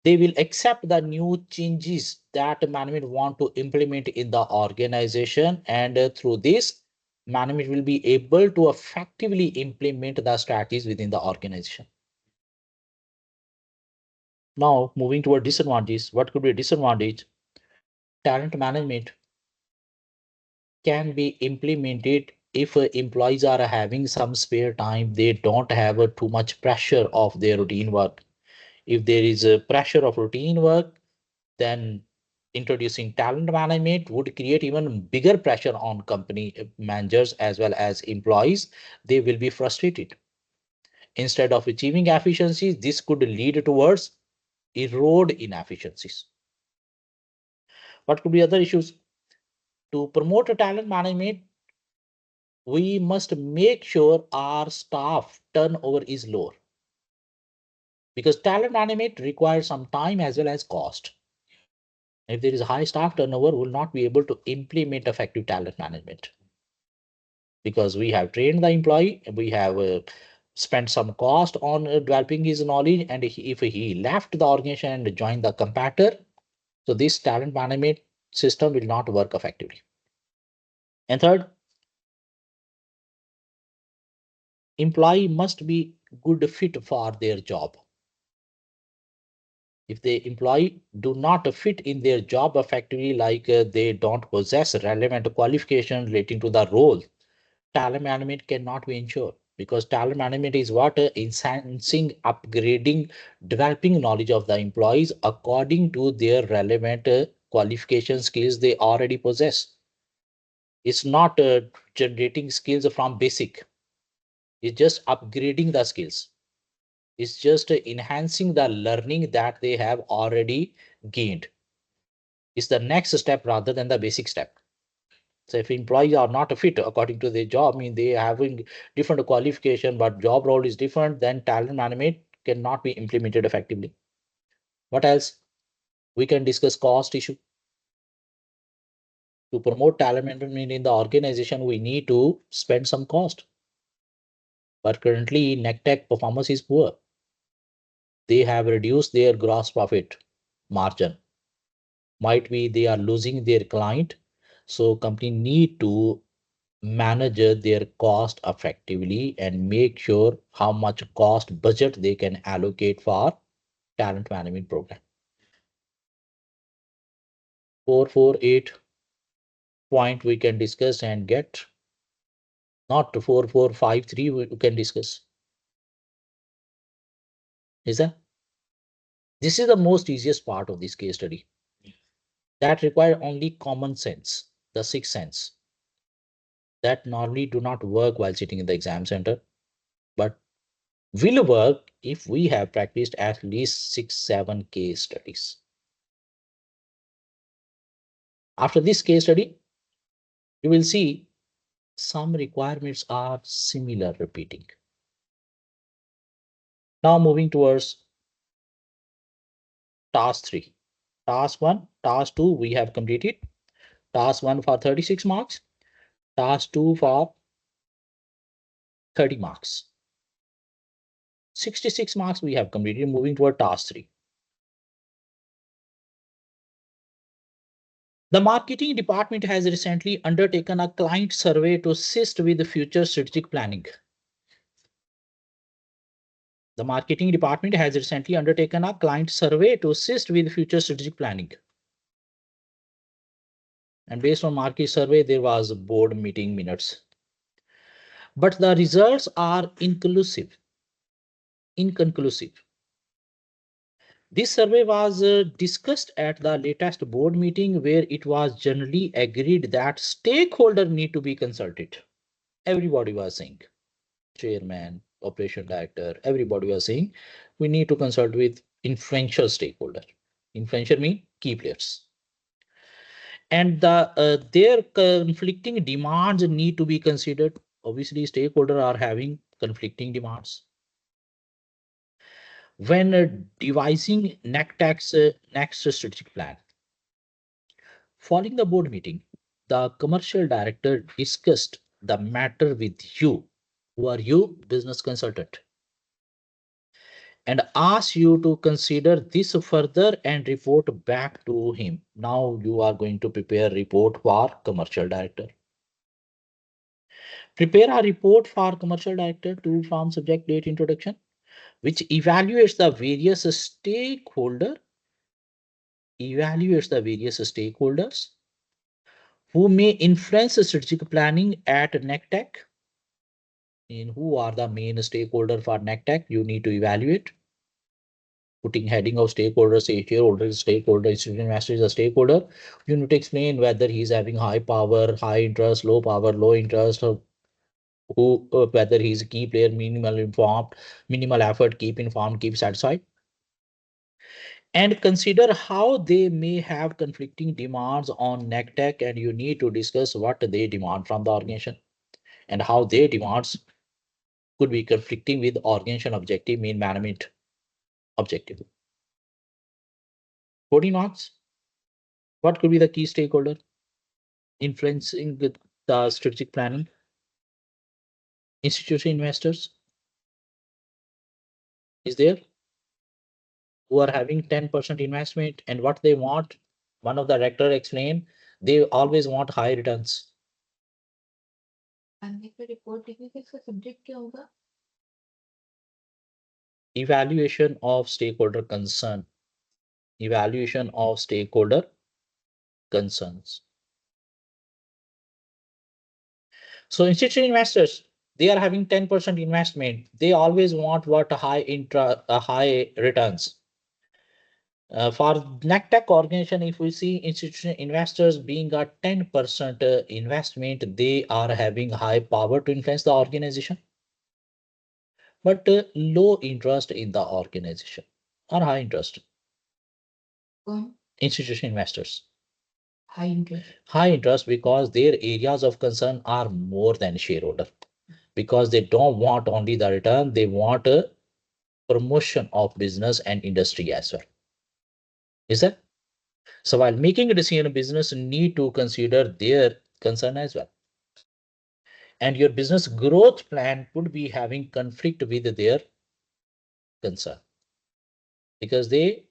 They will accept the new changes that management want to implement in the organization. And through this, management will be able to effectively implement the strategies within the organization. Now, moving toward disadvantages, what could be a disadvantage? Talent management can be implemented if employees are having some spare time, they don't have too much pressure of their routine work. If there is a pressure of routine work, then introducing talent management would create even bigger pressure on company managers as well as employees. They will be frustrated. Instead of achieving efficiencies, this could lead towards erode inefficiencies. What could be other issues? To promote a talent management, we must make sure our staff turnover is lower, because talent management requires some time as well as cost. If there is a high staff turnover, we will not be able to implement effective talent management, because we have trained the employee, we have spent some cost on developing his knowledge, and if he left the organization and joined the competitor, so this talent management system will not work effectively. And third, employee must be good fit for their job. If the employee do not fit in their job effectively, like they don't possess relevant qualification relating to the role, talent management cannot be ensured, because talent management is what enhancing, upgrading, developing knowledge of the employees according to their relevant qualification skills they already possess. It's not generating skills from basic, it's just upgrading the skills. It's just enhancing the learning that they have already gained. It's the next step rather than the basic step. So if employees are not fit according to their job, I mean they having different qualification, but job role is different, then talent management cannot be implemented effectively. What else? We can discuss cost issue. To promote talent management in the organization, we need to spend some cost. But currently, NCTech performance is poor. They have reduced their gross profit margin. Might be they are losing their client. So company need to manage their cost effectively and make sure how much cost budget they can allocate for talent management program. 448 point we can discuss and get, not 4453 we can discuss. Is that? This is the most easiest part of this case study. That require only common sense, the sixth sense, that normally do not work while sitting in the exam center, but will work if we have practiced at least 6-7 case studies. After this case study, you will see some requirements are similar repeating. Now moving towards task 3. Task 1, task 2 we have completed. Task 1 for 36 marks, task 2 for 30 marks. 66 marks we have completed. Moving toward task 3. The marketing department has recently undertaken a client survey to assist with the future strategic planning. The marketing department has recently undertaken a client survey to assist with future strategic planning. And based on market survey, there was board meeting minutes. But the results are inconclusive. This survey was discussed at the latest board meeting where it was generally agreed that stakeholders need to be consulted. Everybody was saying, chairman, operation director, everybody was saying, we need to consult with influential stakeholder. Influential mean key players. And their conflicting demands need to be considered. Obviously, stakeholders are having conflicting demands. When devising next strategic plan, following the board meeting, the commercial director discussed the matter with you. Who are you? Business consultant. And asked you to consider this further and report back to him. Now you are going to prepare report for commercial director. Prepare a report for commercial director to from subject date introduction, which evaluates the various stakeholders who may influence strategic planning at NCTech. In who are the main stakeholder for NCTech, you need to evaluate. Putting heading of stakeholders, say shareholder, stakeholder, institutional investor is a stakeholder. You need to explain whether he's having high power, high interest, low power, low interest, or who whether he's a key player, minimal informed, minimal effort, keep informed, keep satisfied. And consider how they may have conflicting demands on NECTEC, and you need to discuss what they demand from the organization and how their demands could be conflicting with organization objective, mean management objective. 14 marks. What could be the key stakeholder influencing the strategic planning? Institutional investors is there who are having 10% investment, and what they want, one of the director explained, they always want high returns. Report लिखने का इसका subject क्या होगा? Evaluation of stakeholder concern. Evaluation of stakeholder concerns. So institutional investors, they are having 10% investment. They always want what high returns. For NACTEC organization, if we see institutional investors being a 10% investment, they are having high power to influence the organization, but low interest in the organization or high interest. Institutional investors. High interest. High interest because their areas of concern are more than shareholder. Because they don't want only the return, they want a promotion of business and industry as well. Is that? So while making a decision, business need to consider their concern as well. And your business growth plan could be having conflict with their concern. Because they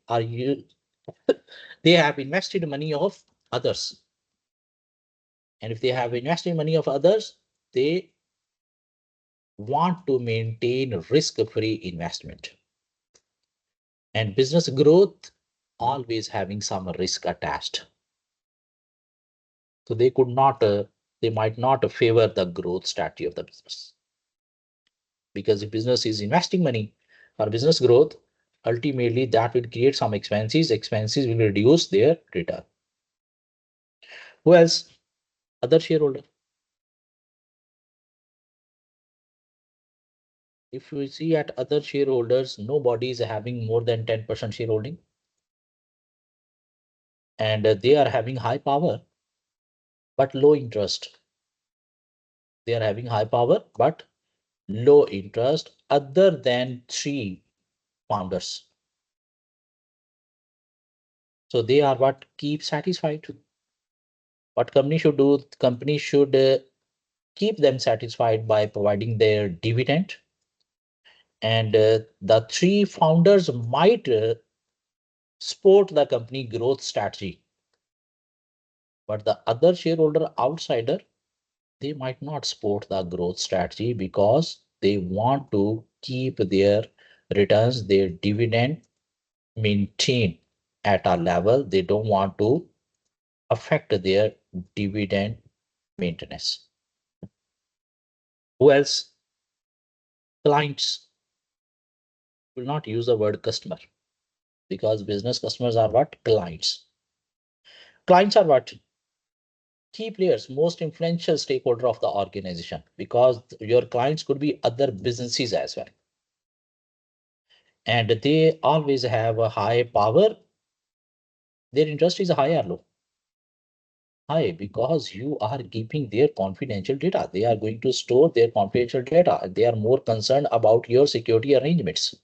have invested money of others. And if they have invested money of others, they want to maintain risk-free investment. And business growth always having some risk attached. So they might not favor the growth strategy of the business. Because if business is investing money for business growth, ultimately that will create some expenses. Expenses will reduce their return. Who else? Other shareholder. If we see at other shareholders, nobody is having more than 10% shareholding. And they are having high power, but low interest. They are having high power, but low interest other than 3 founders. So they are what keep satisfied. What company should do? Company should keep them satisfied by providing their dividend. And the 3 founders might support the company growth strategy. But the other shareholder outsider, they might not support the growth strategy because they want to keep their returns, their dividend maintain at a level. They don't want to affect their dividend maintenance. Who else? Clients will not use the word customer because business customers are what? Clients. Clients are what? Key players, most influential stakeholder of the organization, because your clients could be other businesses as well. And they always have a high power. Their interest is high or low? High, because you are keeping their confidential data. They are going to store their confidential data. They are more concerned about your security arrangements.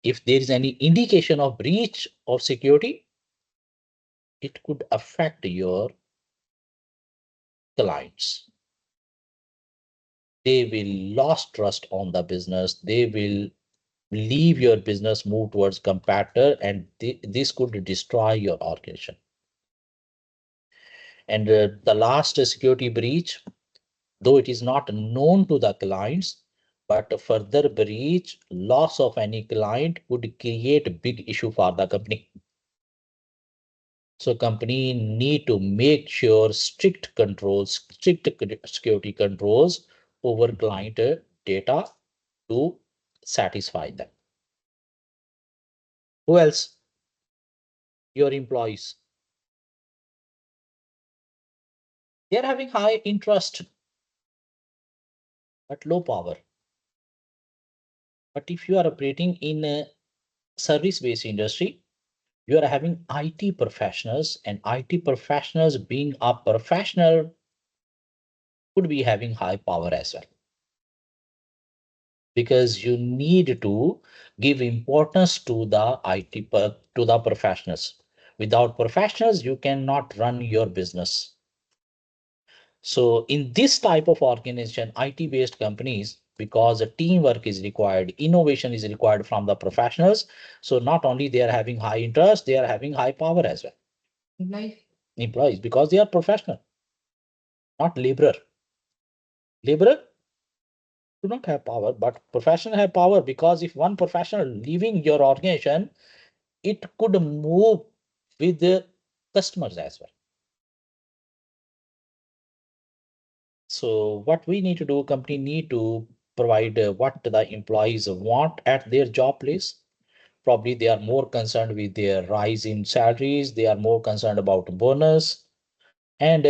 If there is any indication of breach of security, it could affect your clients. They will lose trust on the business. They will leave your business, move towards competitor, and this could destroy your organization. And the last security breach, though it is not known to the clients, but a further breach, loss of any client could create a big issue for the company. So company need to make sure strict controls, strict security controls over client data to satisfy them. Who else? Your employees. They are having high interest but low power. But if you are operating in a service-based industry, you are having IT professionals, and IT professionals being a professional could be having high power as well. Because you need to give importance to the to the professionals. Without professionals, you cannot run your business. So in this type of organization, IT based companies, because teamwork is required, innovation is required from the professionals. So not only they are having high interest, they are having high power as well. Employees, because they are professional, not laborer. Laborer do not have power, but professional have power, because if one professional leaving your organization, it could move with the customers as well. So what we need to do, company need to provide what the employees want at their job place. Probably they are more concerned with their rise in salaries. They are more concerned about bonus. And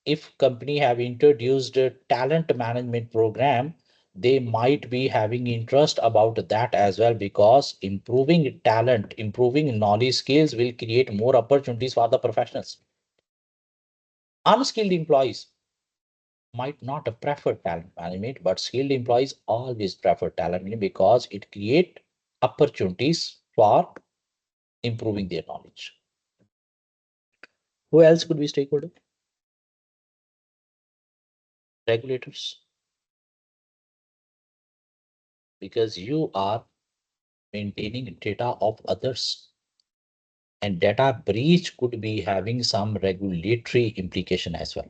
if company have introduced a talent management program, they might be having interest about that as well, because improving talent, improving knowledge skills will create more opportunities for the professionals. Unskilled employees might not prefer talent management, but skilled employees always prefer talent management because it create opportunities for improving their knowledge. Who else could be stakeholder? Regulators, because you are maintaining data of others, and data breach could be having some regulatory implication as well.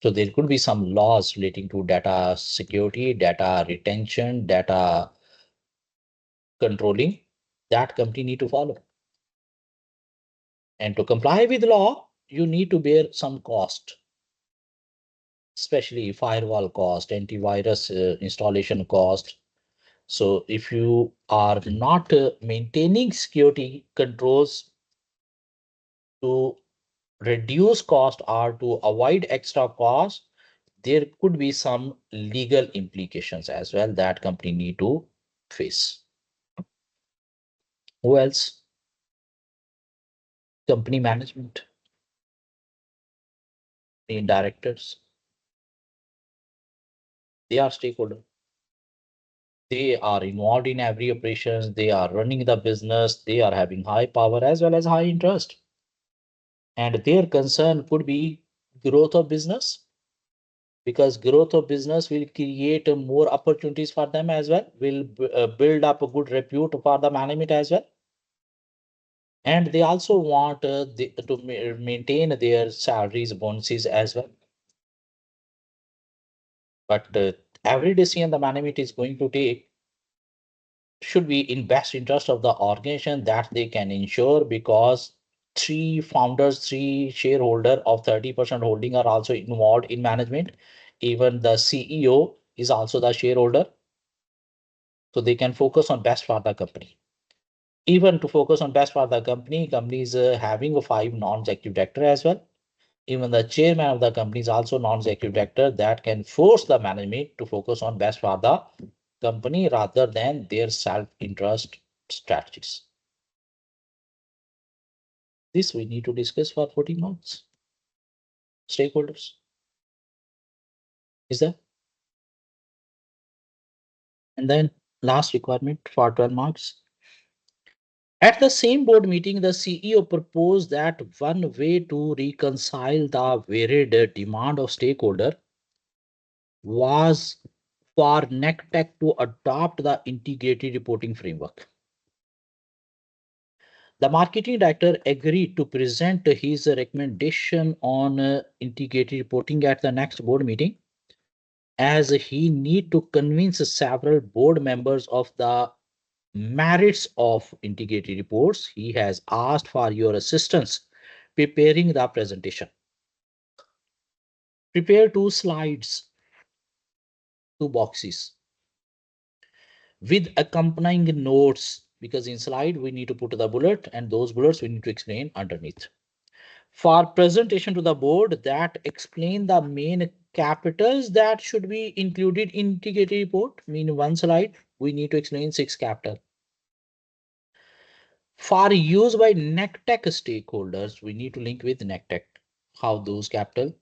So there could be some laws relating to data security, data retention, data controlling that company need to follow. And to comply with law, you need to bear some cost, especially firewall cost, antivirus installation cost. So if you are not maintaining security controls to reduce cost or to avoid extra cost, there could be some legal implications as well that company need to face. Who else? Company management, the directors, they are stakeholder. They are involved in every operations. They are running the business. They are having high power as well as high interest. And their concern could be growth of business, because growth of business will create more opportunities for them as well, will build up a good repute for the management as well. And they also want to maintain their salaries, bonuses as well. But Every decision the management is going to take should be in best interest of the organization that they can ensure, because three founders, three shareholder of 30% holding are also involved in management. Even the CEO is also the shareholder, so they can focus on best for the company. Even to focus on best for the company is having a five non-executive director as well. Even the chairman of the company is also non-executive director that can force the management to focus on best for the company rather than their self-interest strategies. This we need to discuss for 14 months. Stakeholders. Is there? And then last requirement for 12 marks. At the same board meeting, the CEO proposed that one way to reconcile the varied demand of stakeholder was for NCTech to adopt the integrated reporting framework. The marketing director agreed to present his recommendation on integrated reporting at the next board meeting, as he need to convince several board members of the merits of integrated reports. He has asked for your assistance preparing the presentation. Prepare two slides, two boxes with accompanying notes, because in slide we need to put the bullet and those bullets we need to explain underneath. For presentation to the board that explain the main capitals that should be included in integrated report. Mean one slide we need to explain six capital. For use by NCTech stakeholders, we need to link with NCTech how those capital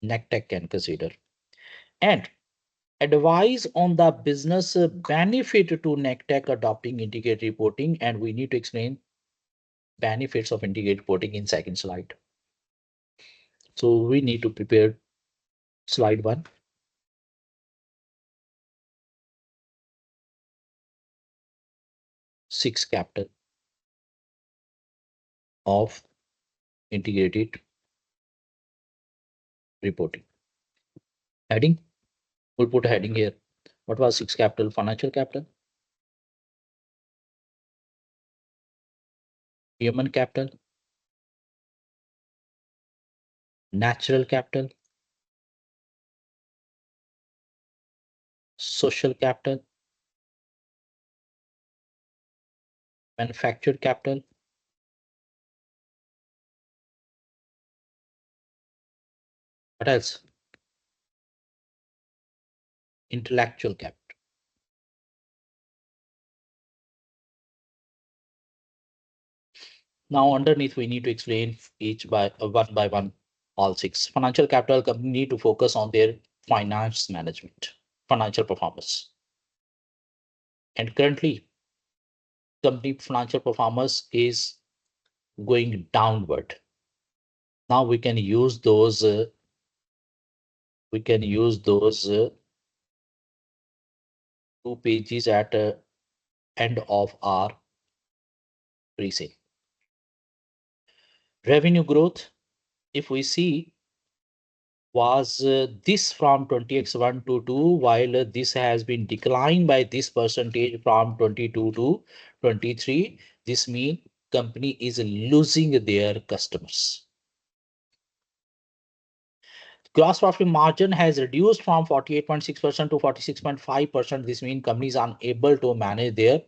NCTech can consider, and advise on the business benefit to NCTech adopting integrated reporting, and we need to explain benefits of integrated reporting in second slide. So we need to prepare slide one. Six capital of integrated reporting. Heading, we'll put a heading here. What was six capital? Financial capital, human capital, natural capital, social capital, manufactured capital. What else? Intellectual capital. Now underneath we need to explain each by one by one all six. Financial capital, company need to focus on their finance management, financial performance. And currently company financial performance is going downward. Now we can use those two pages at end of our pre-sale. Revenue growth, if we see, was this from 20x1 to 2, while this has been declined by this percentage from 22 to 23. This means company is losing their customers. Gross profit margin has reduced from 48.6% to 46.5%. This means companies are unable to manage their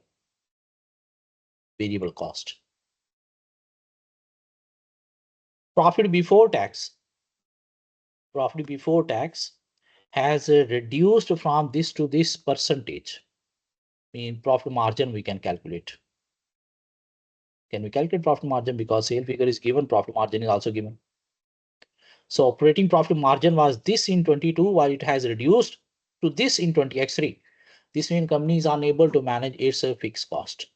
variable cost. Profit before tax has reduced from this to this percentage. In profit margin we can calculate. Can we calculate profit margin? Because sale figure is given, profit margin is also given. So operating profit margin was this in 22, while it has reduced to this in 20x3. This means company is unable to manage its fixed cost.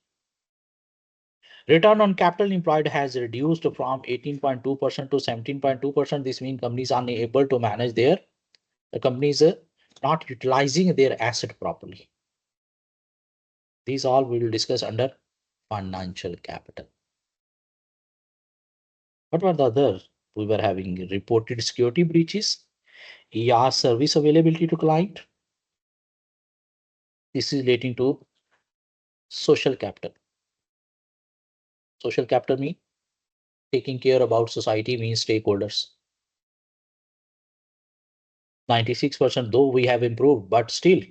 Return on capital employed has reduced from 18.2% to 17.2%. This means companies are unable to manage the companies not utilizing their asset properly. These all we will discuss under financial capital. What were the others? We were having reported security breaches, service availability to client, This is relating to social capital. Social capital means taking care about society means stakeholders. 96% though we have improved, but still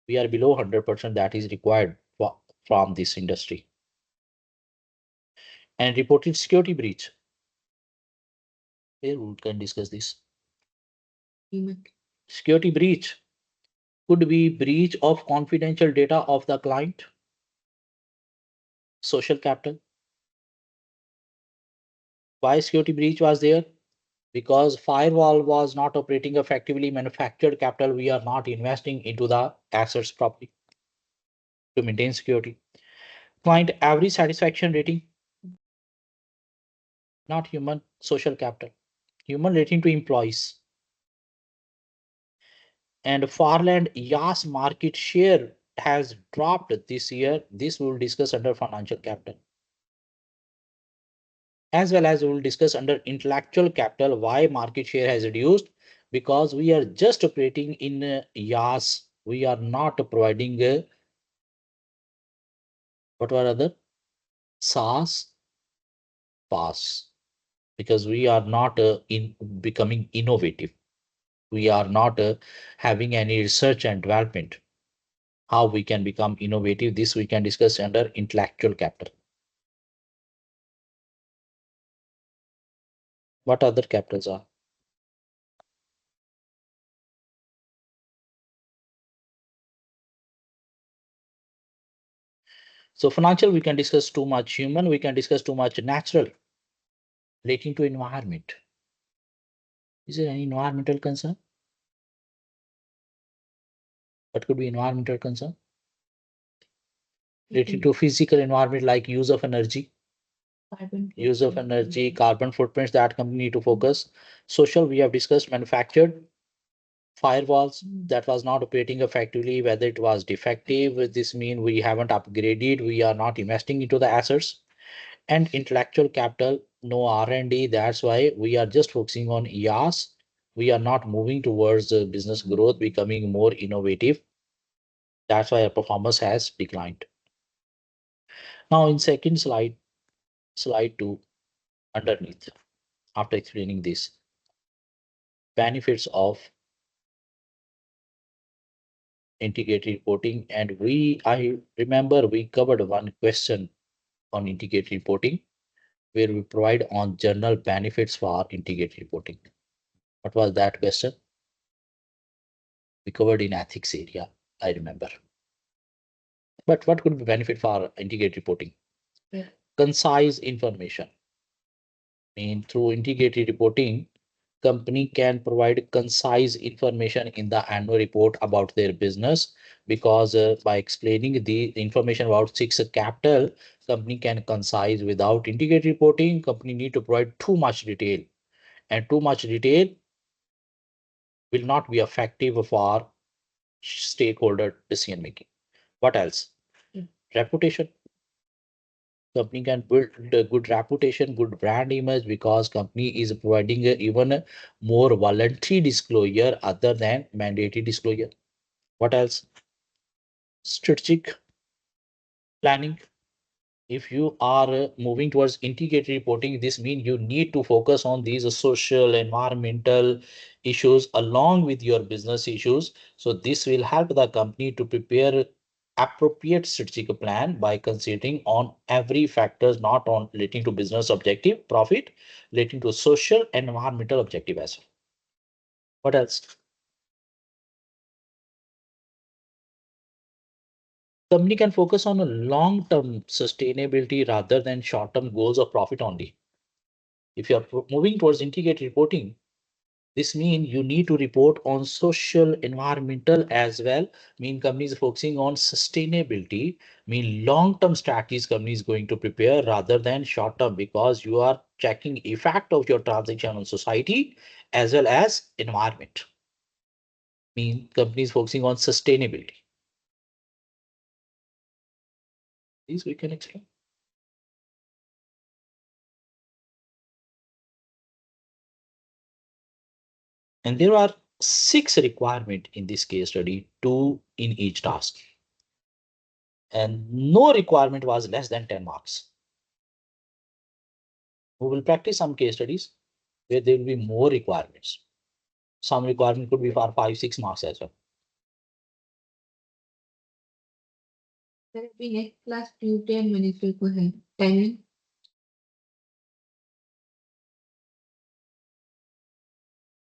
we are below 100% that is required from this industry. And reported security breach. Here we can discuss this. Security breach could be breach of confidential data of the client. Social capital. Why security breach was there? Because firewall was not operating effectively. Manufactured capital, we are not investing into the assets properly to maintain security. Client average satisfaction rating, not human. Social capital, human rating to employees. And Farland YAS market share has dropped this year. This we will discuss under financial capital. As well as we will discuss under intellectual capital why market share has reduced, because we are just operating in YAS. We are not providing what were other SaaS pass, because we are not in becoming innovative. We are not having any research and development. How we can become innovative, this we can discuss under intellectual capital. What other capitals are? So financial we can discuss too much, human we can discuss too much, natural relating to environment. Is there any environmental concern? What could be environmental concern? Relating to physical environment like use of energy, carbon footprints that company need to focus. Social, we have discussed manufactured firewalls that was not operating effectively, whether it was defective. This means we haven't upgraded, we are not investing into the assets. And intellectual capital, no R&D. That's why we are just focusing on IaaS. We are not moving towards business growth, becoming more innovative. That's why our performance has declined. Now in second slide, slide 2, underneath, after explaining this, benefits of integrated reporting. And I remember we covered one question on integrated reporting where we provide on general benefits for integrated reporting. What was that question? We covered in ethics area, I remember. But what could be benefit for integrated reporting? Yeah. Concise information. Through integrated reporting, company can provide concise information in the annual report about their business, because by explaining the information about six capital, company can concise. Without integrated reporting, company need to provide too much detail, and too much detail will not be effective for stakeholder decision making. What else? Reputation. Company can build a good reputation, good brand image, because company is providing even a more voluntary disclosure other than mandatory disclosure. What else? Strategic planning. If you are moving towards integrated reporting, this means you need to focus on these social, environmental issues along with your business issues. So this will help the company to prepare appropriate strategic plan by considering on every factors, not on relating to business objective, profit, relating to social and environmental objective as well. What else? Company can focus on a long-term sustainability rather than short-term goals of profit only. If you are moving towards integrated reporting, this means you need to report on social, environmental as well. Companies focusing on sustainability, long-term strategies company is going to prepare rather than short-term, because you are checking effect of your transaction on society as well as environment. Companies focusing on sustainability. These we can explain. And there are 6 requirement in this case study, 2 in each task. And no requirement was less than 10 marks. We will practice some case studies where there will be more requirements. Some requirement could be for 5, 6 marks as well. Sir अभी next class Tuesday and Wednesday को है timing